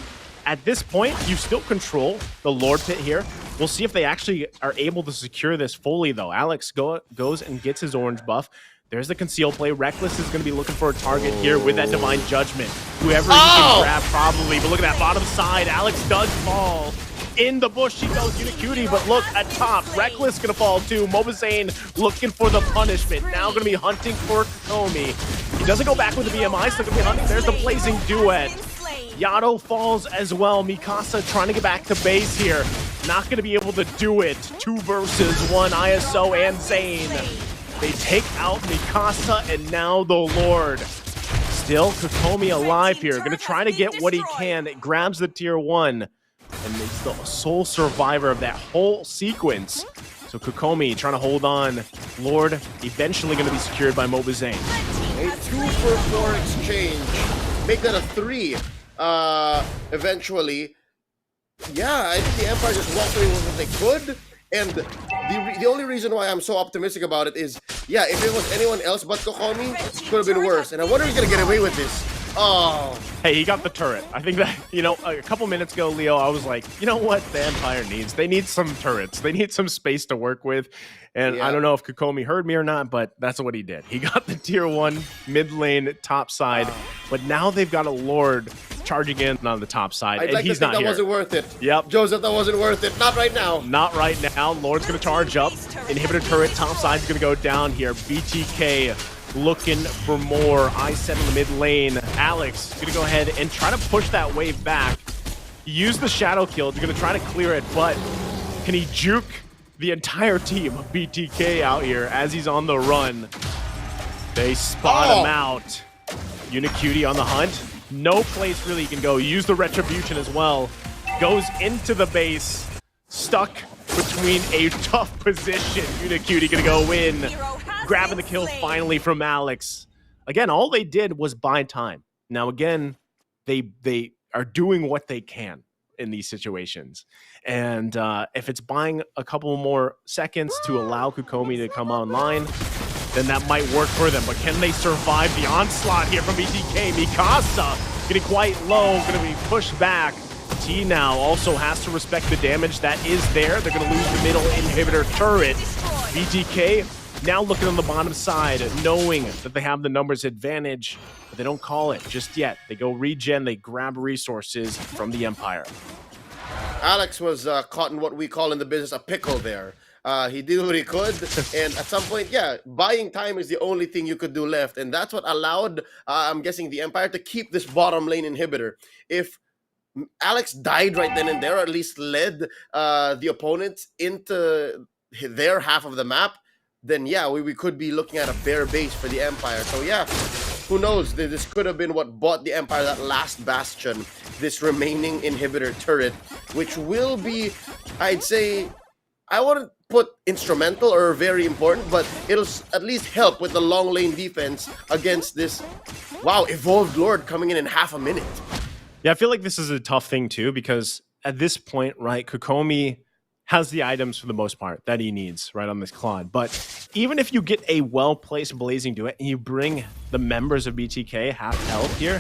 at this point, you still control the Lord Pit here. We'll see if they actually are able to secure this fully, though. Alex goes and gets his orange buff. There's the conceal play. Reckless is going to be looking for a target here with that Divine Judgment. Whoever he can grab, probably. But look at that bottom side. Alex does fall. In the bush she goes, Unicutie, but look at top. Reckless going to fall too. Mobazane looking for the punishment. Now going to be hunting for Kokomi. He doesn't go back with the BMI, still going to be hunting. There's the Blazing Duet. Yato falls as well. Mikasa trying to get back to base here. Not going to be able to do it. 2 versus 1, ISO and Zane. They take out Mikasa and now the Lord. Still, Kokomi alive here. Going to try to get what he can. It grabs the tier 1. And he's the sole survivor of that whole sequence. So Kokomi trying to hold on. Lord eventually going to be secured by Mobazane. A 2-for-4 exchange. Make that a 3. Eventually. Yeah, I think the Empire just walked away with what they could. And the only reason why I'm so optimistic about it is, yeah, if it was anyone else but Kokomi, it could have been worse. And I wonder if he's going to get away with this. Oh. Hey, he got the turret. I think that, you know, a couple minutes ago, Leo, I was like, you know what the Empire needs? They need some turrets. They need some space to work with. And I don't know if Kokomi heard me or not, but that's what he did. He got the tier 1 mid lane top side. But now they've got a Lord charging in on the top side. I'd and like he's to think not that here. wasn't worth it. Yep. Joseph, that wasn't worth it. Not right now. Not right now. Lord's going to charge up. Inhibitor turret top side's going to go down here. BTK looking for more. I7 in the mid lane. Alex going to go ahead and try to push that wave back. Use the shadow kill. They're going to try to clear it, but can he juke the entire team of BTK out here as he's on the run? They spot him out. Unicutie on the hunt. No place really he can go. Use the retribution as well. Goes into the base. Stuck between a tough position. Unicutie gonna go in. Grabbing the kill finally from Alex. Again, all they did was buy time. Now again, they are doing what they can in these situations. And if it's buying a couple more seconds to allow Kokomi to come online, then that might work for them. But can they survive the onslaught here from BTK? Mikasa getting quite low, going to be pushed back. T now also has to respect the damage that is there. They're going to lose the middle inhibitor turret. BTK now looking on the bottom side, knowing that they have the numbers advantage, but they don't call it just yet. They go regen, they grab resources from the Empire. Alex was caught in what we call in the business a pickle there. He did what he could, and at some point, yeah, buying time is the only thing you could do left, and that's what allowed, I'm guessing, the Empire to keep this bottom lane inhibitor. If Alex died right then and there, or at least led the opponents into their half of the map, then yeah, we could be looking at a bare base for the Empire. So yeah, who knows? This could have been what bought the Empire that last bastion, this remaining inhibitor turret, which will be, I'd say, I wouldn't put instrumental or very important, but it'll at least help with the long lane defense against this, wow, evolved Lord coming in half a minute. Yeah, I feel like this is a tough thing too, because at this point, right, Kokomi has the items for the most part that he needs right on this Claude. But even if you get a well-placed Blazing Duet and you bring the members of BTK half health here,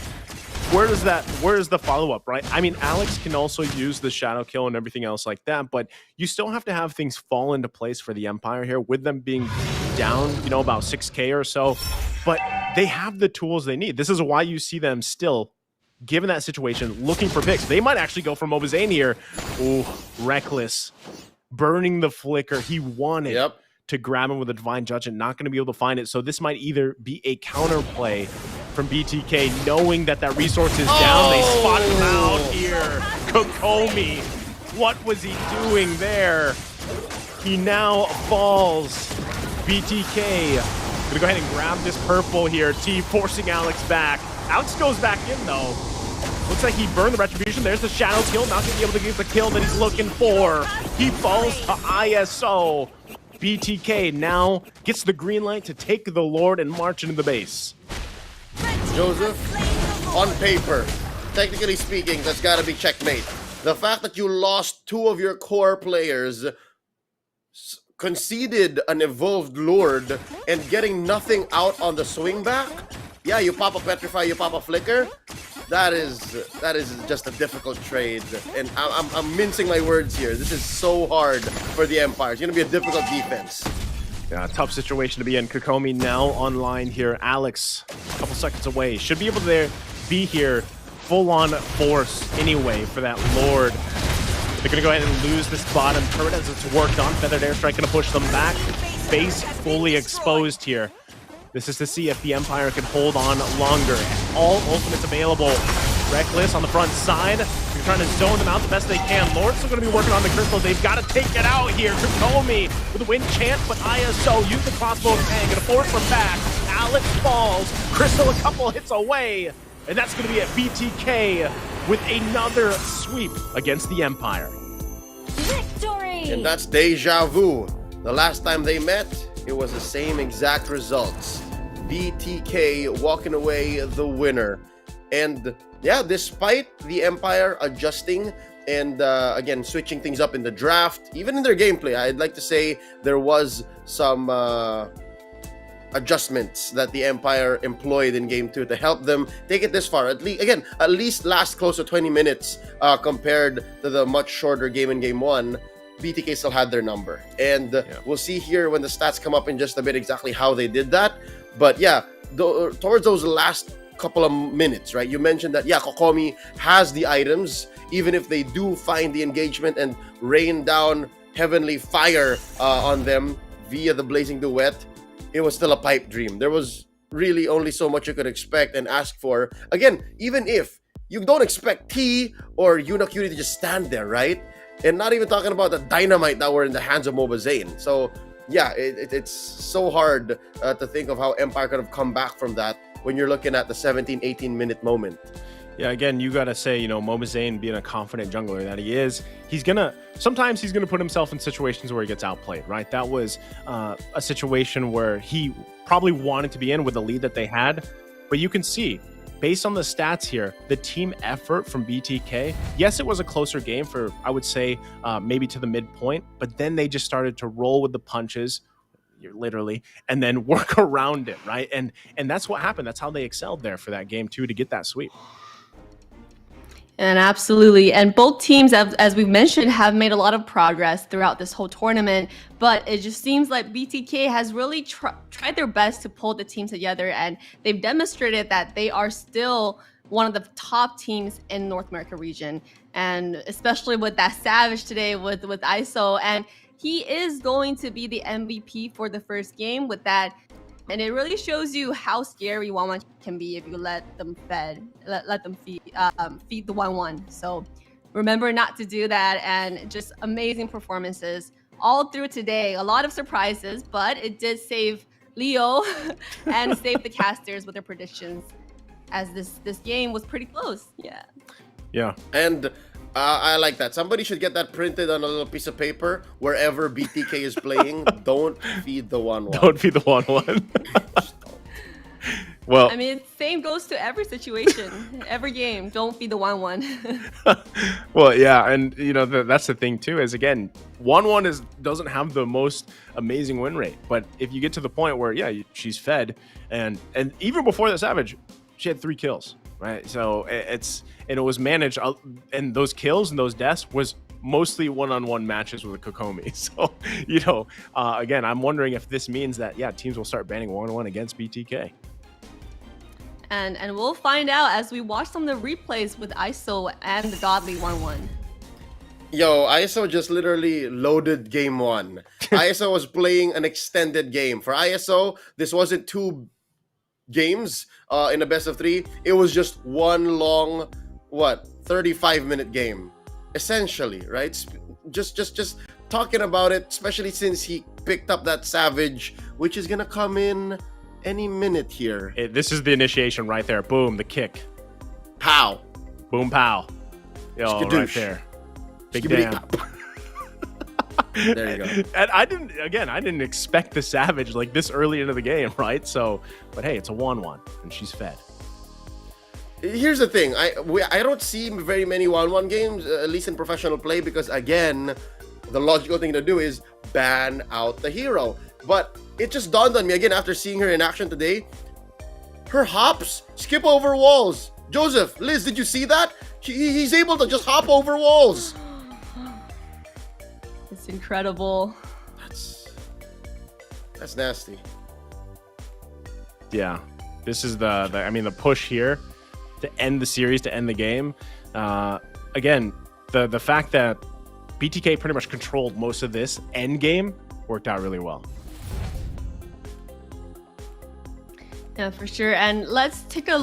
where is the follow-up, right? I mean, Alex can also use the shadow kill and everything else like that, but you still have to have things fall into place for the Empire here, with them being down, about 6K or so. But they have the tools they need. This is why you see them still, given that situation, looking for picks. They might actually go for Mobazane here. Ooh, reckless. Burning the flicker. He wanted to grab him with a Divine Judgment. Not going to be able to find it. So this might either be a counterplay from BTK, knowing that resource is down. They spot him out here. Kokomi. What was he doing there? He now falls. BTK gonna go ahead and grab this purple here. T forcing Alex back. Alex goes back in though. Looks like he burned the Retribution. There's the Shadow kill. Not gonna be able to get the kill that he's looking for. He falls to ISO. BTK now gets the green light to take the Lord and march into the base. Joseph, on paper, technically speaking, that's got to be checkmate. The fact that you lost 2 of your core players, conceded an evolved Lord, and getting nothing out on the swing back. Yeah, you pop a Petrify, you pop a Flicker. That is just a difficult trade, and I'm mincing my words here. This is so hard for the Empire. It's going to be a difficult defense. Yeah, tough situation to be in. Kokomi now online here. Alex, a couple seconds away. Should be able to be here full-on force anyway for that Lord. They're going to go ahead and lose this bottom turret as it's worked on. Feathered Airstrike going to push them back. Base fully exposed here. This is to see if the Empire can hold on longer. All ultimates available. Reckless on the front side. They're trying to zone them out the best they can. Lord's still going to be working on the crystal. They've got to take it out here. Kokomi with a wind chant, but ISO use the crossbow tang. Going to force them back. Alex falls. Crystal a couple hits away. And that's going to be at BTK with another sweep against the Empire. Victory! And that's deja vu. The last time they met, it was the same exact results. BTK walking away the winner. And yeah, despite the Empire adjusting and again switching things up in the draft, even in their gameplay, I'd like to say there was some adjustments that the Empire employed in Game 2 to help them take it this far. At least last close to 20 minutes compared to the much shorter game in Game 1. BTK still had their number. And we'll see here when the stats come up in just a bit exactly how they did that. But yeah, towards those last couple of minutes, right? You mentioned that, Kokomi has the items, even if they do find the engagement and rain down heavenly fire on them via the Blazing Duet. It was still a pipe dream. There was really only so much you could expect and ask for. Again, even if you don't expect T or Unity to just stand there, right? And not even talking about the dynamite that were in the hands of Mobazane. So yeah, it's so hard to think of how Empire could have come back from that when you're looking at the 17-18 minute moment. Yeah, again, you got to say, Mobazane being a confident jungler that he is, sometimes he's going to put himself in situations where he gets outplayed, right? That was a situation where he probably wanted to be in with the lead that they had. But you can see, based on the stats here, the team effort from BTK, yes, it was a closer game for, I would say, maybe to the midpoint, but then they just started to roll with the punches, literally, and then work around it, right? And that's what happened. That's how they excelled there for that game too, to get that sweep. And absolutely. And both teams, as we've mentioned, have made a lot of progress throughout this whole tournament. But it just seems like BTK has really tried their best to pull the team together. And they've demonstrated that they are still one of the top teams in North America region. And especially with that Savage today with ISO. And he is going to be the MVP for the first game with that. And it really shows you how scary 1-1 can be if you let them feed the 1-1. So remember not to do that, and just amazing performances all through today. A lot of surprises, but it did save Leo and save the casters with their predictions, as this game was pretty close. Yeah. And I like that. Somebody should get that printed on a little piece of paper wherever BTK is playing. Don't feed the 1-1. Don't feed the 1-1. Well, I mean, same goes to every situation, every game. Don't feed the 1-1. Well, yeah, and that's the thing too. Is again, 1-1 doesn't have the most amazing win rate, but if you get to the point where she's fed, and even before the Savage, she had 3 kills. right? So it was managed, and those kills and those deaths was mostly one-on-one matches with the Kokomi. So, again, I'm wondering if this means that, teams will start banning one-on-one against BTK. And we'll find out as we watch some of the replays with ISO and the Godly 1-1. Yo, ISO just literally loaded game 1. ISO was playing an extended game. For ISO, this wasn't 2 games in a best of 3. It was just one long, 35-minute game. Essentially, right? Just talking about it, especially since he picked up that Savage, which is gonna come in any minute here. This is the initiation right there. Boom, the kick. Pow. Boom, pow. Yo, right there. Big damn. There you go. And I didn't expect the Savage like this early into the game, right? So, but hey, it's a 1-1, and she's fed. Here's the thing. I don't see very many 1-1 games, at least in professional play, because again, the logical thing to do is ban out the hero. But it just dawned on me again after seeing her in action today. Her hops skip over walls. Joseph, Liz, did you see that? He's able to just hop over walls. It's incredible. That's nasty. Yeah, this is the push here to end the series, to end the game. Again, the fact that BTK pretty much controlled most of this end game worked out really well. Yeah, for sure. And let's take a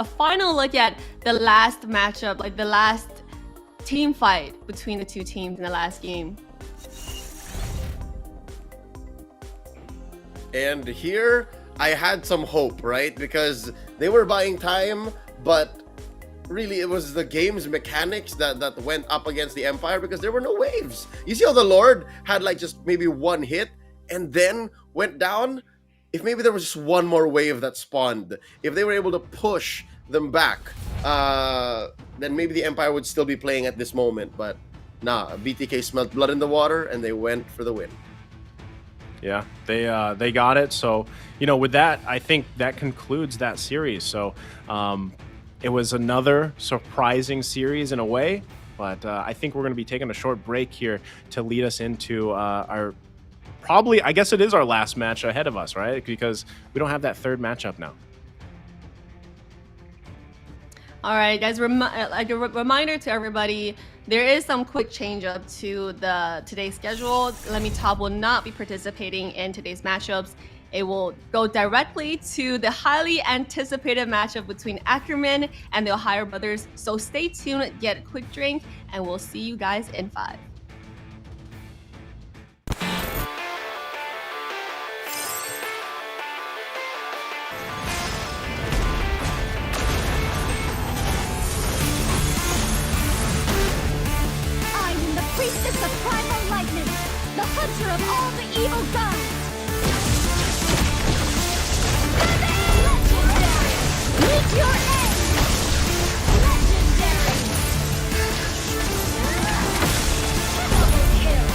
final look at the last matchup, like the last team fight between the two teams in the last game. And here I had some hope, right? Because they were buying time, but really it was the game's mechanics that went up against the Empire, because there were no waves. You see how the Lord had like just maybe one hit and then went down? If maybe there was just one more wave that spawned, if they were able to push them back, then maybe the Empire would still be playing at this moment. But nah, BTK smelled blood in the water and they went for the win. Yeah, they got it. So, with that, I think that concludes that series. So, it was another surprising series in a way, but I think we're going to be taking a short break here to lead us into our probably, I guess it is our last match ahead of us, right? Because we don't have that third matchup now. All right, guys, like a reminder to everybody, there is some quick change up to today's schedule. LaimiTop will not be participating in today's matchups. It will go directly to the highly anticipated matchup between Ackerman and the TheOhioBrothers. So stay tuned, get a quick drink, and we'll see you guys in 5. Priestess of primal lightning, the hunter of all the evil gods. Legendary! Meet your end! Legendary! Double kill!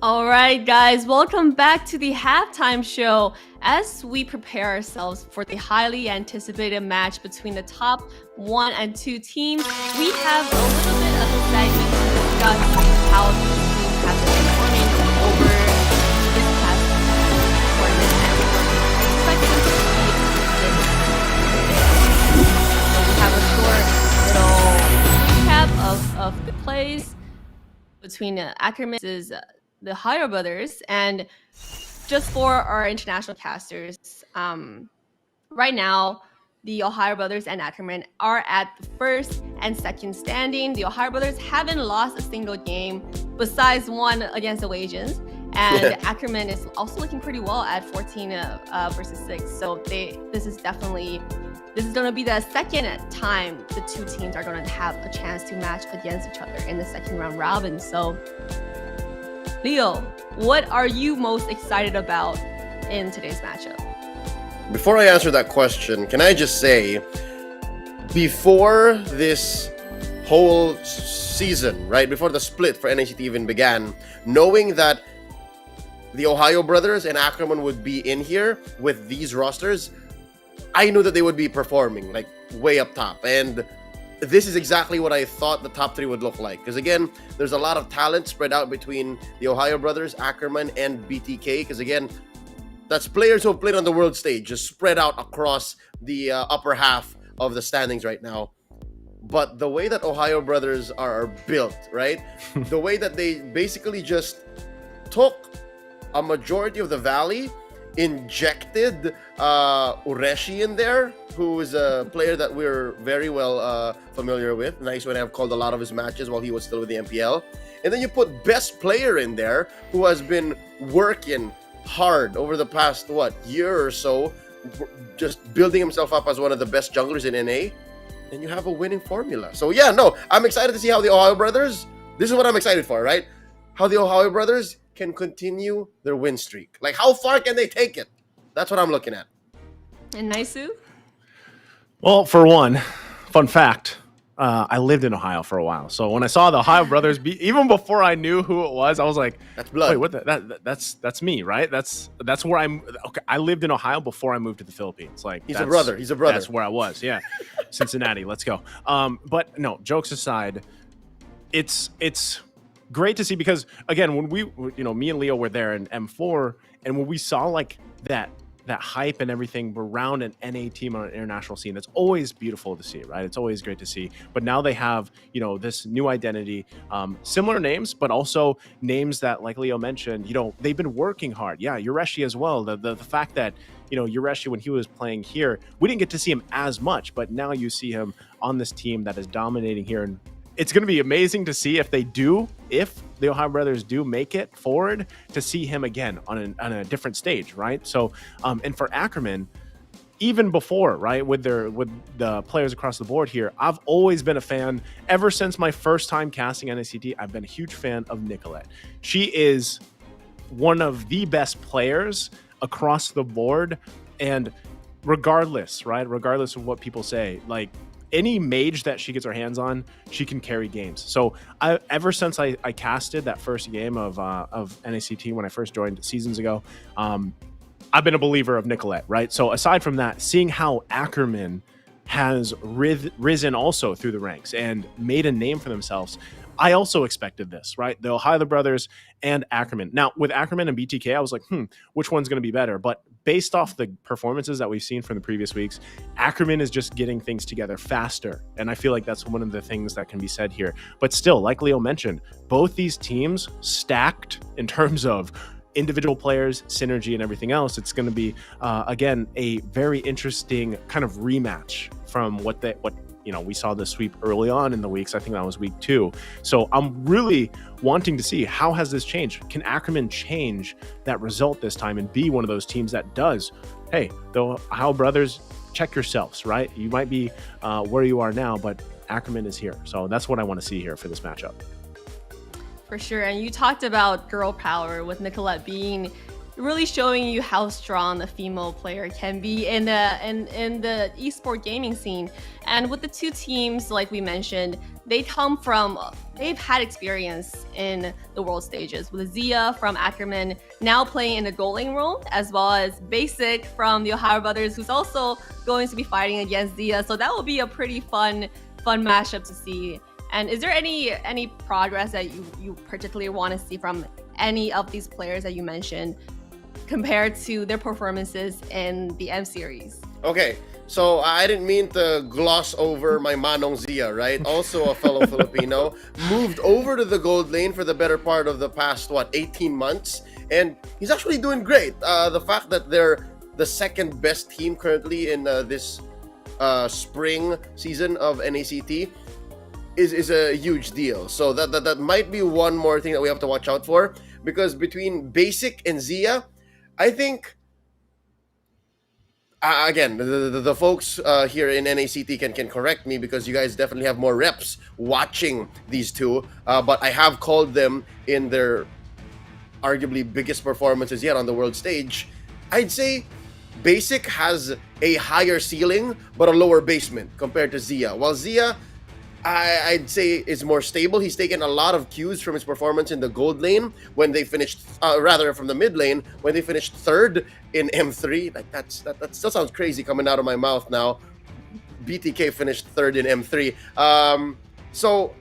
All right, guys, welcome back to the halftime show. As we prepare ourselves for the highly anticipated match between the top 1 and 2 teams, we have a little bit of a segment to discuss how these teams have been performing over this past tournament and expect them to be this. So we have a short little recap of the plays between Ackerman versus the TheOhioBrothers, and just for our international casters, right now the TheOhioBrothers and Ackerman are at the first and second standing. The TheOhioBrothers haven't lost a single game besides one against the Wasians, and Ackerman is also looking pretty well at 14 versus 6. So this is going to be the second time the two teams are going to have a chance to match against each other in the second round robin. So Leo, what are you most excited about in today's matchup? Before I answer that question, can I just say, before this whole season, right, before the split for NACT even began, knowing that the TheOhioBrothers and Ackerman would be in here with these rosters, I knew that they would be performing like way up top. And this is exactly what I thought the top 3 would look like. Because again, there's a lot of talent spread out between the TheOhioBrothers, Ackerman, and BTK. Because again, that's players who have played on the world stage, just spread out across the upper half of the standings right now. But the way that TheOhioBrothers are built, right? The way that they basically just took a majority of the valley, injected Ureshi in there, who is a player that we're very well familiar with. Nice when I've called a lot of his matches while he was still with the MPL. And then you put best player in there, who has been working hard over the past, year or so, just building himself up as one of the best junglers in NA. And you have a winning formula. So yeah, no, I'm excited to see how the TheOhioBrothers, this is what I'm excited for, right? How the TheOhioBrothers can continue their win streak. Like, how far can they take it? That's what I'm looking at. And Naisu? Well, for one, fun fact, I lived in Ohio for a while. So when I saw the TheOhioBrothers, even before I knew who it was, I was like, "That's blood." Wait, what? That's me, right? That's where I'm. Okay, I lived in Ohio before I moved to the Philippines. Like, he's a brother. He's a brother. That's where I was. Yeah, Cincinnati. Let's go. But no, jokes aside, it's great to see, because again, when me and Leo were there in M4, and when we saw like that hype and everything around an NA team on an international scene, that's always beautiful to see, right? It's always great to see. But now they have, this new identity, similar names, but also names that, like Leo mentioned, they've been working hard. Yeah, Ureshi as well. The fact that, Ureshi, when he was playing here, we didn't get to see him as much, but now you see him on this team that is dominating here. And it's going to be amazing to see if the TheOhioBrothers do make it forward, to see him again on a different stage, right? So, and for Ackerman, even before, right, with the players across the board here, I've always been a fan. Ever since my first time casting NACT, I've been a huge fan of Nicolette. She is one of the best players across the board, and regardless of what people say, like, any mage that she gets her hands on, she can carry games. So ever since I casted that first game of NACT when I first joined seasons ago, I've been a believer of Nicolette, right? So aside from that, seeing how Ackerman has risen also through the ranks and made a name for themselves, I also expected this, right? The TheOhioBrothers and Ackerman. Now, with Ackerman and BTK, I was like, which one's going to be better? But based off the performances that we've seen from the previous weeks, Ackerman is just getting things together faster. And I feel like that's one of the things that can be said here. But still, like Leo mentioned, both these teams stacked in terms of individual players, synergy, and everything else. It's going to be, again, a very interesting kind of rematch from what we saw the sweep early on in the weeks. I think that was week 2. So I'm really wanting to see, how has this changed? Can Ackerman change that result this time and be one of those teams that does, hey, the TheOhioBrothers, check yourselves, right? You might be where you are now, but Ackerman is here. So that's what I want to see here for this matchup. For sure. And you talked about girl power, with Nicolette being really showing you how strong a female player can be in the esport gaming scene. And with the two teams, like we mentioned, they've had experience in the world stages, with Zia from Ackerman now playing in the gold lane role, as well as Basic from the TheOhioBrothers, who's also going to be fighting against Zia. So that will be a pretty fun mashup to see. And is there any progress that you particularly want to see from any of these players that you mentioned compared to their performances in the M series? Okay, so I didn't mean to gloss over my Manong Zia, right? Also a fellow Filipino, moved over to the gold lane for the better part of the past 18 months, and he's actually doing great. The fact that they're the second best team currently in this spring season of NACT is a huge deal. So that might be one more thing that we have to watch out for, because between Basic and Zia, I think again, the folks here in NACT can correct me, because you guys definitely have more reps watching these two, but I have called them in their arguably biggest performances yet on the world stage. I'd say Basic has a higher ceiling but a lower basement compared to Zia, while Zia, I'd say, is more stable. He's taken a lot of cues from his performance in the gold lane when they finished, rather from the mid lane when they finished third in M3. Like that still sounds crazy coming out of my mouth now. BTK finished third in M3. So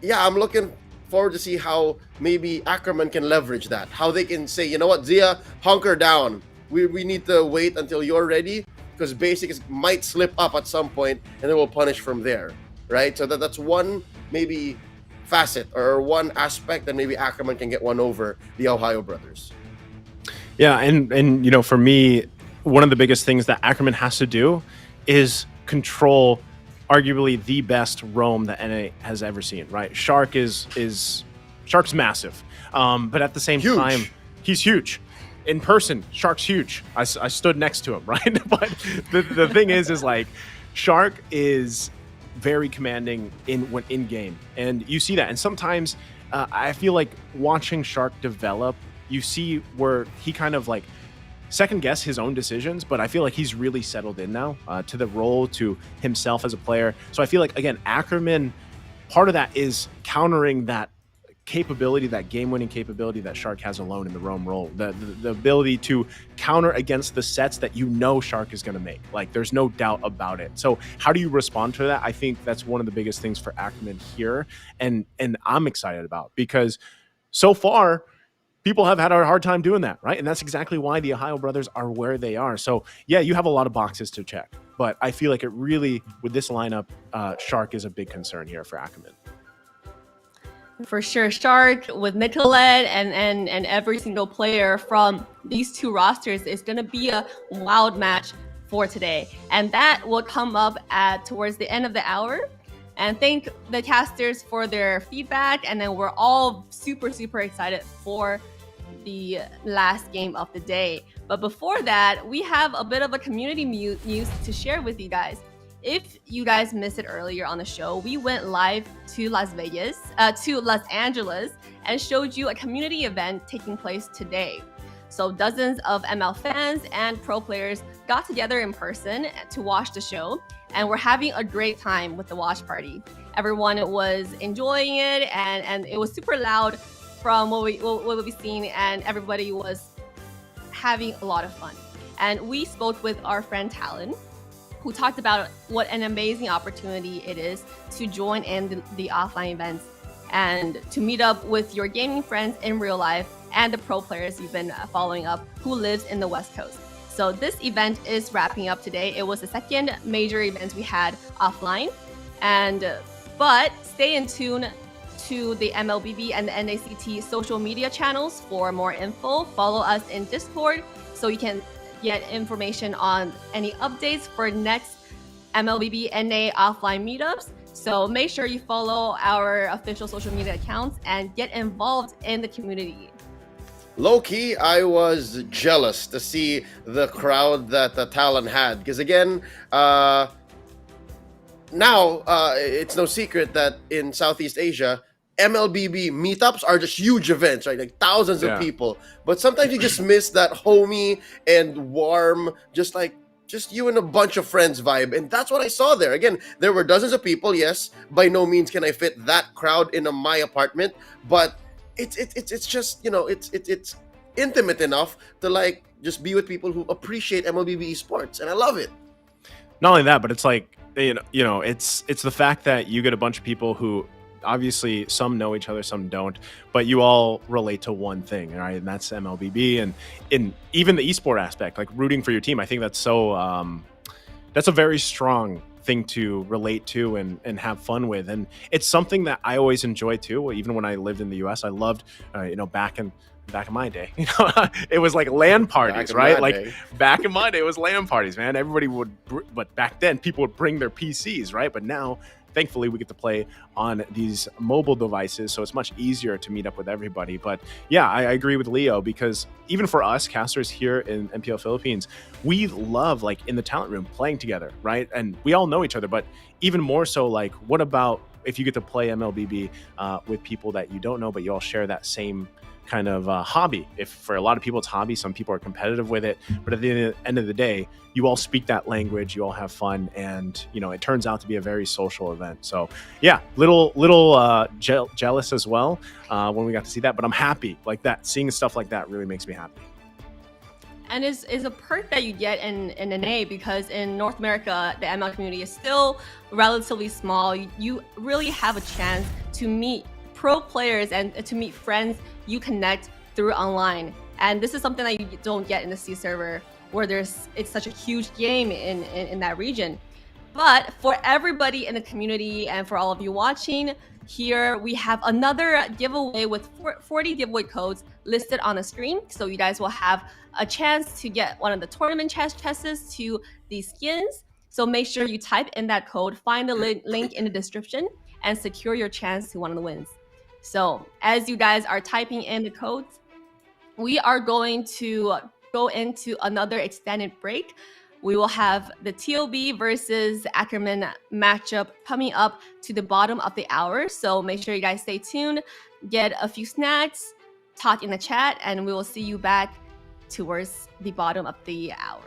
yeah, I'm looking forward to see how maybe Ackerman can leverage that. How they can say, you know what, Zia, hunker down. We need to wait until you're ready, because Basic might slip up at some point, and then we'll punish from there. Right, so that's one maybe facet or one aspect that maybe Ackerman can get one over the TheOhioBrothers. Yeah, and you know, for me, one of the biggest things that Ackerman has to do is control arguably the best roam that NA has ever seen. Right, Shark's massive, but at the same time, he's huge. In person, Shark's huge. I stood next to him, right? But the thing is like Shark is very commanding in game, and you see that. And sometimes I feel like watching Shark develop, you see where he kind of like second guess his own decisions, but I feel like he's really settled in now to the role, to himself as a player. So I feel like, again, Ackerman, part of that is countering that capability, that game-winning capability that Shark has alone in the roam role, the ability to counter against the sets that you know Shark is going to make. Like, there's no doubt about it. So how do you respond to that? I think that's one of the biggest things for Ackerman here, and I'm excited about, because so far people have had a hard time doing that, right? And that's exactly why the TheOhioBrothers are where they are. So yeah, you have a lot of boxes to check, but I feel like it really, with this lineup, Shark is a big concern here for Ackerman. For sure, Shark with Nicolette and every single player from these two rosters is going to be a wild match for today. And that will come up towards the end of the hour. And thank the casters for their feedback. And then we're all super, super excited for the last game of the day. But before that, we have a bit of a community news to share with you guys. If you guys missed it earlier on the show, we went live to Los Angeles, and showed you a community event taking place today. So dozens of ML fans and pro players got together in person to watch the show, and we're having a great time with the watch party. Everyone was enjoying it, and it was super loud from what we've seen, and everybody was having a lot of fun. And we spoke with our friend Talon, who talked about what an amazing opportunity it is to join in the offline events and to meet up with your gaming friends in real life and the pro players you've been following up who lives in the West Coast. So this event is wrapping up today. It was the second major event we had offline, but stay in tune to the MLBB and the NACT social media channels for more info. Follow us in Discord so you can get information on any updates for next MLBB NA offline meetups. So make sure you follow our official social media accounts and get involved in the community. Low-key, I was jealous to see the crowd that Talon had, because again, now it's no secret that in Southeast Asia, MLBB meetups are just huge events, right? Like thousands of people. But sometimes you just miss that homey and warm, just like just you and a bunch of friends vibe, and that's what I saw there. Again, there were dozens of people. Yes, by no means can I fit that crowd in my apartment, but it's just, you know, it's intimate enough to like just be with people who appreciate MLBB esports, and I love it. Not only that, but it's like, you know, it's the fact that you get a bunch of people who obviously some know each other, some don't, but you all relate to one thing, right? And that's MLBB, and in even the esport aspect, like rooting for your team. I think that's so that's a very strong thing to relate to and have fun with, and it's something that I always enjoy too. Even when I lived in the US, I loved you know, back in my day, you know, it was like LAN parties, right? Like back in my day, it was LAN parties, man. Everybody would, but back then people would bring their PCs, right? But now, thankfully, we get to play on these mobile devices, so it's much easier to meet up with everybody. But yeah, I agree with Leo, because even for us casters here in MPL Philippines, we love, like, in the talent room playing together, right? And we all know each other, but even more so, like, what about if you get to play MLBB with people that you don't know, but you all share that same kind of hobby? If for a lot of people it's hobby, some people are competitive with it, but at the end of the day, you all speak that language, you all have fun, and you know, it turns out to be a very social event. So yeah, little jealous as well when we got to see that, but I'm happy. Like that, seeing stuff like that really makes me happy. And is a perk that you get in NA, because in North America, the ML community is still relatively small. You really have a chance to meet pro players and to meet friends you connect through online. And this is something that you don't get in the C server, where it's such a huge game in that region. But for everybody in the community and for all of you watching, here we have another giveaway with 40 giveaway codes listed on the screen. So you guys will have a chance to get one of the tournament chests to these skins. So make sure you type in that code, find the link in the description, and secure your chance to one of the wins. So as you guys are typing in the codes, we are going to go into another extended break. We will have the TOB versus Ackerman matchup coming up to the bottom of the hour. So make sure you guys stay tuned, get a few snacks, talk in the chat, and we will see you back towards the bottom of the hour.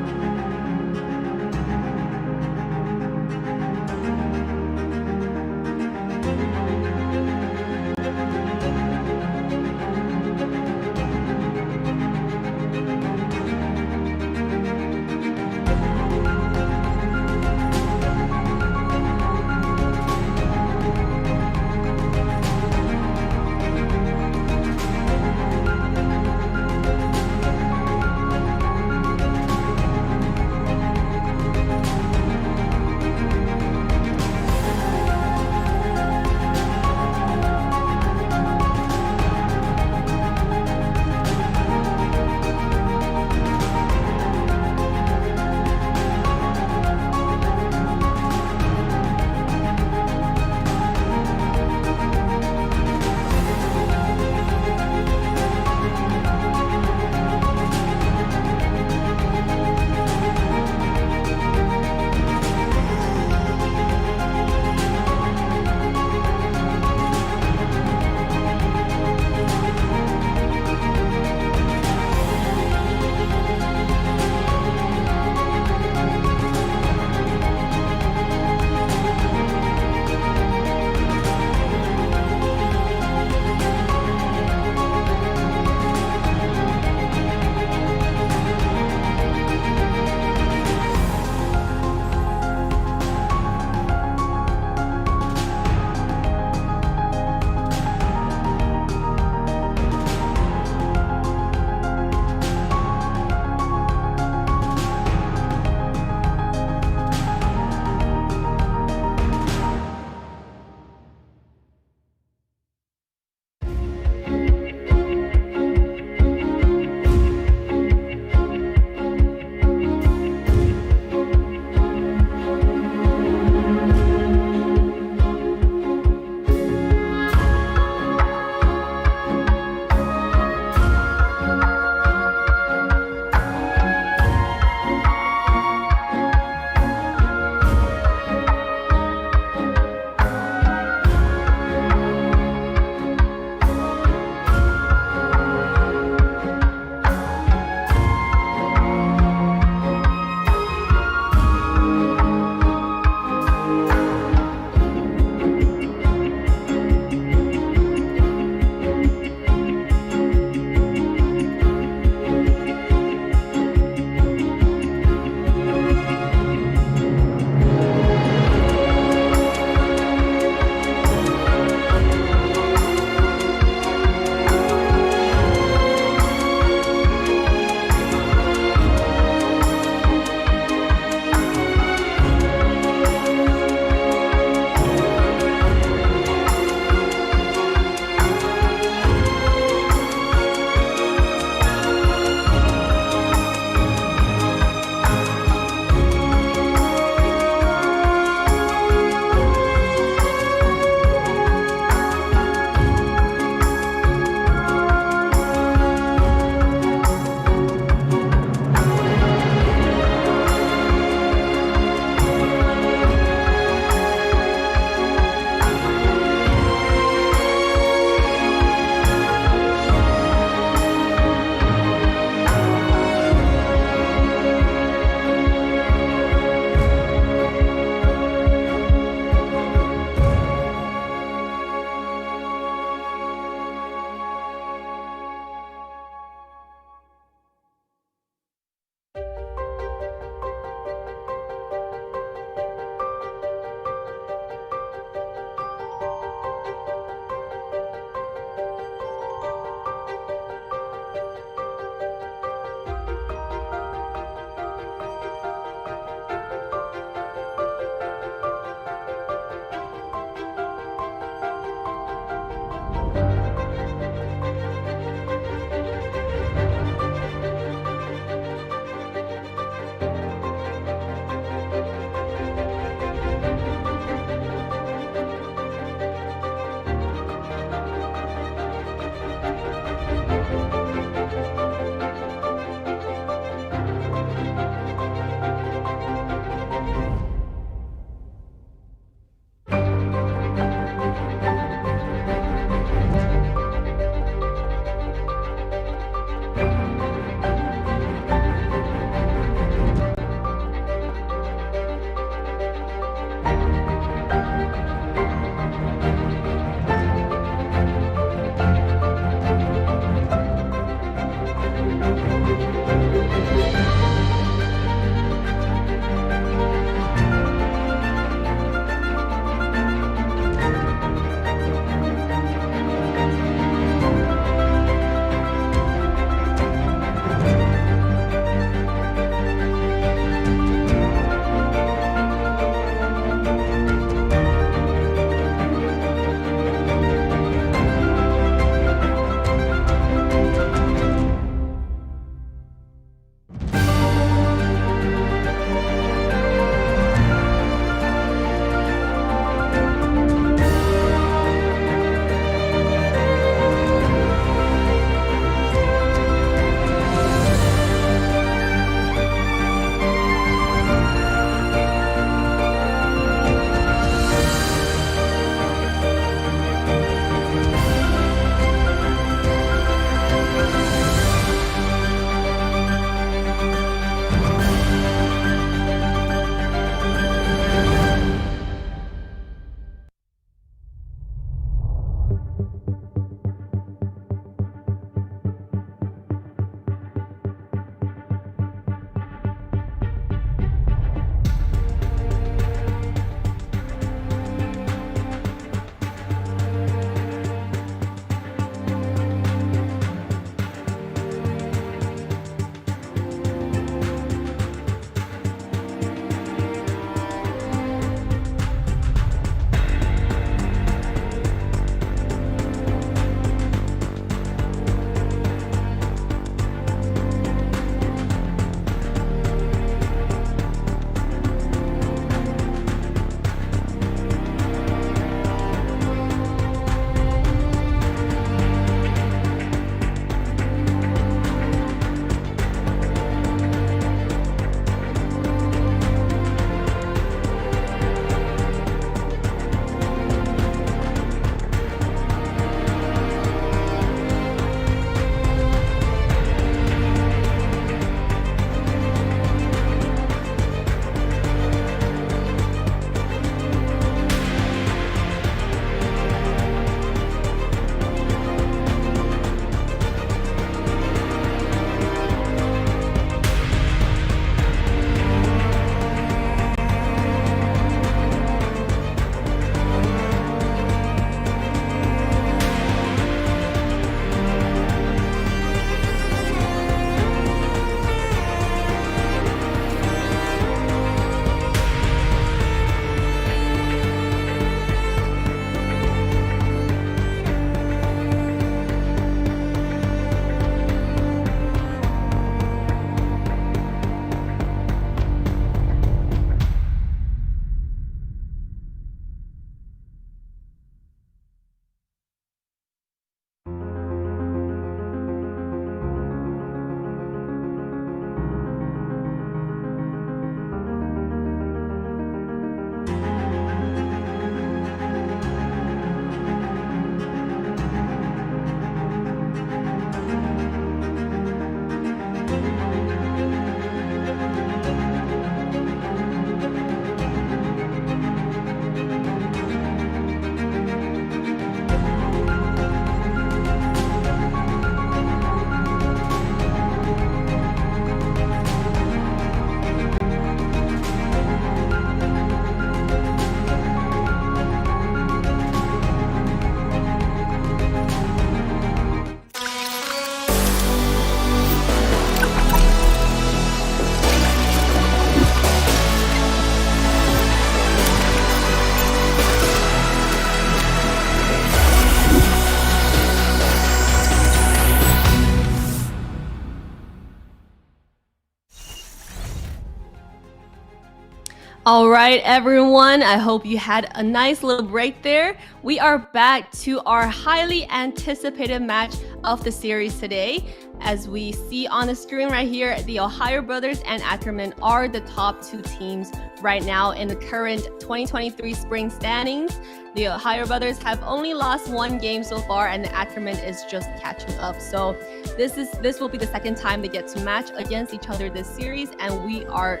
All right, everyone. I hope you had a nice little break there. We are back to our highly anticipated match of the series today. As we see on the screen right here, the OhioBrothers and Ackerman are the top two teams right now in the current 2023 spring standings. The OhioBrothers have only lost one game so far, and the Ackerman is just catching up. So this will be the second time they get to match against each other this series, and we are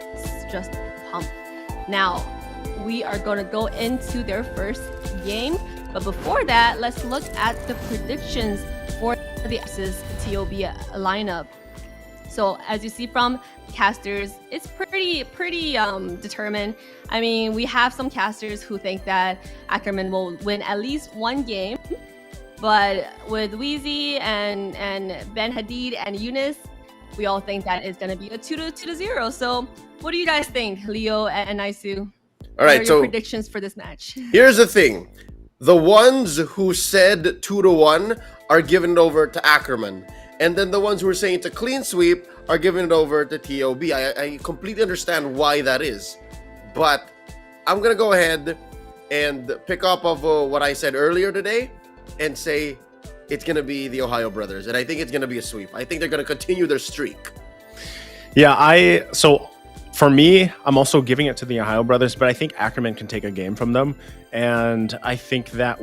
just pumped. Now, we are going to go into their first game. But before that, let's look at the predictions for the TOB lineup. So as you see from casters, it's pretty determined. I mean, we have some casters who think that Ackerman will win at least one game. But with Weezy and Ben Hadid and Eunice, we all think that it's going to be a 2-0. So what do you guys think, Leo and Naisu? All right, what are so your predictions for this match? Here's the thing. The ones who said 2-1 are giving it over to Ackerman. And then the ones who are saying it's a clean sweep are giving it over to TOB. I completely understand why that is. But I'm going to go ahead and pick up of what I said earlier today and say it's going to be the OhioBrothers. And I think it's going to be a sweep. I think they're going to continue their streak. Yeah, so for me, I'm also giving it to the OhioBrothers, but I think Ackerman can take a game from them. And I think that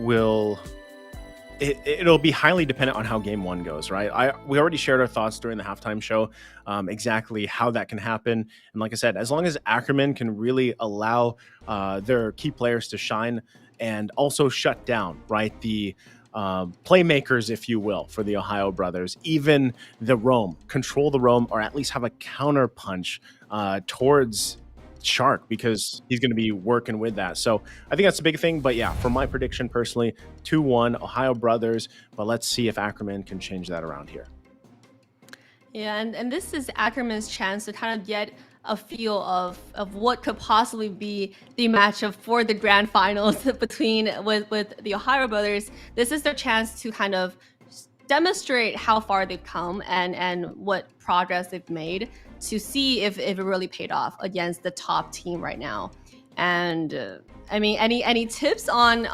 it'll be highly dependent on how game one goes, right? We already shared our thoughts during the halftime show, exactly how that can happen. And like I said, as long as Ackerman can really allow their key players to shine and also shut down, right, the playmakers, if you will, for the OhioBrothers, even the roam, control the roam, or at least have a counter punch towards Shark, because he's going to be working with that. So I think that's a big thing. But yeah, for my prediction personally, 2-1 OhioBrothers. But let's see if Ackerman can change that around here. Yeah, and this is Ackerman's chance to kind of get a feel of what could possibly be the matchup for the grand finals between with the OhioBrothers. This is their chance to kind of demonstrate how far they've come and what progress they've made, to see if it really paid off against the top team right now. And I mean, any tips on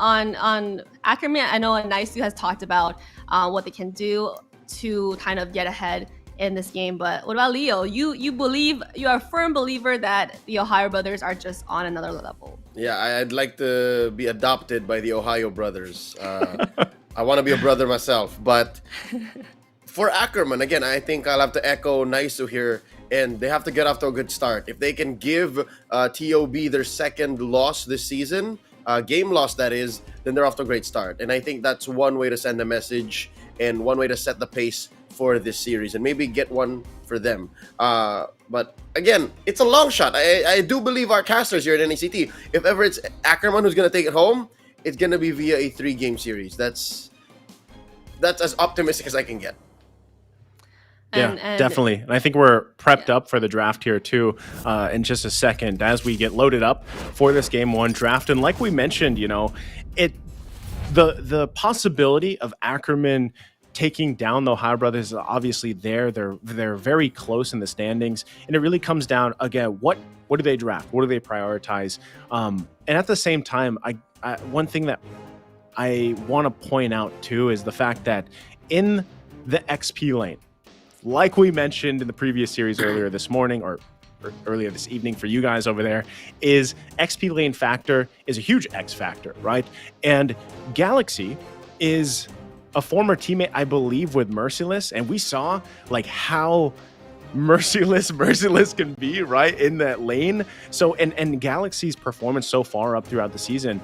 Ackerman? I know Naisu has talked about what they can do to kind of get ahead in this game, but what about Leo? You are a firm believer that the OhioBrothers are just on another level. Yeah, I'd like to be adopted by the OhioBrothers. I want to be a brother myself, but for Ackerman, again, I think I'll have to echo Naisu here, and they have to get off to a good start. If they can give TOB their second loss this season, game loss that is, then they're off to a great start. And I think that's one way to send a message and one way to set the pace for this series, and maybe get one for them. But again, it's a long shot. I do believe our casters here at NACT, if ever it's Ackerman who's going to take it home, it's going to be via a 3-game series. That's as optimistic as I can get. Yeah, definitely. And I think we're prepped up for the draft here too in just a second as we get loaded up for this game one draft. And like we mentioned, the possibility of Ackerman taking down the OhioBrothers is obviously there. They're very close in the standings, and it really comes down again. What do they draft? What do they prioritize? And at the same time, one thing that I want to point out too is the fact that in the XP lane, like we mentioned in the previous series earlier this morning or earlier this evening for you guys over there, is XP lane factor is a huge X factor, right? And Galaxy is a former teammate, I believe, with Merciless, and we saw like how merciless can be, right, in that lane. So and Galaxy's performance so far up throughout the season,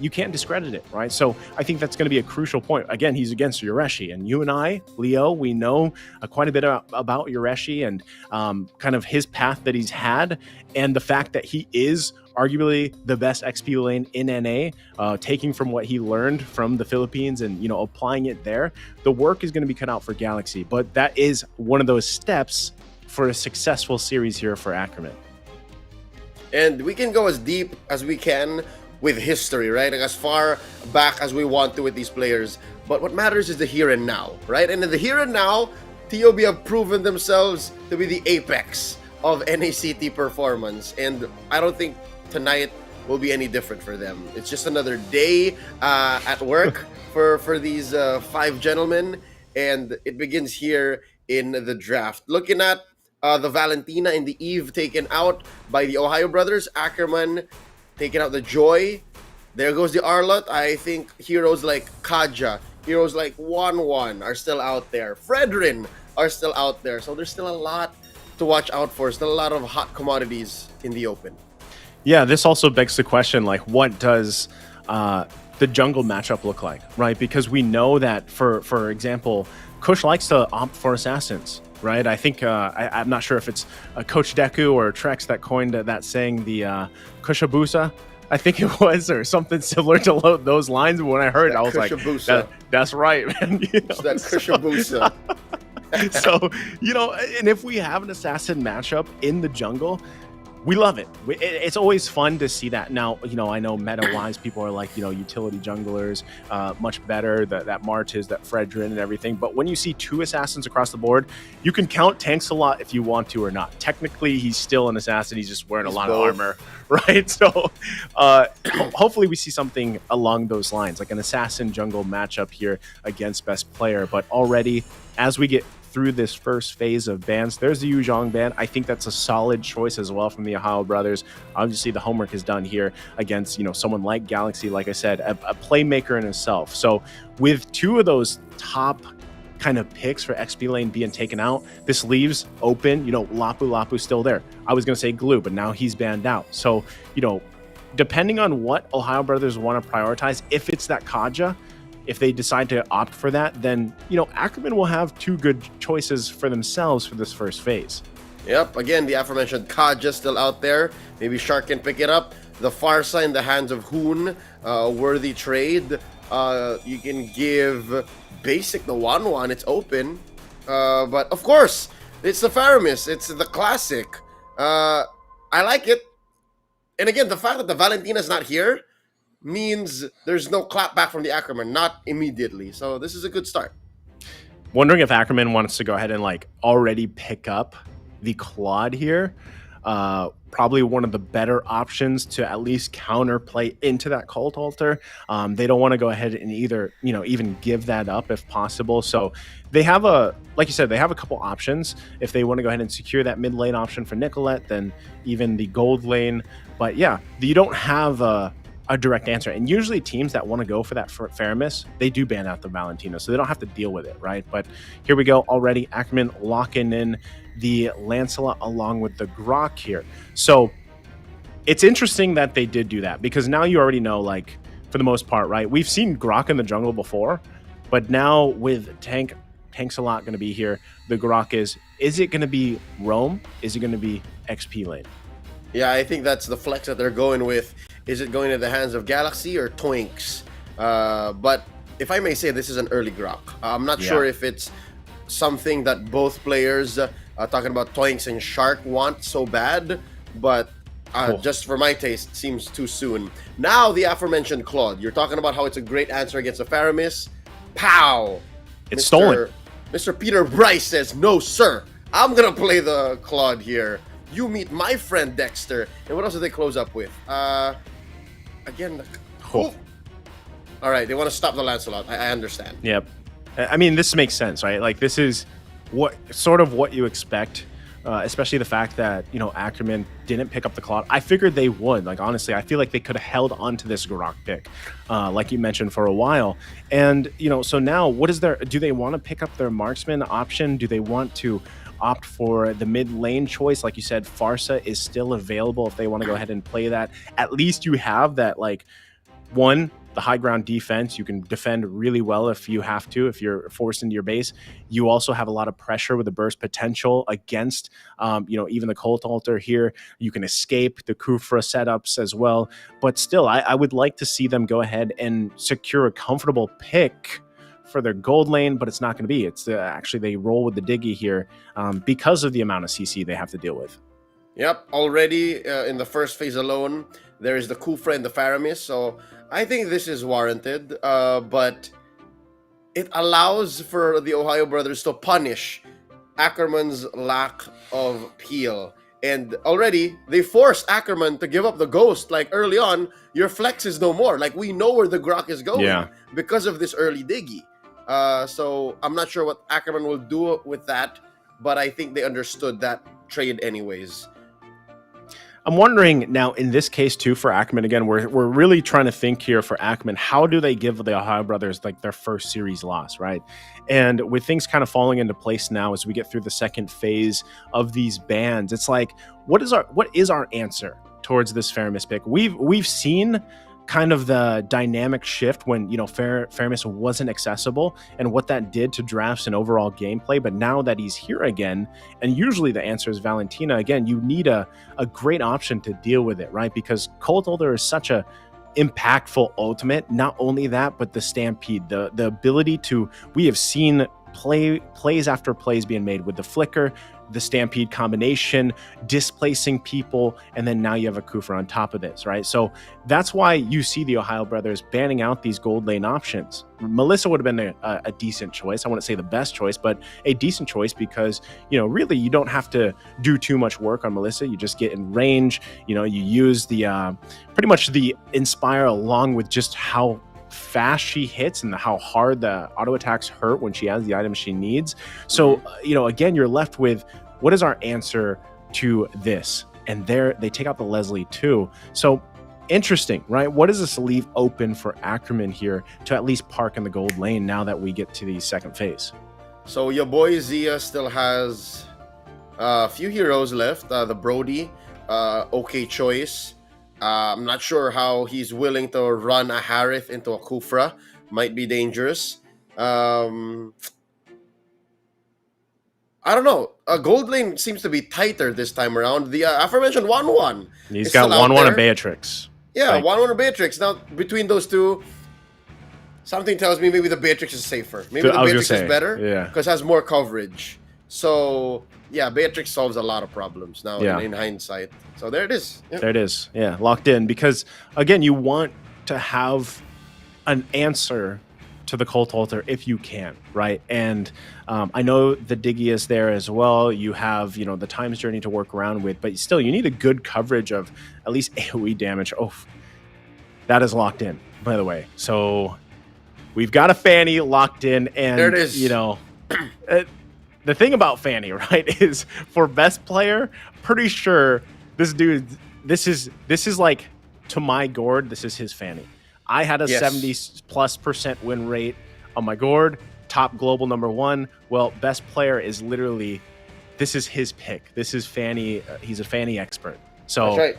you can't discredit it, right? So I think that's going to be a crucial point. Again, he's against Yureshi, and you and I, Leo, we know quite a bit about Yureshi and kind of his path that he's had, and the fact that he is arguably the best XP lane in NA, taking from what he learned from the Philippines and applying it there. The work is going to be cut out for Galaxy, but that is one of those steps for a successful series here for Ackerman. And we can go as deep as we can with history, right? Like as far back as we want to with these players. But what matters is the here and now, right? And in the here and now, TOB have proven themselves to be the apex of NACT performance. And I don't think tonight will be any different for them. It's just another day at work for these 5 gentlemen, and it begins here in the draft. Looking at the Valentina and the Eve taken out by the OhioBrothers. Ackerman taking out the Joy. There goes the Arlott. I think heroes like Kaja, heroes like Wan are still out there. Fredrin are still out there. So there's still a lot to watch out for. Still a lot of hot commodities in the open. Yeah, this also begs the question, like, what does the jungle matchup look like, right? Because we know that, for example, Kush likes to opt for assassins, right? I think, I'm not sure if it's Coach Deku or Trex that coined that saying, the Kushabusa, I think it was, or something similar to those lines. But when I heard it, I was like, that's right, man. You know, that Kushabusa. So, you know, and if we have an assassin matchup in the jungle, we love it. It's always fun to see that. Now, you know, I know meta-wise, people are like, you know, utility junglers, much better, that Martiz, that Fredrin and everything. But when you see 2 assassins across the board, you can count Tanks a lot if you want to or not. Technically, he's still an assassin. He's just wearing a lot of armor, right? So hopefully we see something along those lines, like an assassin jungle matchup here against best player. But already, as we get through this first phase of bans, there's the Yu Zhong ban. I think that's a solid choice as well from the OhioBrothers. Obviously, the homework is done here against, you know, someone like Galaxy, like I said, a playmaker in himself. So with 2 of those top kind of picks for XP lane being taken out, this leaves open, you know, Lapu's still there. I was going to say Glue, but now he's banned out. So, you know, depending on what OhioBrothers want to prioritize, if it's that Kaja, if they decide to opt for that, then, you know, Ackerman will have 2 good choices for themselves for this first phase. Yep, again, the aforementioned Kaja still out there. Maybe Shark can pick it up. The Farsa in the hands of Hoon, worthy trade. You can give basic the Wan, it's open. But of course, it's the Faramis, it's the classic. I like it. And again, the fact that the Valentina's not here means there's no clap back from the Ackerman, not immediately. So this is a good start. Wondering if Ackerman wants to go ahead and like already pick up the Claude here. Probably one of the better options to at least counterplay into that Cult Altar. They don't want to go ahead and either, you know, even give that up if possible. So they have like you said, they have a couple options. If they want to go ahead and secure that mid lane option for Nicolette, then even the gold lane. But yeah, you don't have a direct answer. And usually teams that want to go for that Faramis, they do ban out the Valentina, so they don't have to deal with it, right? But here we go already. Ackerman locking in the Lancelot along with the Grok here. So it's interesting that they did do that, because now you already know, like, for the most part, right? We've seen Grok in the jungle before, but now with Tank's a lot going to be here. The Grok is it going to be Roam? Is it going to be XP lane? Yeah, I think that's the flex that they're going with. Is it going to the hands of Galaxy or Twinks? But if I may say, this is an early Grok. I'm not sure if it's something that both players, talking about Twinks and Shark, want so bad, but just for my taste, seems too soon. Now, the aforementioned Claude. You're talking about how it's a great answer against a Faramis. Pow! It's stolen. Mr. Peter Bryce says, no, sir. I'm going to play the Claude here. You meet my friend Dexter. And what else did they close up with? Again, all right, they want to stop the Lancelot. I understand. Yep. I mean, this makes sense, right? Like, this is what you expect, especially the fact that, you know, Ackerman didn't pick up the Claude. I figured they would. Like, honestly, I feel like they could have held on to this Grok pick, like you mentioned, for a while. And, you know, so now what is do they want to pick up their marksman option? Do they want to opt for the mid lane choice? Like you said, Farsa is still available if they want to go ahead and play that. At least you have that, like, one, the high ground defense. You can defend really well if you have to, if you're forced into your base. You also have a lot of pressure with the burst potential against, you know, even the Cult Altar here. You can escape the Kufra setups as well. But still, I would like to see them go ahead and secure a comfortable pick for their gold lane, but it's not going to be. It's actually they roll with the Diggy here because of the amount of CC they have to deal with. Yep, already in the first phase alone, there is the Kufra and the Faramis, so I think this is warranted, but it allows for the OhioBrothers to punish Ackerman's lack of peel. And already they forced Ackerman to give up the ghost. Like early on, your flex is no more. Like we know where the Grok is going because of this early diggy. So I'm not sure what Ackerman will do with that, but I think they understood that trade anyways. I'm wondering now in this case too for Ackerman, again, we're really trying to think here for Ackerman, how do they give the Ohio Brothers like their first series loss, right? And with things kind of falling into place now as we get through the second phase of these bans, it's like, what is our answer towards this Faramis pick? We've seen kind of the dynamic shift when, you know, Faramis wasn't accessible and what that did to drafts and overall gameplay. But now that he's here again, and usually the answer is Valentina, again, you need a great option to deal with it, right? Because Cold Holder is such a impactful ultimate. Not only that, but the Stampede, the ability to, we have seen plays after plays being made with the flicker, the Stampede combination, displacing people, and then now you have a Kufra on top of this, right? So that's why you see the Ohio Brothers banning out these gold lane options. Melissa would have been a decent choice. I wouldn't say the best choice, but a decent choice because, you know, really you don't have to do too much work on Melissa. You just get in range, you know, you use the pretty much the Inspire along with just how fast she hits and how hard the auto attacks hurt when she has the items she needs. So, you know, again, you're left with what is our answer to this? And there they take out the Leslie too. So interesting, right? What does this leave open for Ackerman here to at least park in the gold lane now that we get to the second phase? So your boy Zia still has a few heroes left. The Brody, okay choice. I'm not sure how he's willing to run a Harith into a Kufra. Might be dangerous. I don't know. Gold lane seems to be tighter this time around. The aforementioned 1-1. He's got 1-1 and Beatrix. Yeah, 1-1 and Beatrix. Now, between those two, something tells me maybe the Beatrix is safer. Maybe the Beatrix is better because it has more coverage. So, yeah, Beatrix solves a lot of problems now in hindsight. So there it is. Yep. There it is. Yeah, locked in. Because, again, you want to have an answer to the Cult Altar if you can, right? And I know the Diggy is there as well. You have, you know, the Times Journey to work around with, but still, you need a good coverage of at least AoE damage. Oh, that is locked in, by the way. So we've got a Fanny locked in, and there it is. You know, the thing about Fanny, right, is for best player, pretty sure this dude, this is like, to my gourd, this is his Fanny. I had a 70+% win rate on my gourd, top global #1. Well, best player is literally, this is his pick. This is Fanny. He's a Fanny expert. So that's right.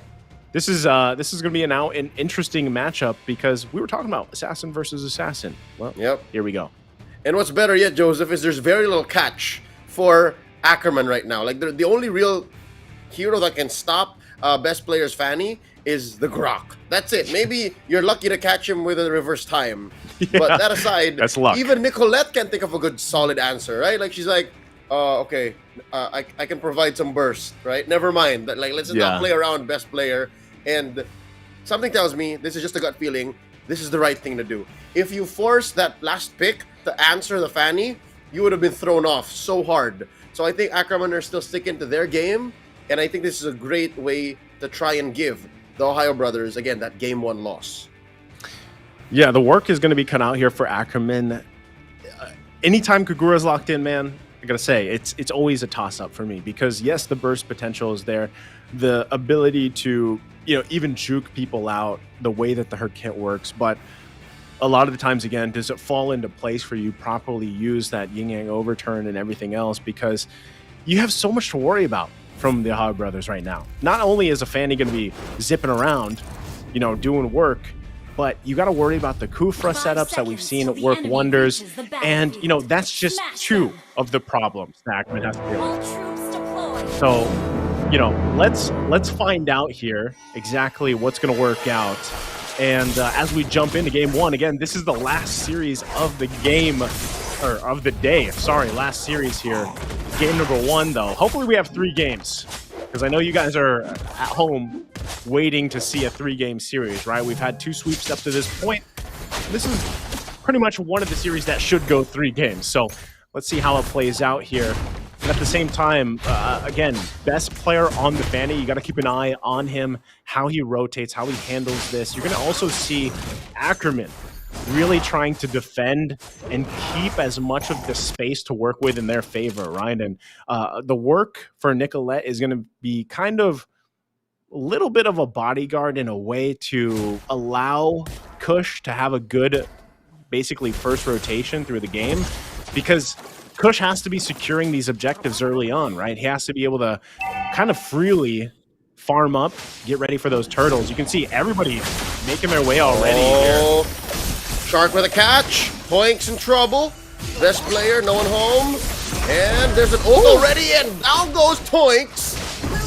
This is going to be now an interesting matchup because we were talking about assassin versus assassin. Well, here we go. And what's better yet, Joseph, is there's very little catch for Ackerman right now. Like the only real hero that can stop best player's Fanny is the Grok. That's it. Maybe you're lucky to catch him with a reverse time. But that aside, that's luck. Even Nicolette can't think of a good solid answer, right? Like she's like, okay, I can provide some burst, right? Never mind. Like let's just not play around best player. And something tells me, this is just a gut feeling, this is the right thing to do. If you force that last pick to answer the Fanny, you would have been thrown off so hard. So I think Ackerman are still sticking to their game, and I think this is a great way to try and give the Ohio Brothers, again, that game 1 loss. Yeah, the work is going to be cut out here for Ackerman. Anytime Kagura's locked in, man, I got to say, it's always a toss-up for me because, yes, the burst potential is there. The ability to, you know, even juke people out the way that the her kit works, but a lot of the times, again, does it fall into place for you properly use that yin-yang overturn and everything else? Because you have so much to worry about from the Ohio Brothers right now. Not only is a Fanny going to be zipping around, you know, doing work, but you got to worry about the Kufra setups that we've seen work wonders. And, you know, that's just 2 of the problems that Ackerman has to deal with. So, you know, let's find out here exactly what's going to work out. And as we jump into game 1, again, this is the last series of the game, or of the day. Sorry, last series here. Game #1, though. Hopefully we have 3 games, because I know you guys are at home waiting to see a 3-game series, right? We've had 2 sweeps up to this point. This is pretty much one of the series that should go 3 games. So let's see how it plays out here. But at the same time, again, best player on the Fanny. You got to keep an eye on him, how he rotates, how he handles this. You're going to also see Ackerman really trying to defend and keep as much of the space to work with in their favor, right? And the work for Nicolette is going to be kind of a little bit of a bodyguard in a way to allow Kush to have a good, basically, first rotation through the game, because Kush has to be securing these objectives early on, right? He has to be able to kind of freely farm up, get ready for those turtles. You can see everybody making their way already here. Shark with a catch. Poink's in trouble. Best player, no one home. And there's an ult already, and down goes Toinks.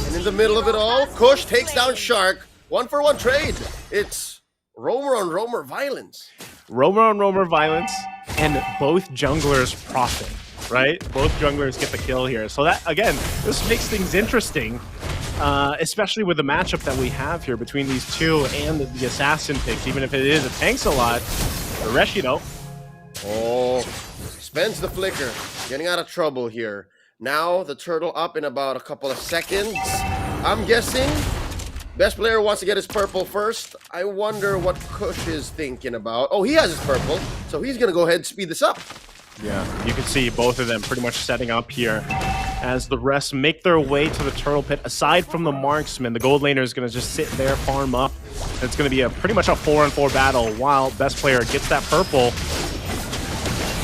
And in the middle of it all, Kush takes down Shark. 1-for-1 trade. It's Roamer on Roamer violence. Roamer on Roamer violence, and both junglers profit, right? Both junglers get the kill here. So that, again, this makes things interesting, especially with the matchup that we have here between these two and the assassin picks, even if it is a tanks a lot. The Reshi, though. Oh, spends the flicker. Getting out of trouble here. Now the turtle up in about a couple of seconds. I'm guessing best player wants to get his purple first. I wonder what Kush is thinking about. Oh, he has his purple, so he's going to go ahead and speed this up. Yeah, you can see both of them pretty much setting up here as the rest make their way to the turtle pit. Aside from the marksman, the gold laner is going to just sit there, farm up. It's going to be a pretty much a 4-on-4 battle while best player gets that purple.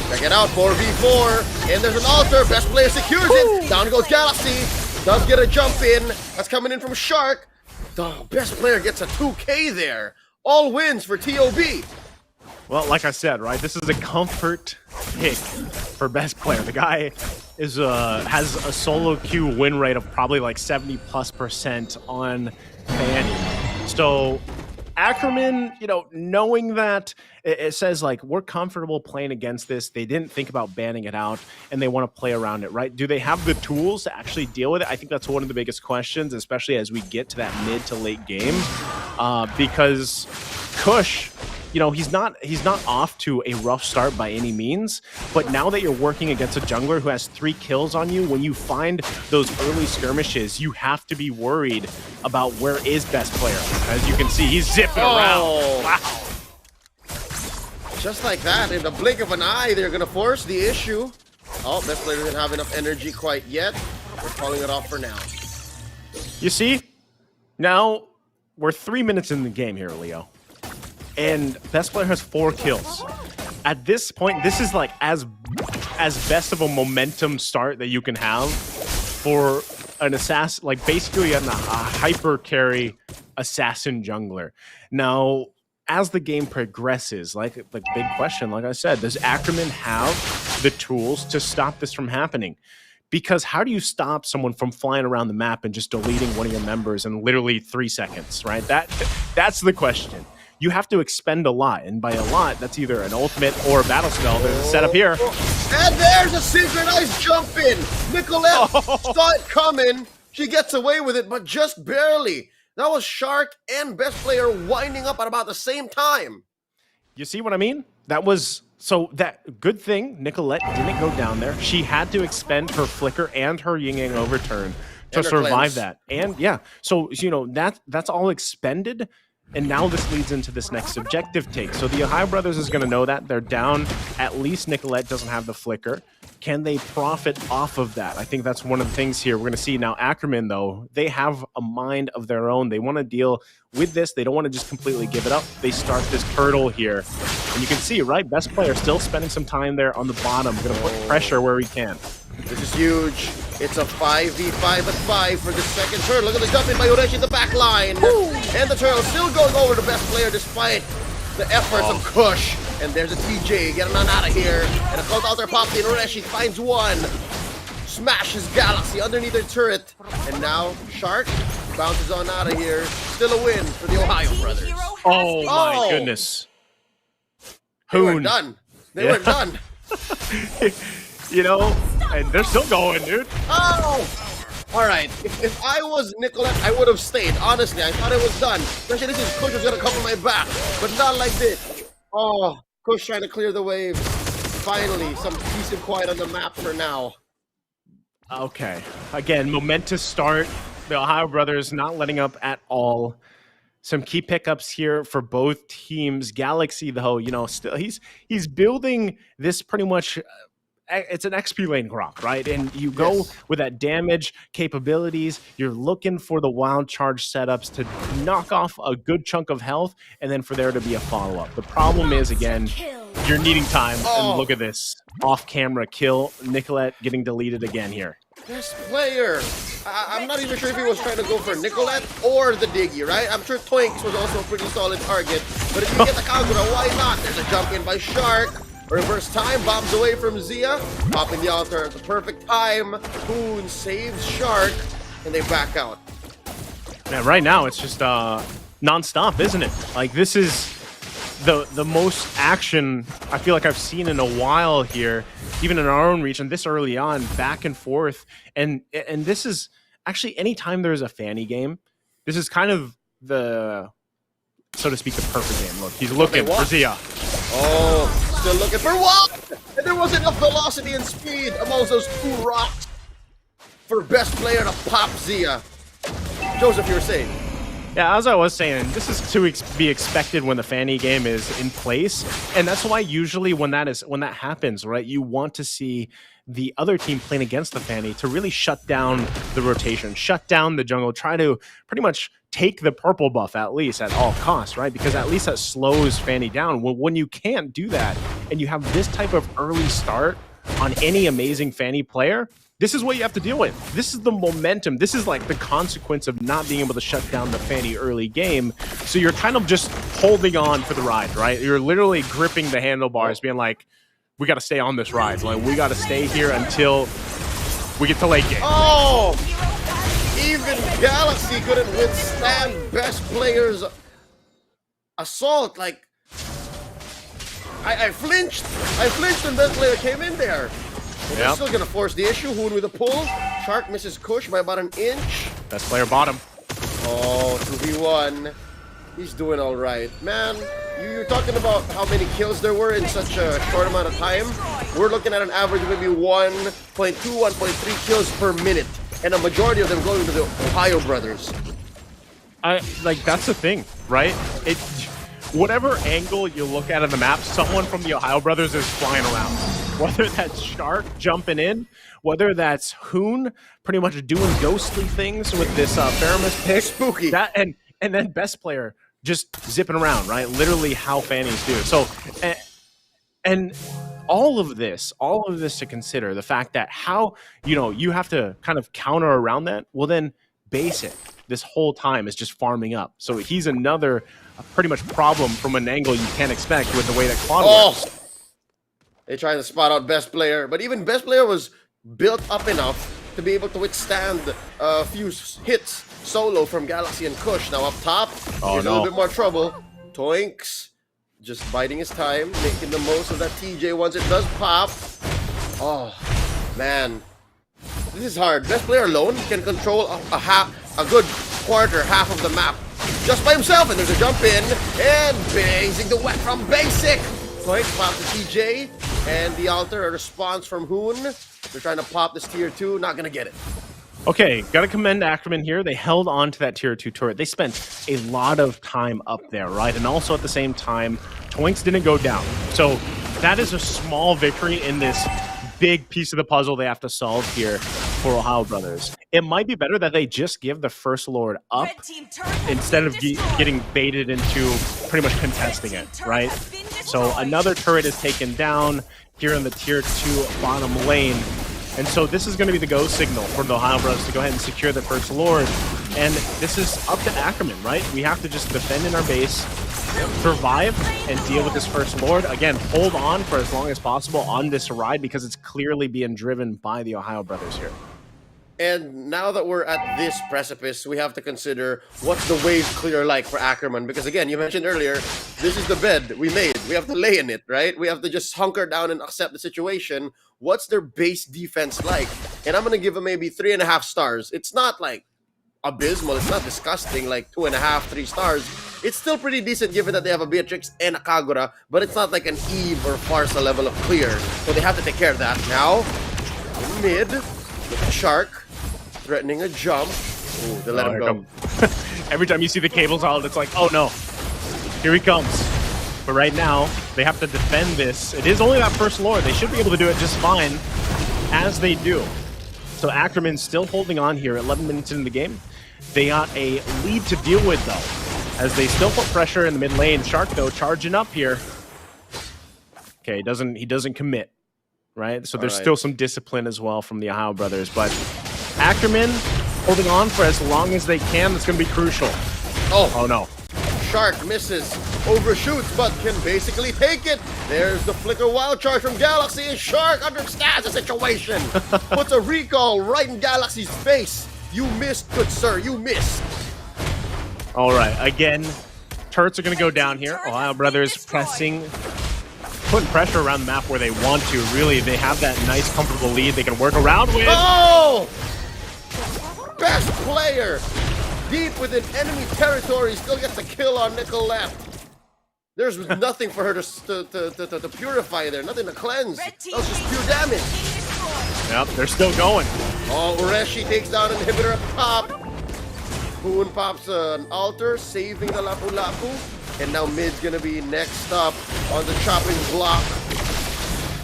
Check it out, 4v4, and there's an altar. Best player secures it. Down goes Galaxy. Does get a jump in. That's coming in from Shark. The best player gets a 2K there. All wins for TOB. Well, like I said, right, this is a comfort pick for best player. The guy is has a solo queue win rate of probably like 70+% on Fanny. So Ackerman, you know, knowing that, it says like we're comfortable playing against this. They didn't think about banning it out, and they want to play around it, right? Do they have the tools to actually deal with it? I think that's one of the biggest questions, especially as we get to that mid to late game, because Kush, you know, he's not off to a rough start by any means, but now that you're working against a jungler who has 3 kills on you, when you find those early skirmishes, you have to be worried about where is best player. As you can see, he's zipping around. Wow. Just like that, in the blink of an eye, they're gonna force the issue. Oh, best player doesn't have enough energy quite yet. We're calling it off for now. You see, now we're 3 minutes in the game here, Leo. And best player has 4 kills. At this point, this is like as best of a momentum start that you can have for an assassin, like basically a hyper carry assassin jungler. Now, as the game progresses, like big question, like I said, does Ackerman have the tools to stop this from happening? Because how do you stop someone from flying around the map and just deleting one of your members in literally 3 seconds, right? That's the question. You have to expend a lot, and by a lot, that's either an ultimate or a battle spell. There's a setup here. And there's a synchronized jump in. Nicolette saw it coming. She gets away with it, but just barely. That was Shark and best player winding up at about the same time. You see what I mean? That was, so that good thing Nicolette didn't go down there. She had to expend her flicker and her yin-yang overturn to survive that. And yeah, so you know, that's all expended. And now this leads into this next objective take. So the OhioBrothers is going to know that. They're down. At least Nicolette doesn't have the flicker. Can they profit off of that? I think that's one of the things here. We're going to see now Ackerman, though. They have a mind of their own. They want to deal with this. They don't want to just completely give it up. They start this turtle here. And you can see, right? Best player still spending some time there on the bottom. Going to put pressure where we can. This is huge. It's a 5v5 at 5 for the second turtle. Look at the jump in by Ureshi in the back line. And the turtle still going over the best player despite the efforts of Kush. And there's a TJ getting on out of here. And a cult altar pops in. Ureshi finds one. Smashes Galaxy underneath their turret. And now Shark bounces on out of here. Still a win for the OhioBrothers. Oh my goodness. They weren't done. They weren't done. You know, and they're still going, dude. Oh! All right. If I was Nicolette, I would have stayed. Honestly, I thought it was done. Especially this is Kush was going to cover my back. But not like this. Oh, Kush trying to clear the wave. Finally, some peace and quiet on the map for now. Okay. Again, momentous start. The Ohio Brothers not letting up at all. Some key pickups here for both teams. Galaxy, though, still he's building this pretty much. It's an XP lane Grok, right? And you go with that damage capabilities. You're looking for the wild charge setups to knock off a good chunk of health, and then for there to be a follow-up. The problem is, again, you're needing time. And look at this off-camera kill. Nicolette getting deleted again here. Best player. I'm not even sure if he was trying to go for Nicolette or the Diggy, right? I'm sure Twinks was also a pretty solid target. But if you get the Kagura, why not? There's a jump in by Shark. Reverse time, bombs away from Zia. Popping the altar at the perfect time. Hoon saves Shark, and they back out. Yeah, right now it's just non-stop, isn't it? Like, this is the most action I feel like I've seen in a while here, even in our own region, this early on, back and forth. And this is actually, anytime there's a Fanny game, this is kind of the, so to speak, the perfect game. Look, he's looking for Zia. Oh, still looking for what? And there wasn't enough velocity and speed amongst those two rocks for best player to pop Zia. Joseph, you were saying? Yeah, as I was saying, this is to be expected when the Fanny game is in place, and that's why usually when that happens, right, you want to see the other team playing against the Fanny to really shut down the rotation, shut down the jungle, try to pretty much take the purple buff at least at all costs, right? Because at least that slows Fanny down. When you can't do that and you have this type of early start on any amazing Fanny player, this is what you have to deal with. This is the momentum. This is like the consequence of not being able to shut down the Fanny early game. So you're kind of just holding on for the ride, right? You're literally gripping the handlebars, being like, we got to stay on this ride. Like, we got to stay here until we get to late game. Oh! Even Galaxy couldn't withstand best player's assault. Like, I flinched. I flinched when best player came in there. But they're still gonna force the issue. Hoon with a pull. Shark misses Kush by about an inch. Best player bottom. Oh, 2v1. He's doing all right. Man, you're talking about how many kills there were in such a short amount of time. We're looking at an average of maybe 1.2, 1.3 kills per minute. And a majority of them going to the Ohio Brothers. That's the thing, right? Whatever angle you look at on the map, someone from the Ohio Brothers is flying around. Whether that's Shark jumping in, whether that's Hoon pretty much doing ghostly things with this Faramus pick. Spooky. That and then best player just zipping around, right? Literally how Fannies do. So, and all of this to consider, the fact that how, you have to kind of counter around that, well then Basic this whole time is just farming up. So he's another pretty much problem from an angle you can't expect with the way that Claude works. They tried to spot out best player, but even best player was built up enough to be able to withstand a few hits solo from Galaxy and Kush. Now up top, there's a little bit more trouble. Toinks just biding his time, making the most of that TJ once it does pop. Oh, man. This is hard. Best player alone can control a good quarter, half of the map just by himself. And there's a jump in, and basing the wet from Basic. Toinks pops the TJ, and the altar, a response from Hoon. They're trying to pop this tier 2, not gonna get it. Okay, gotta commend Ackerman here. They held on to that tier 2 turret. They spent a lot of time up there, right? And also at the same time, Toinks didn't go down. So that is a small victory in this big piece of the puzzle they have to solve here for Ohio Brothers. It might be better that they just give the first Lord up instead of getting baited into pretty much contesting it, right? So another turret is taken down here in the tier 2 bottom lane. And so this is going to be the go signal for the Ohio Brothers to go ahead and secure the first Lord. And this is up to Ackerman, right? We have to just defend in our base, survive, and deal with this first Lord. Again, hold on for as long as possible on this ride because it's clearly being driven by the Ohio Brothers here. And now that we're at this precipice, we have to consider what's the wave clear like for Ackerman. Because again, you mentioned earlier, this is the bed we made. We have to lay in it, right? We have to just hunker down and accept the situation. What's their base defense like? And I'm going to give them maybe 3.5 stars. It's not like abysmal. It's not disgusting, like 2.5, 3 stars. It's still pretty decent given that they have a Beatrix and a Kagura, but it's not like an Eve or Farsa level of clear. So they have to take care of that. Now, in mid, Look at Shark threatening a jump. Ooh, they let him go. Every time you see the cables out, it's like, oh no, here he comes. But right now, they have to defend this. It is only that first Lord. They should be able to do it just fine, as they do. So Ackerman still holding on here, 11 minutes into the game. They got a lead to deal with, though, as they still put pressure in the mid lane. Shark, though, charging up here. Okay, he doesn't commit, right? So there's still some discipline as well from the Ohio brothers. But Ackerman holding on for as long as they can. That's going to be crucial. Oh no. Shark misses, overshoots, but can basically take it. There's the flicker wild charge from Galaxy, and Shark understands the situation. Puts a recall right in Galaxy's face. You missed, good sir, you missed. All right, again, turrets are going to go down here. Ohio brothers putting pressure around the map where they want to. Really, they have that nice, comfortable lead they can work around with. Oh! Best player! Deep within enemy territory, still gets a kill on Nickel left. There's nothing for her to purify there, nothing to cleanse. That was just pure damage. Yep, they're still going. Oh, Ureshi takes down an inhibitor up top. Boone pops an altar, saving the Lapu Lapu. And now mid's gonna be next up on the chopping block.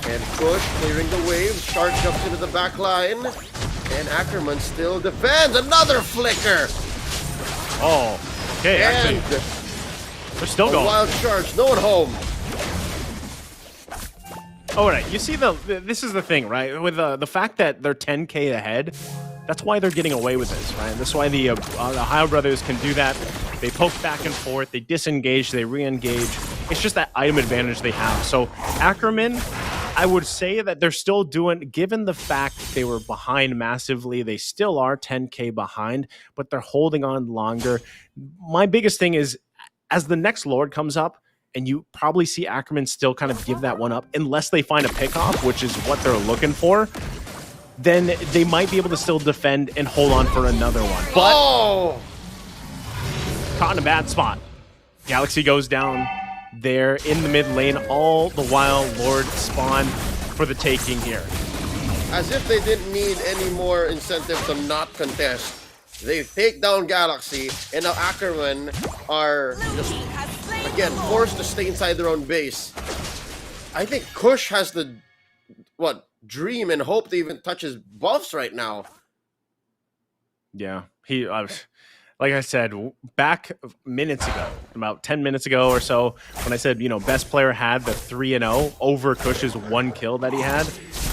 And Push clearing the wave. Shark jumps into the back line. And Ackerman still defends. Another flicker! Oh, okay, and actually, they're still going. Wild charge, no one home. All right, you see this is the thing, right? With the fact that they're 10K ahead, that's why they're getting away with this, right? That's why the Ohio brothers can do that. They poke back and forth, they disengage, they re-engage. It's just that item advantage they have. So Ackerman, I would say that they're still doing, given the fact they were behind massively, they still are 10K behind, but they're holding on longer. My biggest thing is, as the next Lord comes up, and you probably see Ackerman still kind of give that one up, unless they find a pick-off, which is what they're looking for, then they might be able to still defend and hold on for another one. But caught in a bad spot. Galaxy goes down there in the mid lane, all the while Lord spawn for the taking here. As if they didn't need any more incentive to not contest. They take down Galaxy, and now Ackerman are just, again, forced to stay inside their own base. I think Kush has the, dream and hope to even touch his buffs right now. Yeah, like I said, back minutes ago, about 10 minutes ago or so, when I said, best player had the 3-0 over Kush's 1 kill that he had,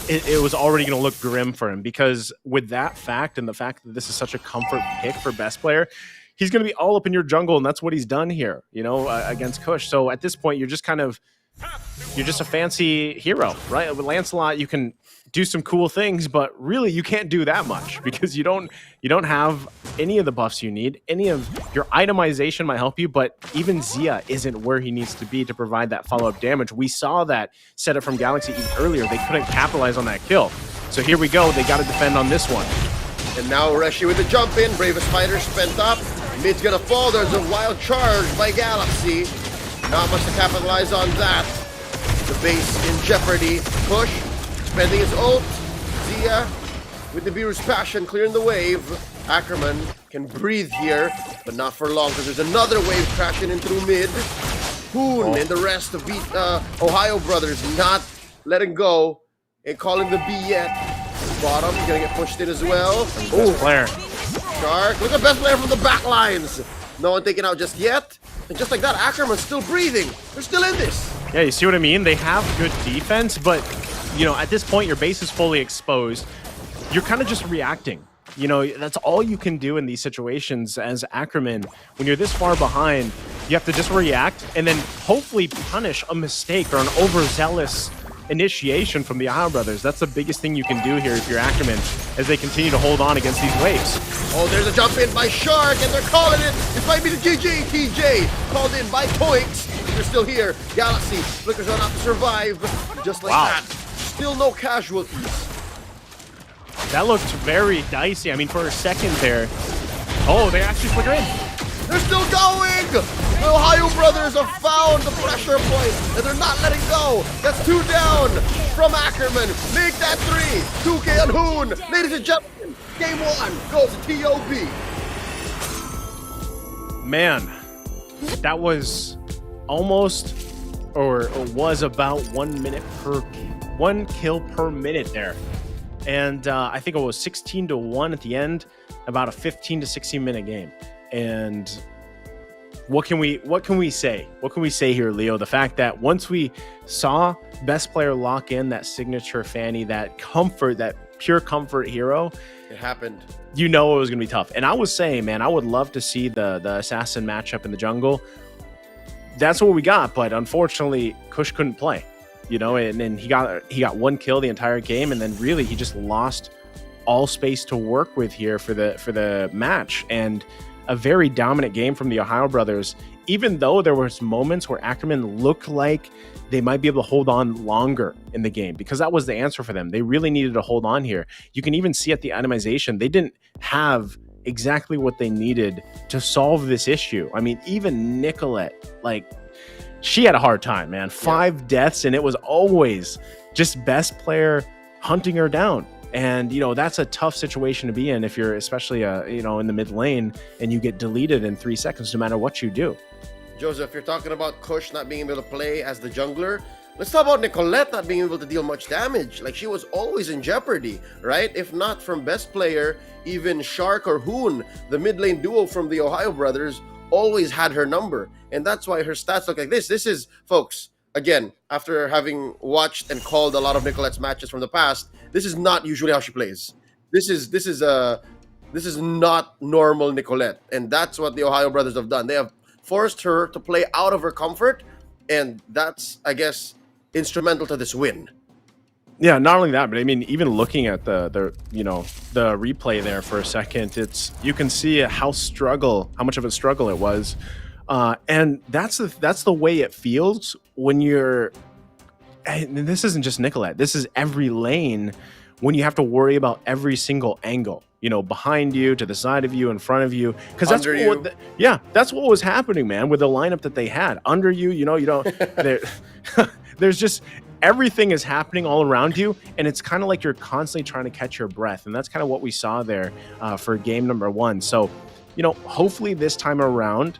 it was already going to look grim for him, because with that fact and the fact that this is such a comfort pick for best player, he's going to be all up in your jungle, and that's what he's done here, against Kush. So at this point, you're just a fancy hero, right? With Lancelot, you can do some cool things, but really you can't do that much, because you don't have any of the buffs you need. Any of your itemization might help you, but even Zia isn't where he needs to be to provide that follow-up damage. We saw that setup from Galaxy even earlier. They couldn't capitalize on that kill. So here we go. They got to defend on this one. And now Reshi with the jump in. Bravest fighter spent up. Mid's gonna fall. There's a wild charge by Galaxy. Not much to capitalize on that. The base in jeopardy. Push. Spending his ult. Zia with the Beerus Passion clearing the wave. Ackerman can breathe here, but not for long, because there's another wave crashing in through mid. Poon and the rest of Ohio brothers not letting go and calling the B yet. Bottom gonna get pushed in as well. Best player. Shark, look at best player from the back lines. No one taken out just yet. And just like that, Ackerman's still breathing. They're still in this. Yeah, you see what I mean? They have good defense, but at this point, your base is fully exposed. You're kind of just reacting. That's all you can do in these situations as Ackerman. When you're this far behind, you have to just react and then hopefully punish a mistake or an overzealous initiation from the Ohio brothers. That's the biggest thing you can do here if you're Ackerman, as they continue to hold on against these waves. Oh, there's a jump in by Shark, and they're calling it. It might be the TJ called in by Toinks. They're still here. Galaxy flickers on out to survive, just like that. Still no casualties. That looked very dicey. I mean, for a second there. Oh, they actually flicker in. They're still going! The Ohio brothers have found the pressure point, and they're not letting go. That's 2 down from Ackerman. Make that 3. 2K on Hoon. Ladies and gentlemen, game 1 goes to TOB. Man, that was almost, or was about 1 kill per minute there. And I think it was 16-1 at the end, about a 15 to 16 minute game. And what can we say? What can we say here, Leo? The fact that once we saw best player lock in that signature Fanny, that comfort, that pure comfort hero, it happened. You know it was going to be tough. And I was saying, man, I would love to see the assassin matchup in the jungle. That's what we got, but unfortunately, Kush couldn't play. You know, and then he got 1 kill the entire game, and then really he just lost all space to work with here for the match. And a very dominant game from the Ohio brothers, even though there was moments where Ackerman looked like they might be able to hold on longer in the game, because that was the answer for them. They really needed to hold on here. You can even see at the itemization, they didn't have exactly what they needed to solve this issue. I mean, even Nicolette, like, she had a hard time, man. 5 deaths, and it was always just best player hunting her down. And, you know, that's a tough situation to be in if you're especially, you know, in the mid lane and you get deleted in 3 seconds, no matter what you do. Joseph, you're talking about Kush not being able to play as the jungler. Let's talk about Nicolette not being able to deal much damage. Like, she was always in jeopardy, right? If not from best player, even Shark or Hoon, the mid lane duo from the Ohio brothers, always had her number. And that's why her stats look like this. This is, folks, again, after having watched and called a lot of Nicolette's matches from the past, this is not usually how she plays. This is not normal Nicolette. And that's what the Ohio brothers have done. They have forced her to play out of her comfort, and that's, I guess, instrumental to this win. Yeah, not only that, but I mean, even looking at the replay there for a second, you can see how much of a struggle it was, and that's the way it feels when you're. And this isn't just Nicolette. This is every lane when you have to worry about every single angle. You know, behind you, to the side of you, in front of you, because that's that's what was happening, man, with the lineup that they had under you. You know, you don't. There's just. Everything is happening all around you, and it's kind of like you're constantly trying to catch your breath, and that's kind of what we saw there for game number 1. So, you know, hopefully this time around,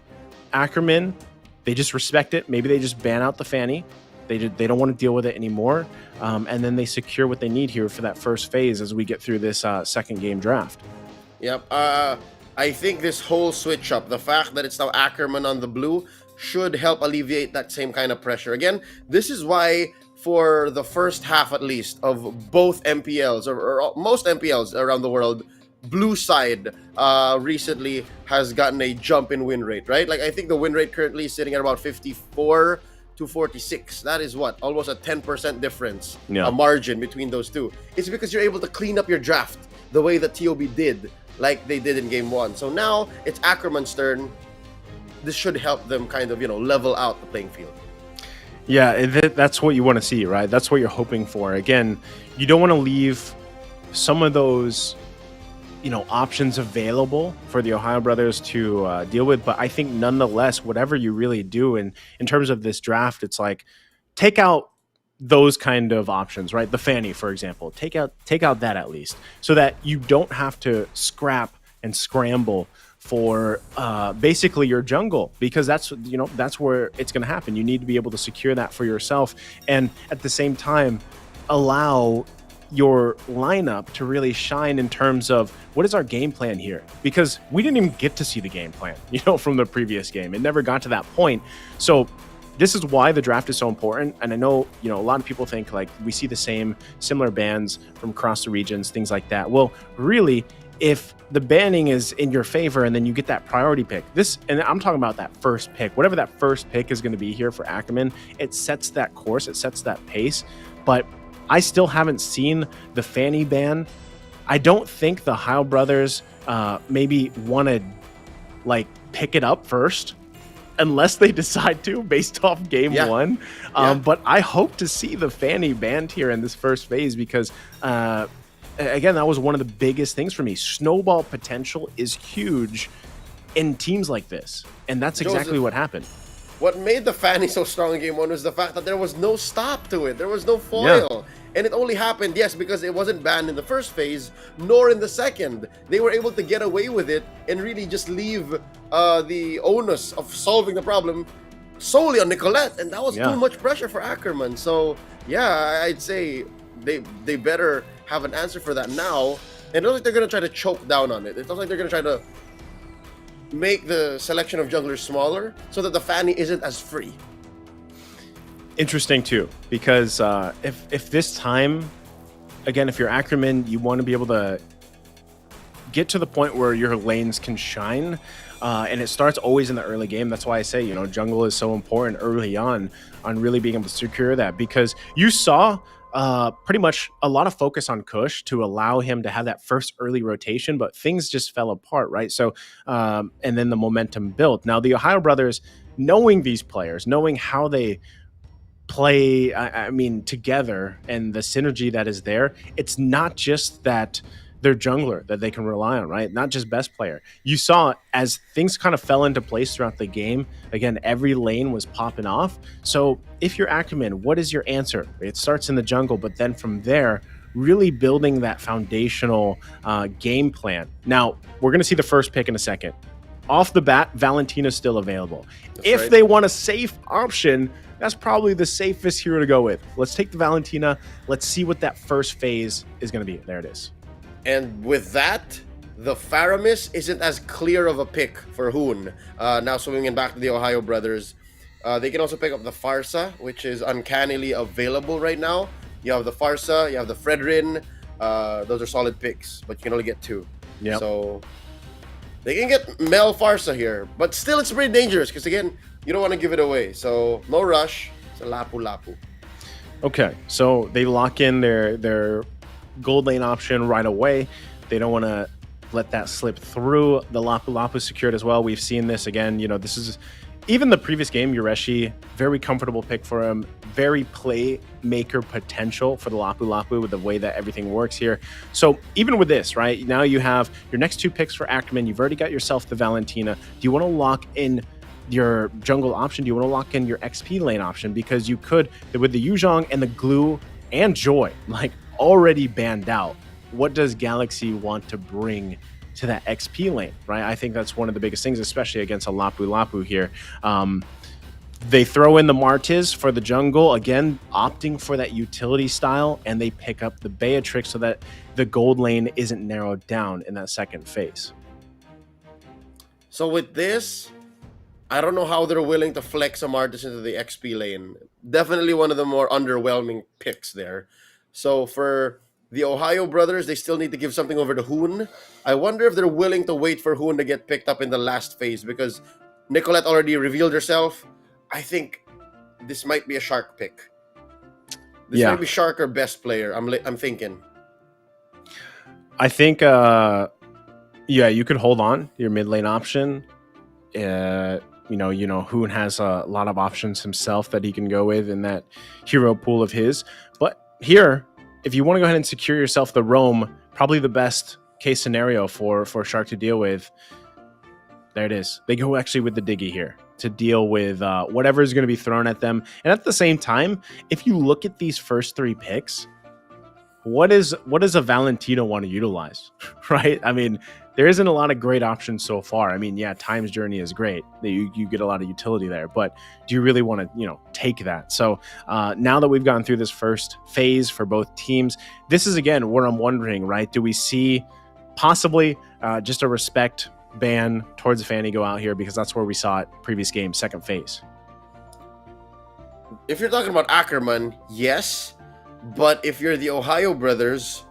Ackerman, they just respect it. Maybe they just ban out the Fanny. They don't want to deal with it anymore, and then they secure what they need here for that first phase as we get through this second game draft. Yep. I think this whole switch up, the fact that it's now Ackerman on the blue, should help alleviate that same kind of pressure. Again, this is why, for the first half at least of both MPLs or most MPLs around the world, blue side recently has gotten a jump in win rate, right? Like, I think the win rate currently is sitting at about 54 to 46. That is what? Almost a 10% difference, a margin between those two. It's because you're able to clean up your draft the way that TOB did, like they did in game 1. So now it's Ackerman's turn. This should help them kind of, level out the playing field. Yeah, that's what you want to see, right? That's what you're hoping for. Again, you don't want to leave some of those, options available for the Ohio brothers to deal with. But I think nonetheless, whatever you really do in terms of this draft, it's like, take out those kind of options, right? The Fanny, for example, take out that at least, so that you don't have to scrap and scramble for basically your jungle, because that's where it's going to happen. You need to be able to secure that for yourself, and at the same time allow your lineup to really shine in terms of what is our game plan here, because we didn't even get to see the game plan from the previous game. It never got to that point. So this is why the draft is so important. And I know, a lot of people think like we see the similar bans from across the regions, things like that. Well, really, if the banning is in your favor and then you get that priority pick, and I'm talking about that first pick, whatever that first pick is going to be here for Ackerman, it sets that course, it sets that pace. But I still haven't seen the Fanny ban. I don't think the Ohio brothers maybe want to pick it up first, unless they decide to, based off game 1. But I hope to see the Fanny banned here in this first phase, because again, that was one of the biggest things for me. Snowball potential is huge in teams like this, and that's exactly what happened. what made the Fanny so strong in game 1 was the fact that there was no stop to it. There was no foil. And it only happened, yes, because it wasn't banned in the first phase, nor in the second. They were able to get away with it and really just leave the onus of solving the problem solely on Nicolette. And that was too much pressure for Ackerman. So, yeah, I'd say they better have an answer for that now. And it looks like they're going to try to choke down on it. It looks like they're going to try to make the selection of junglers smaller so that the Fanny isn't as free. Interesting too, because if this time, again, if you're Ackerman, you want to be able to get to the point where your lanes can shine, and it starts always in the early game. That's why I say, jungle is so important early on really being able to secure that, because you saw pretty much a lot of focus on Kush to allow him to have that first early rotation, but things just fell apart, right? So, and then the momentum built. Now, the TheOhioBrothers, knowing these players, knowing how they play, together, and the synergy that is there, it's not just that they're jungler that they can rely on, right? Not just best player. You saw as things kind of fell into place throughout the game, again, every lane was popping off. So if you're Ackerman, what is your answer? It starts in the jungle, but then from there, really building that foundational game plan. Now, we're going to see the first pick in a second. Off the bat, Valentina's still available. If they want a safe option, that's probably the safest hero to go with. Let's take the Valentina. Let's see what that first phase is going to be. There it is. And with that, the Faramis isn't as clear of a pick for Hoon. Now swinging back to the TheOhioBrothers, they can also pick up the Farsa, which is uncannily available right now. You have the Farsa, you have the Fredrin. Those are solid picks, but you can only get 2. Yep. So they can get Mel Farsa here, but still it's pretty dangerous because, again, you don't want to give it away. So no rush. It's a lapu-lapu. Okay, so they lock in their gold lane option right away. They don't want to let that slip through. The lapu-lapu secured as well. We've seen this again. This is even the previous game. Yureshi, very comfortable pick for him. Very playmaker potential for the lapu-lapu with the way that everything works here. So even with this, right, now you have your next 2 picks for Ackerman. You've already got yourself the Valentina. Do you want to lock in your jungle option? Do you want to lock in your XP lane option? Because you could, with the Yuzhong and the Glue and Joy, already banned out. What does Galaxy want to bring to that XP lane, right? I think that's one of the biggest things, especially against a lapu-lapu here. They throw in the Martiz for the jungle, again, opting for that utility style, and they pick up the Beatrix so that the gold lane isn't narrowed down in that second phase. So with this, I don't know how they're willing to flex a Martiz into the XP lane. Definitely one of the more underwhelming picks there. So for the TheOhioBrothers, they still need to give something over to Hoon. I wonder if they're willing to wait for Hoon to get picked up in the last phase, because Nicolette already revealed herself. I think this might be a Shark pick. This might be Shark or best player. I'm thinking. I think, you could hold on your mid lane option. Hoon has a lot of options himself that he can go with in that hero pool of his. But here, if you want to go ahead and secure yourself the roam, probably the best case scenario for Shark to deal with. There it is. They go actually with the Diggy here to deal with whatever is going to be thrown at them. And at the same time, if you look at these first 3 picks, what does a Valentina want to utilize, right? I mean, there isn't a lot of great options so far. I mean, Time's Journey is great. You get a lot of utility there, but do you really want to, take that? So now that we've gone through this first phase for both teams, this is, again, where I'm wondering, right? Do we see possibly just a respect ban towards the Fanny go out here? Because that's where we saw it previous game, second phase. If you're talking about Ackerman, yes. But if you're the TheOhioBrothers,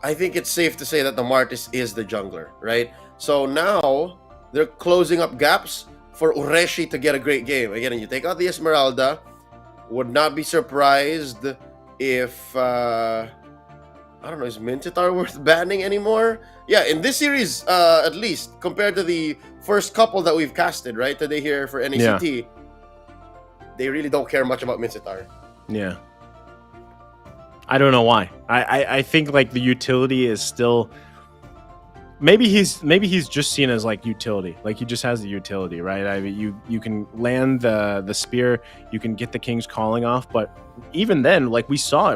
I think it's safe to say that the Martiz is the jungler, right? So now they're closing up gaps for Ureshi to get a great game. Again, you take out the Esmeralda. Would not be surprised if I don't know, is Mintitar worth banning anymore? Yeah, in this series, at least compared to the first couple that we've casted, right, today here for NACT, they really don't care much about Mintitar. Yeah. I don't know why. I think the utility is still maybe he's just seen as like utility. Like he just has the utility, right? I mean, you can land the spear, you can get the King's Calling off, but even then, like we saw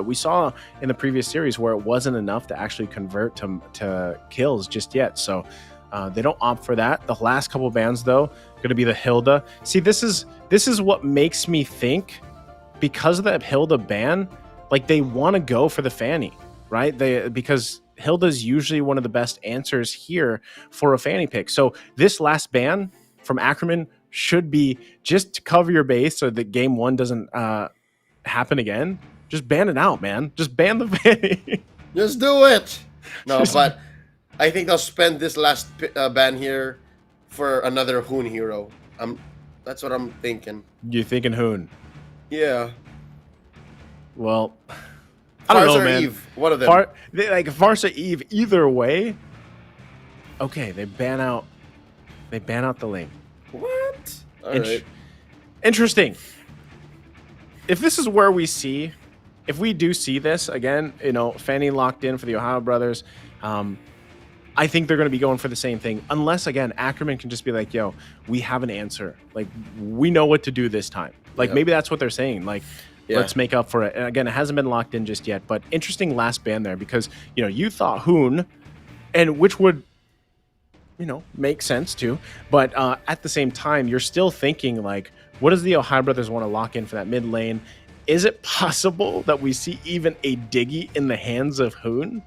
in the previous series where it wasn't enough to actually convert to kills just yet. So they don't opt for that. The last couple bans though, going to be the Hilda. See, this is what makes me think, because of that Hilda ban, like they want to go for the Fanny, right? Because Hilda's usually one of the best answers here for a Fanny pick. So this last ban from Ackerman should be just to cover your base so that game one doesn't happen again. Just ban it out, man. Just ban the Fanny. Just do it. No, but I think they'll spend this last ban here for another Hoon hero. That's what I'm thinking. You thinking Hoon? Yeah. Well, I don't know, man. Eve, one of them. Like Farsa Eve, either way. Okay, they ban out the lane. What? All right. Interesting. If this is where if we do see this again, Fanny locked in for the Ohio Brothers, I think they're going to be going for the same thing. Unless, again, Ackerman can just be like, yo, we have an answer. Like, we know what to do this time. Like, maybe that's what they're saying. Like, let's make up for it. And again, it hasn't been locked in just yet. But interesting last ban there because, you thought Hoon, and which would, make sense too. But at the same time, you're still thinking, like, what does the Ohio Brothers want to lock in for that mid lane? Is it possible that we see even a Diggy in the hands of Hoon?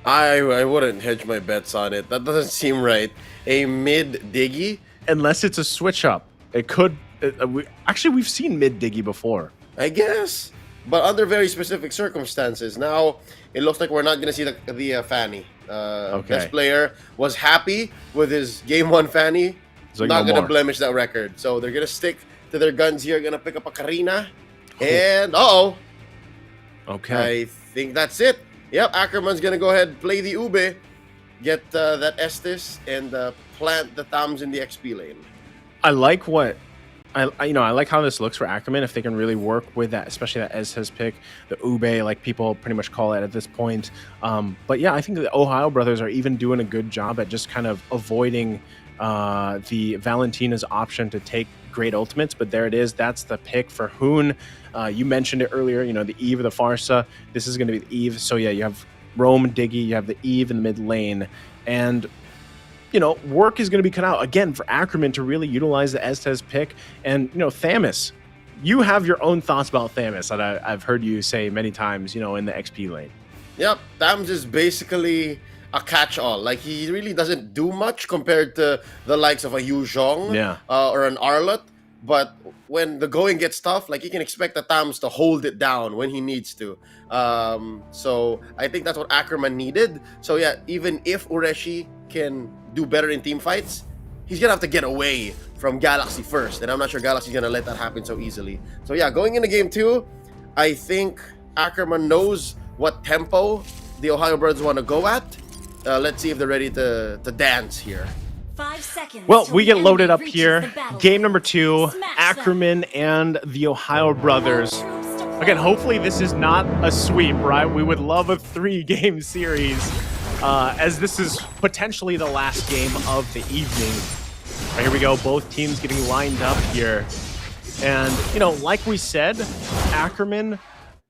I wouldn't hedge my bets on it. That doesn't seem right. A mid Diggy? Unless it's a switch up. It could. We've seen mid Diggy before. I guess. But under very specific circumstances. Now, it looks like we're not going to see the Fanny. Best player was happy with his game 1 Fanny. Like not going to blemish that record. So they're going to stick to their guns here. Going to pick up a Karina. And, okay. I think that's it. Yep, Ackerman's going to go ahead and play the Ube, get that Estes, and plant the Thams in the XP lane. I like I like how this looks for Ackerman, if they can really work with that, especially that Estes pick, the Ube, like people pretty much call it at this point. But yeah, I think the Ohio Brothers are even doing a good job at just kind of avoiding the Valentina's option to take great ultimates, but there it is. That's the pick for Hoon. You mentioned it earlier, the Eve of the Farsa. This is going to be the Eve. So yeah, you have Rome, Diggy, you have the Eve in the mid lane, and work is going to be cut out again for Ackerman to really utilize the Estes pick. And Thamus, you have your own thoughts about Thamus that I've heard you say many times, in the XP lane. Yep, Thamus is basically a catch-all. Like, he really doesn't do much compared to the likes of a Yu Zhong or an Arlott. But when the going gets tough, like, you can expect the Thamus to hold it down when he needs to. So I think that's what Ackerman needed. So yeah, even if Ureshi can do better in team fights, he's going to have to get away from Galaxy first. And I'm not sure Galaxy's going to let that happen so easily. So yeah, going into game 2, I think Ackerman knows what tempo the Ohio Brothers want to go at. Let's see if they're ready to dance here. 5 seconds. Well, we get loaded up here. Game number 2, Ackerman and the Ohio Brothers. Again, hopefully this is not a sweep, right? We would love a 3-game series, as this is potentially the last game of the evening. Right, here we go. Both teams getting lined up here. And, like we said, Ackerman,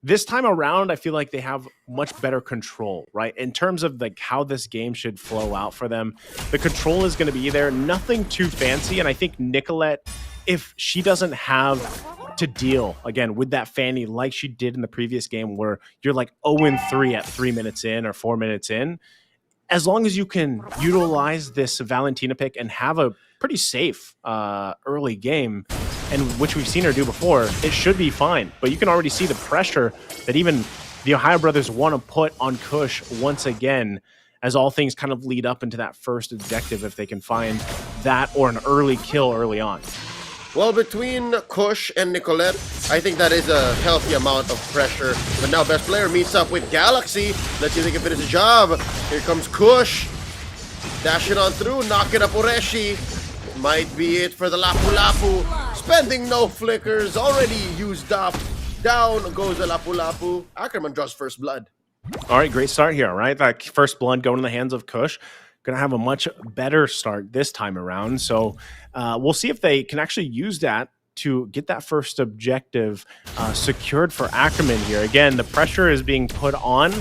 this time around, I feel like they have much better control, right? In terms of like how this game should flow out for them. The control is going to be there. Nothing too fancy. And I think Nicolette, if she doesn't have to deal, again, with that Fanny like she did in the previous game where you're like 0-3 at 3 minutes in or 4 minutes in, as long as you can utilize this Valentina pick and have a pretty safe early game, and which we've seen her do before, it should be fine. But you can already see the pressure that even the Ohio Brothers want to put on Kush once again, as all things kind of lead up into that first objective if they can find that or an early kill early on. Well, between Kush and Nicolette, I think that is a healthy amount of pressure. But now best player meets up with Galaxy. Let's see if they can finish the job. Here comes Kush. Dashing on through, knocking up Ureshi. Might be it for the Lapu Lapu. Spending no flickers, already used up. Down goes the Lapu Lapu. Ackerman draws first blood. All right, great start here, right? That first blood going in the hands of Kush. going to have a much better start this time around. So we'll see if they can actually use that to get that first objective secured for Ackerman here. Again, the pressure is being put on,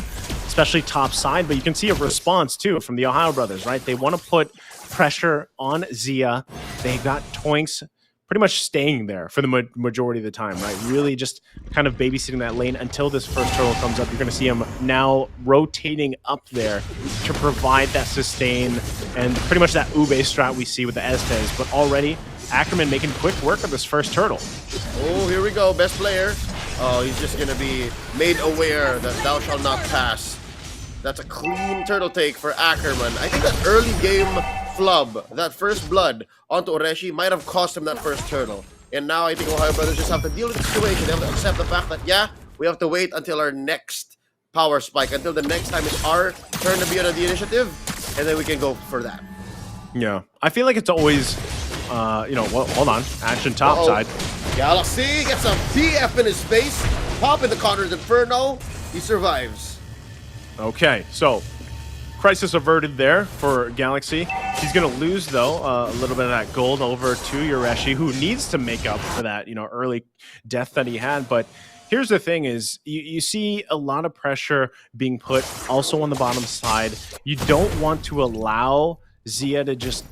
especially top side, but you can see a response too from the Ohio brothers, right? They want to put pressure on Zia. They got Toinks pretty much staying there for the majority of the time, right? Really just kind of babysitting that lane until this first turtle comes up. You're going to see him now rotating up there to provide that sustain and pretty much that Ube strat we see with the Estes. But already, Ackerman making quick work of this first turtle. Oh, here we go, best player. Oh, he's just going to be made aware that thou shalt not pass. That's a clean turtle take for Ackerman. I think that early game flub, that first blood onto Oreshi might have cost him that first turtle. And now I think Ohio Brothers just have to deal with the situation. They have to accept the fact that, yeah, we have to wait until our next power spike, until the next time it's our turn to be on the initiative, and then we can go for that. Yeah, I feel like it's always, you know, well, hold on, action top side. Galaxy gets a DF in his face, pop in the Connor's Inferno, he survives. Okay, so crisis averted there for Galaxy. He's going to lose, though, a little bit of that gold over to Yoreshi, who needs to make up for that, you know, early death that he had. But here's the thing is, you see a lot of pressure being put also on the bottom side. You don't want to allow Zia to just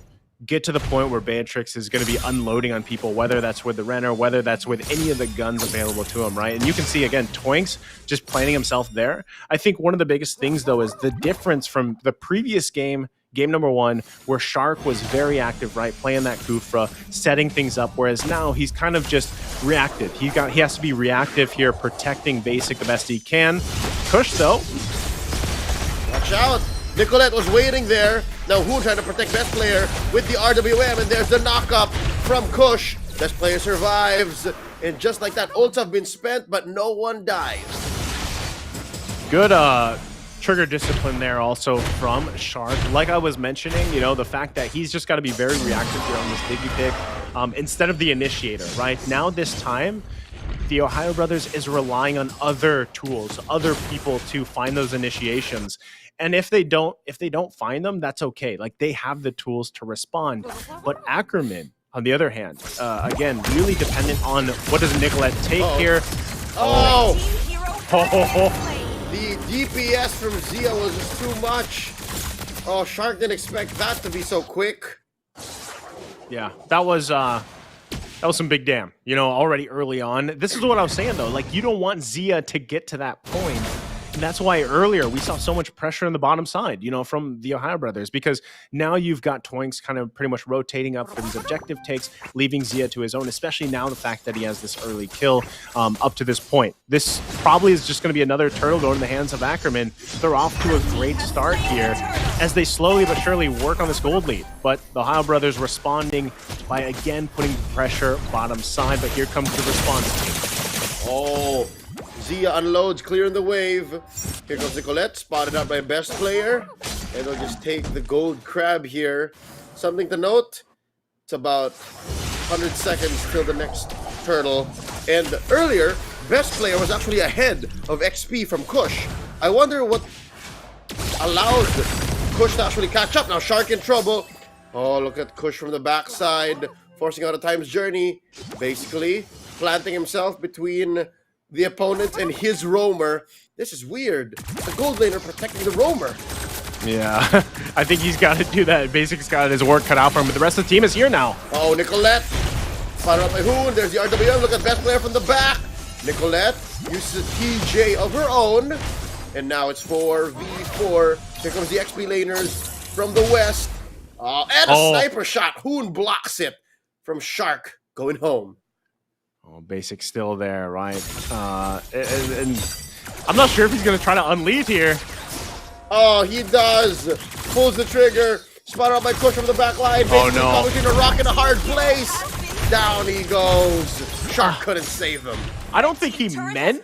get to the point where Beatrix is going to be unloading on people, whether that's with the Renner, whether that's with any of the guns available to him, right? And you can see, again, Toinks just planting himself there. I think one of the biggest things, though, is the difference from the previous game, game number 1, where Shark was very active, right? Playing that Gufra, setting things up, whereas now he's kind of just reactive. He has to be reactive here, protecting Basic the best he can. Kush, though. Watch out. Nicolette was waiting there. Now Hoon trying to protect best player with the RWM, and there's the knock-up from Kush. Best player survives, and just like that, ults have been spent, but no one dies. Good trigger discipline there also from Shark. Like I was mentioning, you know, the fact that he's just got to be very reactive here on this Digipick instead of the initiator, right? Now this time, the Ohio Brothers is relying on other tools, other people to find those initiations. And if they don't find them, that's okay. Like, they have the tools to respond. But Ackerman, on the other hand, again, really dependent on what does Nicolette take here. Oh! The DPS from Zia was just too much. Oh, Shark didn't expect that to be so quick. Yeah, that was some big damn, you know, already early on. This is what I was saying, though. Like, you don't want Zia to get to that point. And that's why earlier we saw so much pressure on the bottom side, you know, from the Ohio Brothers, because now you've got Toinks kind of pretty much rotating up for these objective takes, leaving Zia to his own, especially now the fact that he has this early kill up to this point. This probably is just going to be another turtle going in the hands of Ackerman. They're off to a great start here as they slowly but surely work on this gold lead. But the Ohio Brothers responding by, again, putting pressure bottom side. But here comes the response. Oh, Zia unloads, clearing the wave. Here comes Nicolette, spotted out by best player. And they'll just take the gold crab here. Something to note, it's about 100 seconds till the next turtle. And earlier, best player was actually ahead of XP from Kush. I wonder what allowed Kush to actually catch up. Now Shark in trouble. Oh, look at Kush from the backside, forcing out a time's journey. Basically, planting himself between the opponent and his roamer. This is weird. The gold laner protecting the roamer. Yeah, I think he's got to do that. Basic's got his work cut out for him, but the rest of the team is here now. Oh, Nicolette. Fired up by Hoon. There's the RWM. Look at best player from the back. Nicolette uses a TJ of her own. And now it's 4v4. Here comes the XP laners from the west. And a sniper shot. Hoon blocks it from Shark going home. Oh, Basic still there, right? And I'm not sure if he's going to try to unleash here. Oh, he does. Pulls the trigger. Spotted out by Kush from the back line. Oh, no. Between a rock in a hard place. Down he goes. Shark couldn't save him. I don't think he meant,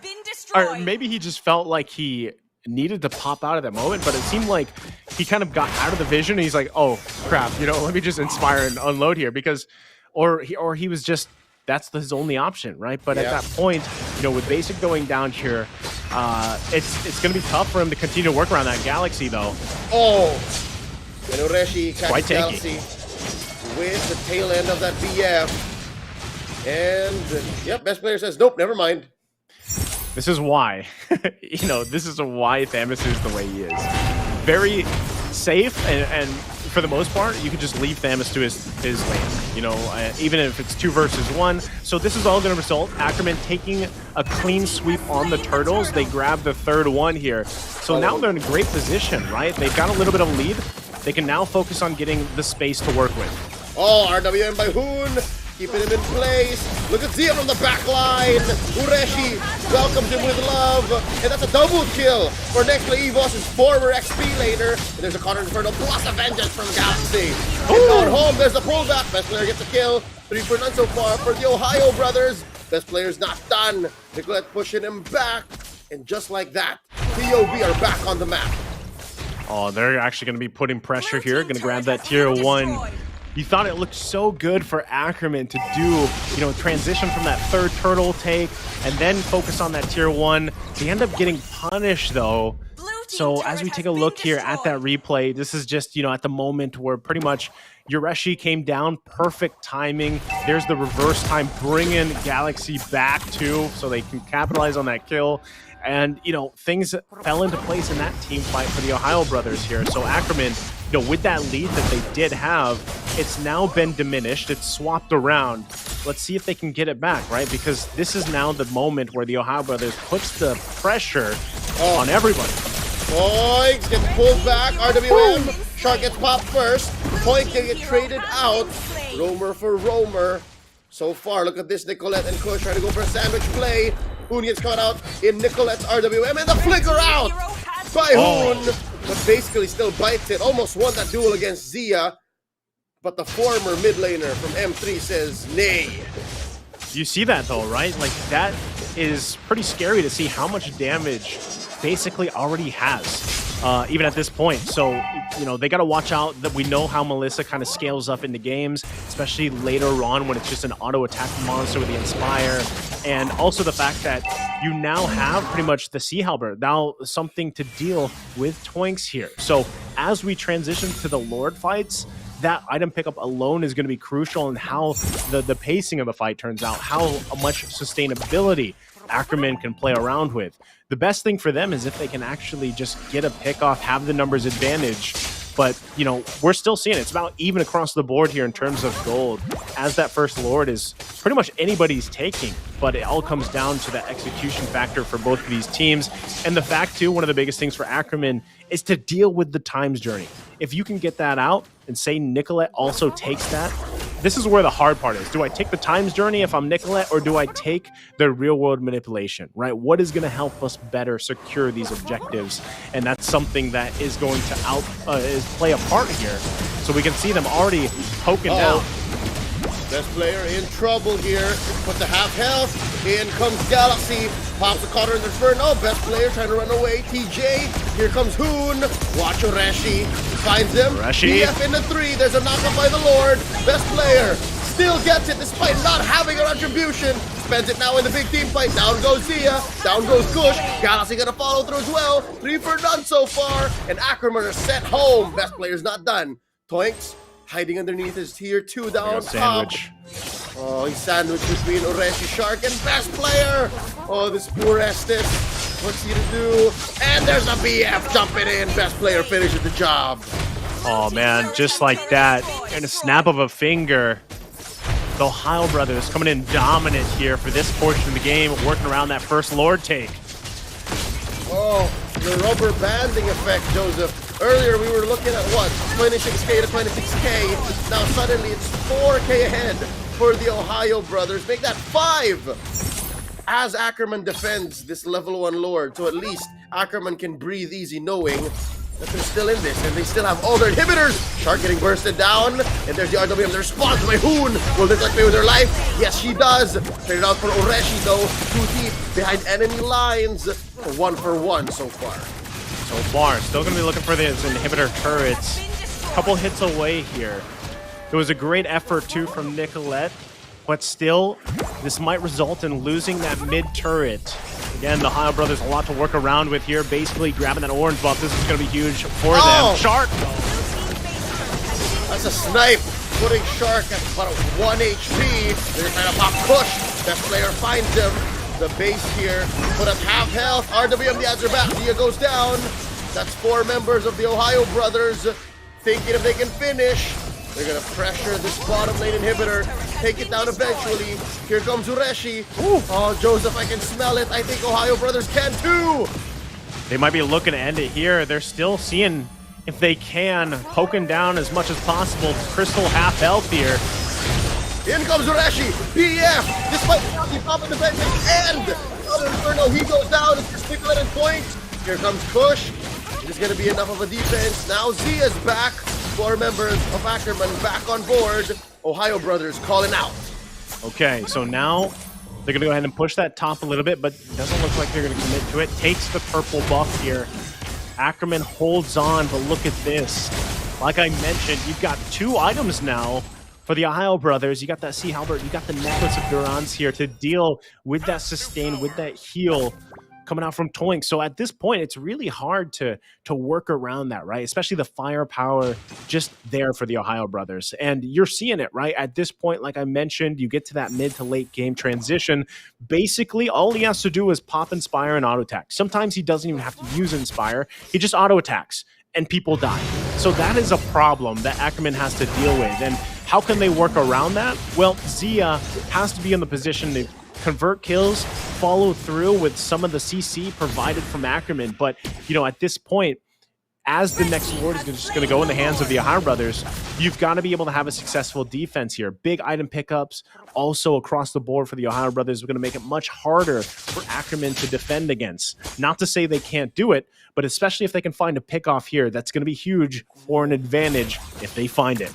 or maybe he just felt like he needed to pop out at that moment, but it seemed like he kind of got out of the vision. And he's like, oh, crap, you know, let me just inspire and unload here, because, or he was just, that's his only option, right? But at that point, you know, with Basic going down here, it's going to be tough for him to continue to work around that Galaxy, though. Oh, And Ureshi catches Galaxy with the tail end of that BF. And, yep, best player says, nope, never mind. This is why, this is why Thamus is the way he is. Very safe, and for the most part, you can just leave Thamus to his lane, even if it's 2 versus 1. So this is all going to result Ackerman taking a clean sweep on the turtles. They grab the 3rd one here. So now they're in a great position, right? They've got a little bit of lead. They can now focus on getting the space to work with. Oh, RWM by Hoon. Keeping him in place. Look at Zia from the back line. Ureshi welcomes him with love. And that's a double kill for next to Evos' former XP laner. And there's a Connor Inferno plus a Vengeance from Galaxy. And going home, there's the pullback. Best player gets a kill. 3 for none so far for the Ohio brothers. Best player's not done. Nicolette pushing him back. And just like that, TOB are back on the map. Oh, they're actually going to be putting pressure here. Going to grab that tier 1. You thought it looked so good for Ackerman to do, transition from that 3rd turtle take and then focus on that tier 1. They end up getting punished though. So as we take a look here at that replay, this is just, at the moment where pretty much Ureshi came down, perfect timing. There's the reverse time, bringing Galaxy back too, so they can capitalize on that kill. And, things fell into place in that team fight for the Ohio brothers here. So Ackerman, with that lead that they did have, it's now been diminished. It's swapped around. Let's see if they can get it back, right? Because this is now the moment where the Ohio brothers puts the pressure on everybody. Points gets pulled back. RWM. Shark gets popped first. Point can get traded out. Roamer for Roamer. So far, look at this. Nicolette and Kush trying to go for a sandwich play. Hoon gets caught out in Nicolette's RWM, and the flicker out by Hoon, but basically still bites it. Almost won that duel against Zia, but the former mid laner from M3 says nay. You see that though, right? Like, that is pretty scary to see how much damage basically already has, even at this point. So, they got to watch out. That we know how Melissa kind of scales up into games, especially later on when it's just an auto attack monster with the Inspire. And also the fact that you now have pretty much the Sea Halberd, now something to deal with Twinks here. So as we transition to the Lord fights, that item pickup alone is going to be crucial in how the pacing of the fight turns out, how much sustainability Ackerman can play around with. The best thing for them is if they can actually just get a pick off, have the numbers advantage. But, we're still seeing it. It's about even across the board here in terms of gold, as that first Lord is pretty much anybody's taking. But it all comes down to the execution factor for both of these teams. And the fact, too, one of the biggest things for Ackerman is to deal with the times journey. If you can get that out and say Nicolette also takes that, this is where the hard part is. Do I take the times journey if I'm Nicolette, or do I take the real world manipulation, right? What is going to help us better secure these objectives? And that's something that is going to play a part here. So we can see them already poking down. Best player in trouble here. But the half health. In comes Galaxy. Pops the Cotter in the Inferno. Best player trying to run away. TJ. Here comes Hoon. Watch Ureshi. Finds him. BF in the 3. There's a knockup by the Lord. Best player still gets it despite not having a retribution. Spends it now in the big team fight. Down goes Zia. Down goes Kush. Galaxy gonna follow through as well. 3 for none so far. And Ackerman are sent home. Best player's not done. Toinks hiding underneath his tier 2 down top. Oh, he's sandwiched between Ureshi, Shark, and best player. Oh, this poor Estes. What's he to do? And there's a BF jumping in. Best player finishes the job. Oh, man, just like that. In a snap of a finger, the Ohio brothers coming in dominant here for this portion of the game, working around that first Lord take. Oh, the rubber banding effect, Joseph. Earlier we were looking at what? 26k to 26k. Now suddenly it's 4k ahead for the Ohio brothers. Make that 5 as Ackerman defends this level 1 Lord. So at least Ackerman can breathe easy knowing that they're still in this and they still have all their inhibitors. Shark getting bursted down, and there's the RWM. The response by Hoon. Will they play with their life? Yes, she does. Traded out for Ureshi though. Too deep behind enemy lines. 1 for 1 so far. Still going to be looking for these inhibitor turrets. Couple hits away here. It was a great effort, too, from Nicolette. But still, this might result in losing that mid turret. Again, the Ohio brothers a lot to work around with here. Basically grabbing that orange buff. This is going to be huge for them. Shark! Gets a snipe, putting Shark at about 1 HP. They're trying to pop push. Best player finds him. The base here, put up half health. RWM, the ads are back. Dia goes down. That's 4 members of the Ohio Brothers thinking if they can finish. They're gonna pressure this bottom lane inhibitor, take it down eventually. Here comes Ureshi. Oh, Joseph, I can smell it. I think Ohio Brothers can too. They might be looking to end it here. They're still seeing if they can, poking down as much as possible. Crystal half health here. In comes Ureshi. BF, despite the top of the bench, and Inferno, he goes down. It's just Nicolette and point. Here comes Push. It is gonna be enough of a defense. Now Zia's back. 4 members of Ackerman back on board. Ohio Brothers calling out. Okay, so now they're going to go ahead and push that top a little bit, but it doesn't look like they're going to commit to it. Takes the purple buff here. Ackerman holds on, but look at this. Like I mentioned, you've got 2 items now for the Ohio Brothers. You got that Sea Halberd, you got the Necklace of Durans here to deal with that sustain, with that heal coming out from Toink. So at this point, it's really hard to work around that, right? Especially the firepower just there for the Ohio Brothers. And you're seeing it, right? At this point, like I mentioned, you get to that mid to late game transition. Basically, all he has to do is pop Inspire and auto attack. Sometimes he doesn't even have to use Inspire. He just auto attacks and people die. So that is a problem that Ackerman has to deal with. And how can they work around that? Well, Zia has to be in the position to convert kills, follow through with some of the CC provided from Ackerman. But, you know, at this point, as the next Lord is just going to go in the hands of the Ohio Brothers, you've got to be able to have a successful defense here. Big item pickups also across the board for the Ohio Brothers are going to make it much harder for Ackerman to defend against. Not to say they can't do it, but especially if they can find a pickoff here, that's going to be huge for an advantage if they find it.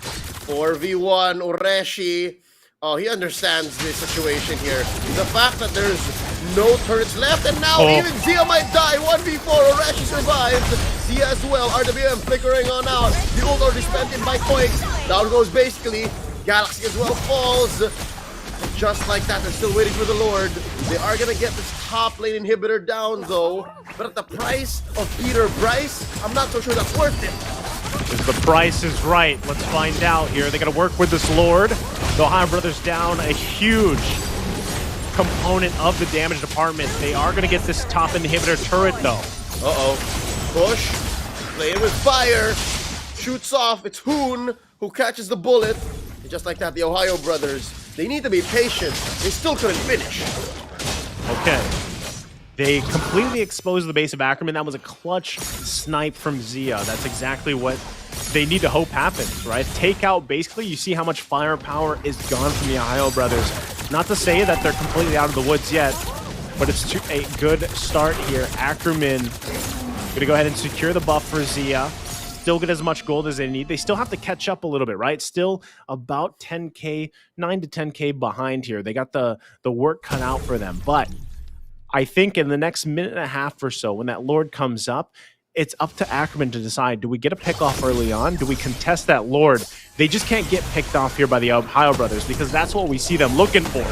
4v1, Ureshi. Oh, he understands the situation here. The fact that there's no turrets left, and now even Zia might die. 1v4, Ureshi survives. Zia as well, RWM flickering on out. The ult already spent in by points. Down goes basically. Galaxy as well falls. Just like that, they're still waiting for the Lord. They are gonna get this top lane inhibitor down though. But at the price of Peter Bryce, I'm not so sure that's worth it. If the price is right, let's find out here. They got to work with this Lord. The Ohio Brothers down a huge component of the damage department. They are going to get this top inhibitor turret though. Push, playing with fire, shoots off. It's Hoon who catches the bullet. And just like that, the Ohio Brothers, they need to be patient. They still couldn't finish. Okay. They completely exposed the base of Ackerman. That was a clutch snipe from Zia. That's exactly what they need to hope happens, right? Take out, basically, you see how much firepower is gone from the Ohio Brothers. Not to say that they're completely out of the woods yet, but it's a good start here. Ackerman gonna go ahead and secure the buff for Zia. Still get as much gold as they need. They still have to catch up a little bit, right? Still about 10K, 9 to 10K behind here. They got the work cut out for them, but I think in the next minute and a half or so, when that Lord comes up, it's up to Ackerman to decide, do we get a pick off early on? Do we contest that Lord? They just can't get picked off here by the Ohio Brothers because that's what we see them looking for.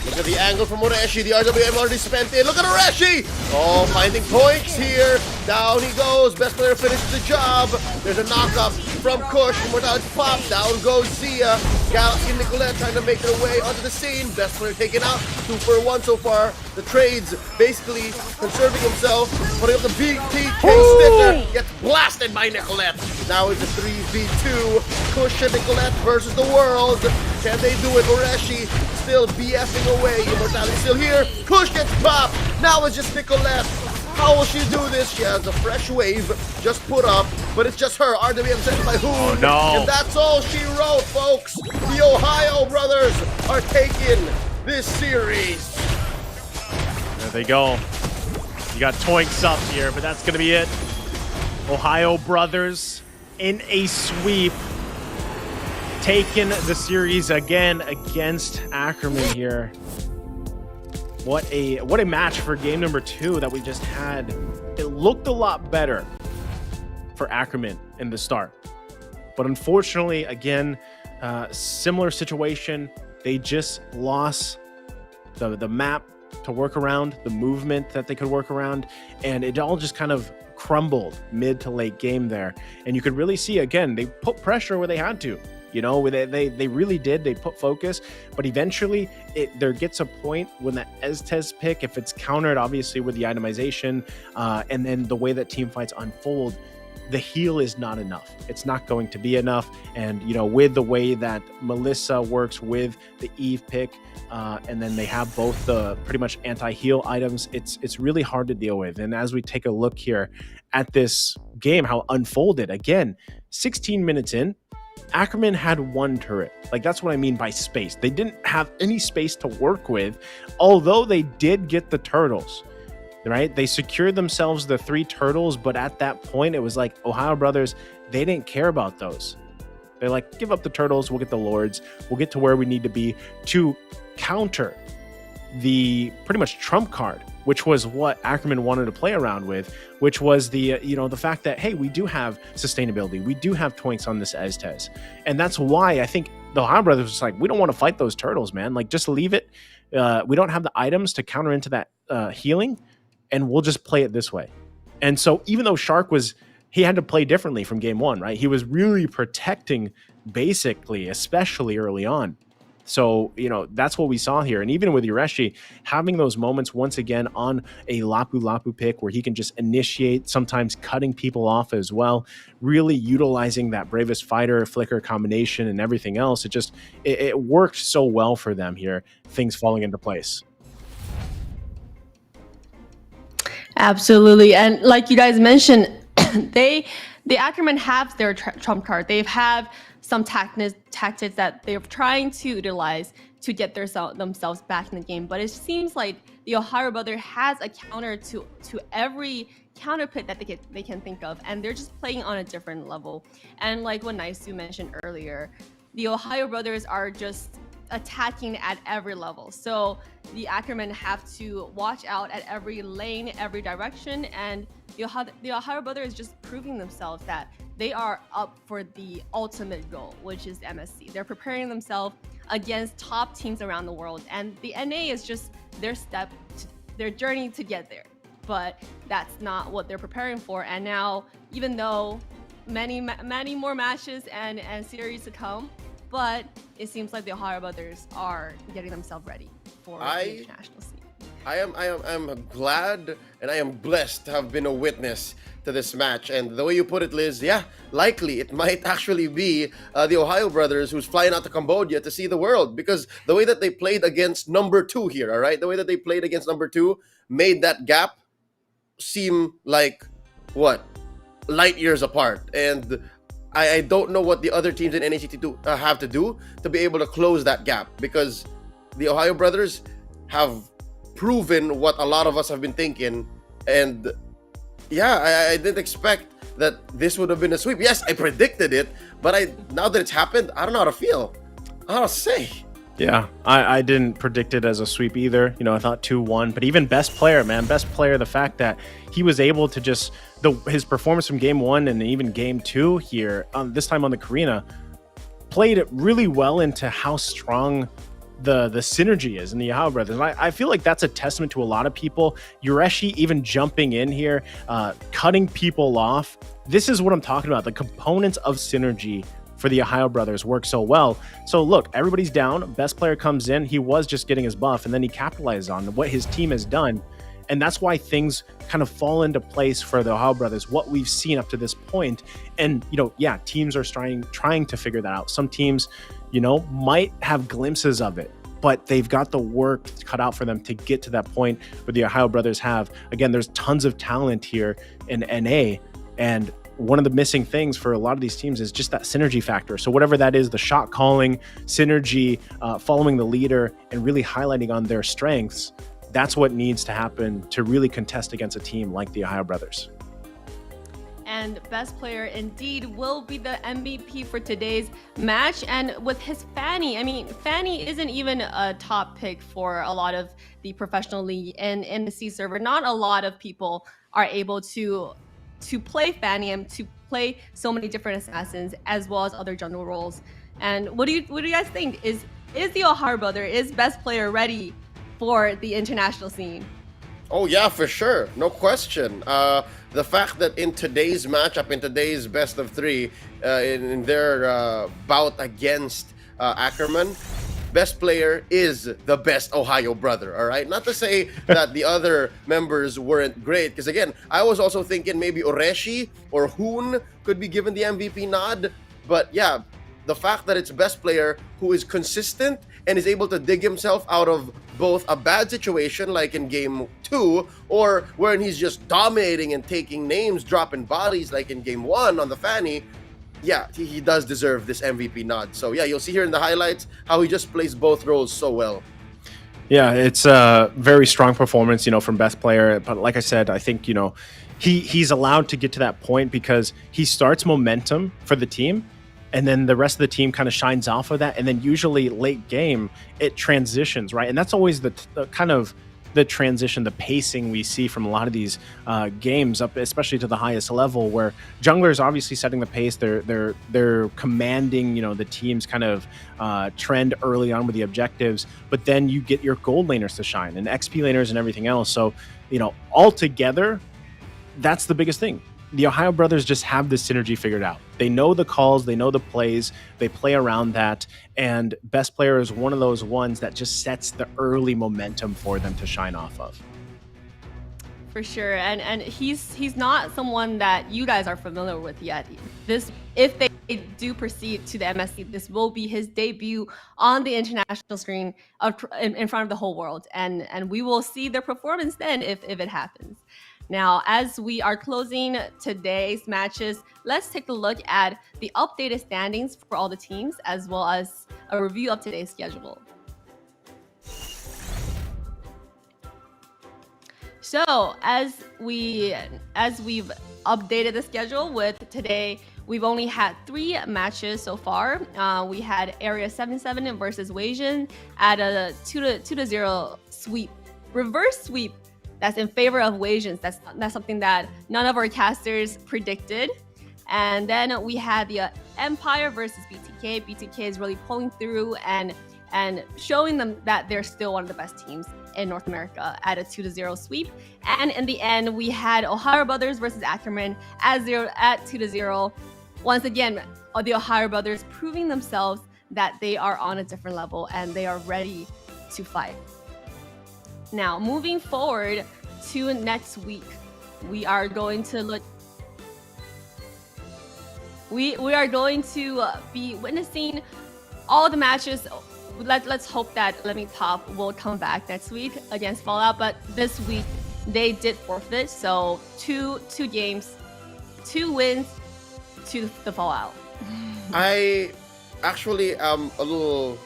Look at the angle from Ureshi. The RWM already spent it. Look at Ureshi! Oh, finding points here. Down he goes. Best player finishes the job. There's a knock-up from Kush. Immortality pop. Down goes Zia. Galaxy and Nicolette trying to make their way onto the scene. Best player taken out. 2 for 1 so far. The trades basically conserving himself. Putting up the BTK sticker. Gets blasted by Nicolette. Now it's a 3v2. Kush and Nicolette versus the world. Can they do it? Ureshi still BFing away. Immortality still here. Kush gets popped. Now it's just Nicolette. How will she do this? She has a fresh wave just put up, but it's just her. RWM sent by Hoon. Oh, no. And that's all she wrote, folks. The Ohio Brothers are taking this series. There they go. You got Toinks up here, but that's going to be it. Ohio Brothers in a sweep. Taking the series again against Ackerman here. What a match for game number 2 that we just had. It looked a lot better for Ackerman in the start. But unfortunately, again, similar situation. They just lost the map to work around, the movement that they could work around, and it all just kind of crumbled mid to late game there. And you could really see, again, they put pressure where they had to. You know, they really did. They put focus, but eventually there gets a point when the Estes pick, if it's countered, obviously with the itemization, and then the way that team fights unfold, the heal is not enough. It's not going to be enough. And, you know, with the way that Melissa works with the Eve pick, and then they have both the pretty much anti-heal items, it's really hard to deal with. And as we take a look here at this game, how it unfolded, again, 16 minutes in, Ackerman had one turret. Like, that's what I mean by space. They didn't have any space to work with, although they did get the turtles, right? They secured themselves the 3 turtles, but at that point, it was like Ohio Brothers, they didn't care about those. They're like, give up the turtles, we'll get the lords, we'll get to where we need to be to counter the pretty much trump card, which was what Ackerman wanted to play around with, which was the, you know, the fact that, hey, we do have sustainability. We do have twinks on this Estes. And that's why I think the Ohio Brothers was like, we don't want to fight those turtles, man. Like, just leave it. We don't have the items to counter into that healing, and we'll just play it this way. And so even though Shark he had to play differently from game 1, right? He was really protecting basically, especially early on. So, you know, that's what we saw here. And even with Ureshi, having those moments once again on a Lapu pick where he can just initiate, sometimes cutting people off as well, really utilizing that Bravest Fighter, Flicker combination and everything else. It worked so well for them here, things falling into place. Absolutely. And like you guys mentioned, the Ackerman have their trump card. They have some tactics that they're trying to utilize to get themselves back in the game. But it seems like the Ohio Brother has a counter to every counter pick that they can think of, and they're just playing on a different level. And like what Naisu mentioned earlier, the Ohio Brothers are just attacking at every level. So the Ackerman have to watch out at every lane, every direction, and the Ohio Brothers is just proving themselves that they are up for the ultimate goal, which is MSC. They're preparing themselves against top teams around the world, and the NA is just their journey to get there. But that's not what they're preparing for. And now, even though many more matches and series to come, but it seems like the Ohio Brothers are getting themselves ready for the international scene. I am glad and I am blessed to have been a witness to this match. And the way you put it, Liz, yeah, likely it might actually be the Ohio Brothers who's flying out to Cambodia to see the world, because the way that they played against number 2 here, all right, the way that they played against number 2 made that gap seem like what, light years apart. And I don't know what the other teams in NACT have to do to be able to close that gap, because the Ohio Brothers have proven what a lot of us have been thinking. And yeah, I didn't expect that this would have been a sweep. Yes, I predicted it, but now that it's happened, I don't know how to feel. I don't know how to say. Yeah, I didn't predict it as a sweep either. You know, I thought 2-1, but even best player, the fact that he was able to just, his performance from game 1 and even game 2 here, this time on the Karina, played it really well into how strong the synergy is in the Ohio Brothers. And I feel like that's a testament to a lot of people. Ureshi even jumping in here, cutting people off. This is what I'm talking about. The components of synergy for the Ohio Brothers work so well. So look, everybody's down. Best player comes in. He was just getting his buff, and then he capitalizes on what his team has done. And that's why things kind of fall into place for the Ohio Brothers, what we've seen up to this point. And, you know, yeah, teams are trying to figure that out. Some teams, you know, might have glimpses of it, but they've got the work cut out for them to get to that point where the Ohio Brothers have. Again, there's tons of talent here in NA, and one of the missing things for a lot of these teams is just that synergy factor. So whatever that is, the shot calling, synergy, following the leader, and really highlighting on their strengths, that's what needs to happen to really contest against a team like the Ohio Brothers. And best player indeed will be the MVP for today's match. And with his Fanny, I mean, Fanny isn't even a top pick for a lot of the professional league and in the C server. Not a lot of people are able to play Fanny and to play so many different assassins as well as other jungle roles. And what do you guys think? Is the Ohio Brother, is best player ready for the international scene? Oh yeah, for sure, no question. The fact that in today's matchup, in today's best of three, in their bout against Ackerman, best player is the best Ohio brother. All right, not to say that the other members weren't great, because again, I was also thinking maybe Oreshi or Hoon could be given the MVP nod, but yeah, the fact that it's best player who is consistent and is able to dig himself out of both a bad situation like in game 2 or when he's just dominating and taking names, dropping bodies like in game 1 on the Fanny, yeah, he does deserve this MVP nod. So yeah, you'll see here in the highlights how he just plays both roles so well. Yeah, it's a very strong performance, from best player. But like I said, I think, he's allowed to get to that point because he starts momentum for the team. And then the rest of the team kind of shines off of that. And then usually late game, it transitions, right? And that's always the kind of the transition, the pacing we see from a lot of these games up, especially to the highest level, where junglers obviously setting the pace. They're commanding, the team's kind of trend early on with the objectives. But then you get your gold laners to shine and XP laners and everything else. So, all together, that's the biggest thing. The Ohio brothers just have this synergy figured out. They know the calls, they know the plays, they play around that, and best player is one of those ones that just sets the early momentum for them to shine off of. For sure, and he's not someone that you guys are familiar with yet. If they do proceed to the MSC, this will be his debut on the international screen in front of the whole world, and we will see their performance then if it happens. Now, as we are closing today's matches, let's take a look at the updated standings for all the teams, as well as a review of today's schedule. So, as we've updated the schedule with today, we've only had 3 matches so far. We had Area 77 versus Wasians at a 2-0 sweep, reverse sweep. That's in favor of Wasians. That's something that none of our casters predicted. And then we had the Empire versus BTK. BTK is really pulling through and showing them that they're still one of the best teams in North America at a 2-0 sweep. And in the end, we had EDT versus Ackerman at 2-0. Once again, the EDT proving themselves that they are on a different level and they are ready to fight. Now, moving forward to next week, we are going to look. We are going to be witnessing all the matches. Let's hope that LaimiTop will come back next week against Fallout. But this week they did forfeit, so two games, 2 wins to the Fallout. I actually am a little.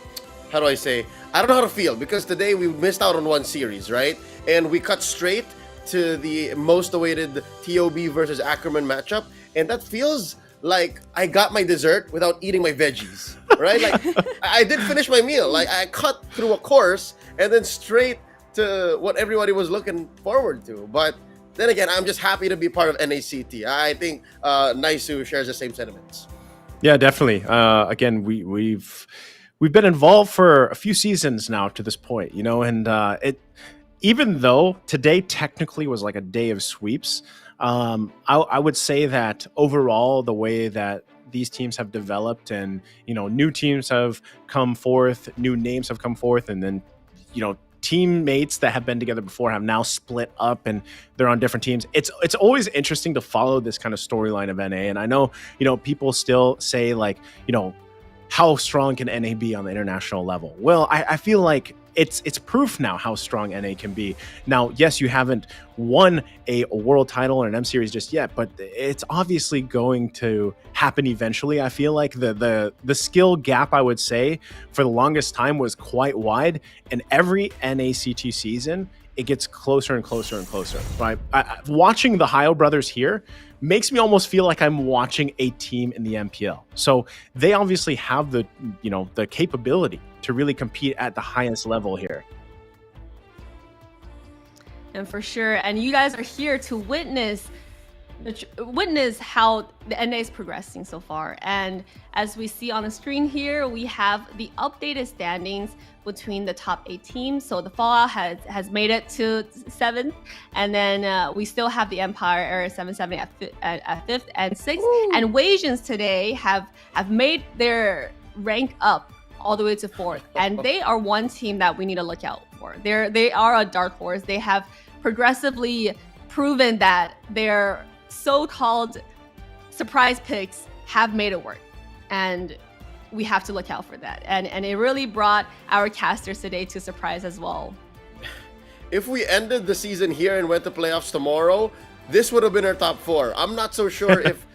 How do I say? I don't know how to feel because today we missed out on one series, right? And we cut straight to the most awaited TOB versus Ackerman matchup, and that feels like I got my dessert without eating my veggies, right? Like I did finish my meal. Like I cut through a course and then straight to what everybody was looking forward to. But then again, I'm just happy to be part of NACT. I think Naisu shares the same sentiments. Yeah, definitely. Again, we've been involved for a few seasons now to this point, and it, even though today technically was like a day of sweeps, I would say that overall the way that these teams have developed and, new teams have come forth, new names have come forth, and then, teammates that have been together before have now split up and they're on different teams. It's always interesting to follow this kind of storyline of NA. And I know, people still say like, how strong can NA be on the international level? Well, I feel like it's proof now how strong NA can be. Now, yes, you haven't won a world title or an M series just yet, but it's obviously going to happen eventually. I feel like the skill gap, I would say, for the longest time was quite wide, and every NACT season it gets closer and closer and closer. Right? Watching the Ohio brothers here makes me almost feel like I'm watching a team in the MPL. So they obviously have the capability to really compete at the highest level here. And for sure, and you guys are here to witness witness how the NA is progressing so far. And as we see on the screen here, we have the updated standings between the top 8 teams. So the Fallout has made it to 7th, and then we still have the Empire Area 77 at 5th and 6th. Ooh. And Wasians today have made their rank up all the way to 4th, and they are one team that we need to look out for. They are a dark horse. They have progressively proven that their so-called surprise picks have made it work, and we have to look out for that. And it really brought our casters today to surprise as well. If we ended the season here and went to playoffs tomorrow, this would have been our top 4. I'm not so sure if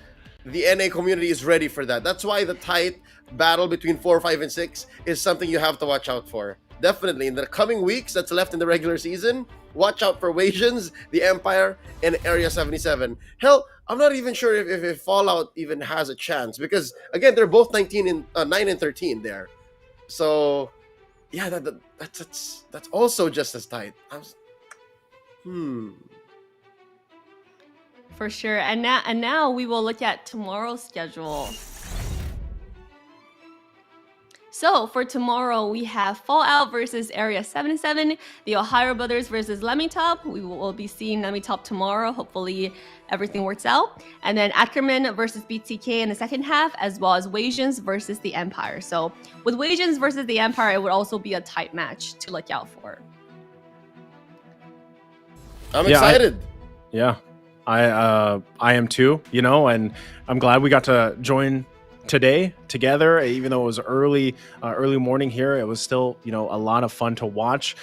the NA community is ready for that. That's why the tight battle between 4, 5, and 6 is something you have to watch out for. Definitely in the coming weeks that's left in the regular season, watch out for Wasians, the Empire, and Area 77. Hell, I'm not even sure if Fallout even has a chance, because again, they're both 9 and 13 there. So yeah, that's also just as tight. For sure. And now we will look at tomorrow's schedule. So for tomorrow, we have Fallout versus Area 77, the TheOhioBrothers versus LaimiTop. We will be seeing LaimiTop tomorrow. Hopefully everything works out. And then Ackerman versus BTK in the second half, as well as Wasians versus the Empire. So with Wasians versus the Empire, it would also be a tight match to look out for. I'm excited. I am too, and I'm glad we got to join today together. Even though it was early morning here, it was still a lot of fun to watch.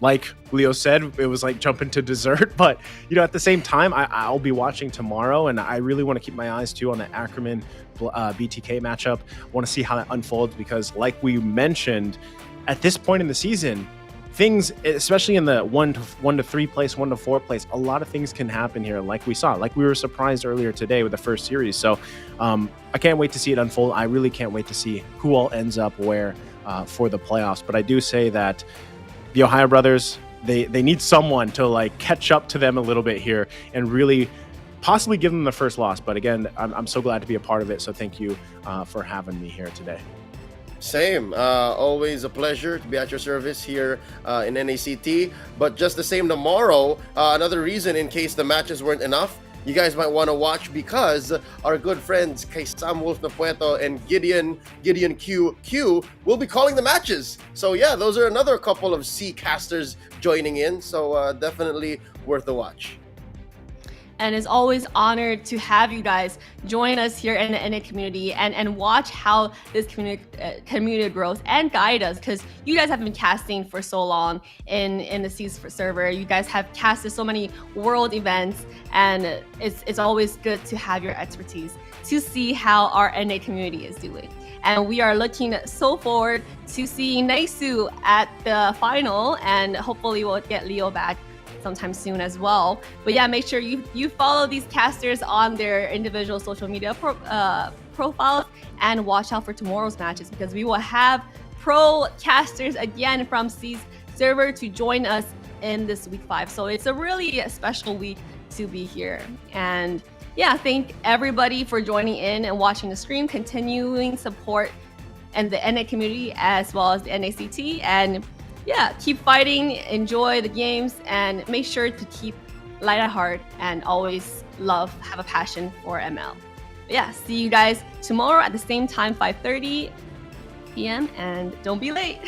Like Leo said, it was like jumping to dessert, but at the same time, I'll be watching tomorrow, and I really want to keep my eyes too on the Ackerman BTK matchup. I want to see how that unfolds, because like we mentioned, at this point in the season, things, especially in the 1 to 3 place, 1 to 4 place, a lot of things can happen here. Like we were surprised earlier today with the first series. So I can't wait to see it unfold. I really can't wait to see who all ends up where for the playoffs. But I do say that the TheOhioBrothers, they need someone to catch up to them a little bit here and really possibly give them the first loss. But again, I'm so glad to be a part of it. So thank you for having me here today. Same. Always a pleasure to be at your service here in NACT. But just the same tomorrow, another reason in case the matches weren't enough, you guys might want to watch, because our good friends kay Sam Wolf Napueto and Gideon Q will be calling the matches. So yeah, those are another couple of C casters joining in. So definitely worth the watch. And is always honored to have you guys join us here in the NA community and watch how this community grows and guide us, because you guys have been casting for so long in the C's server. You guys have casted so many world events, and it's always good to have your expertise to see how our NA community is doing. And we are looking so forward to seeing Naisu at the final, and hopefully we'll get Leo back sometime soon as well. But yeah, make sure you follow these casters on their individual social media profiles, and watch out for tomorrow's matches, because we will have pro casters again from C's server to join us in this week 5. So it's a really special week to be here. And yeah, thank everybody for joining in and watching the stream, continuing support and the NA community as well as the NACT. And yeah, keep fighting, enjoy the games, and make sure to keep light at heart and always have a passion for ML. But yeah, see you guys tomorrow at the same time, 5:30 p.m. and don't be late.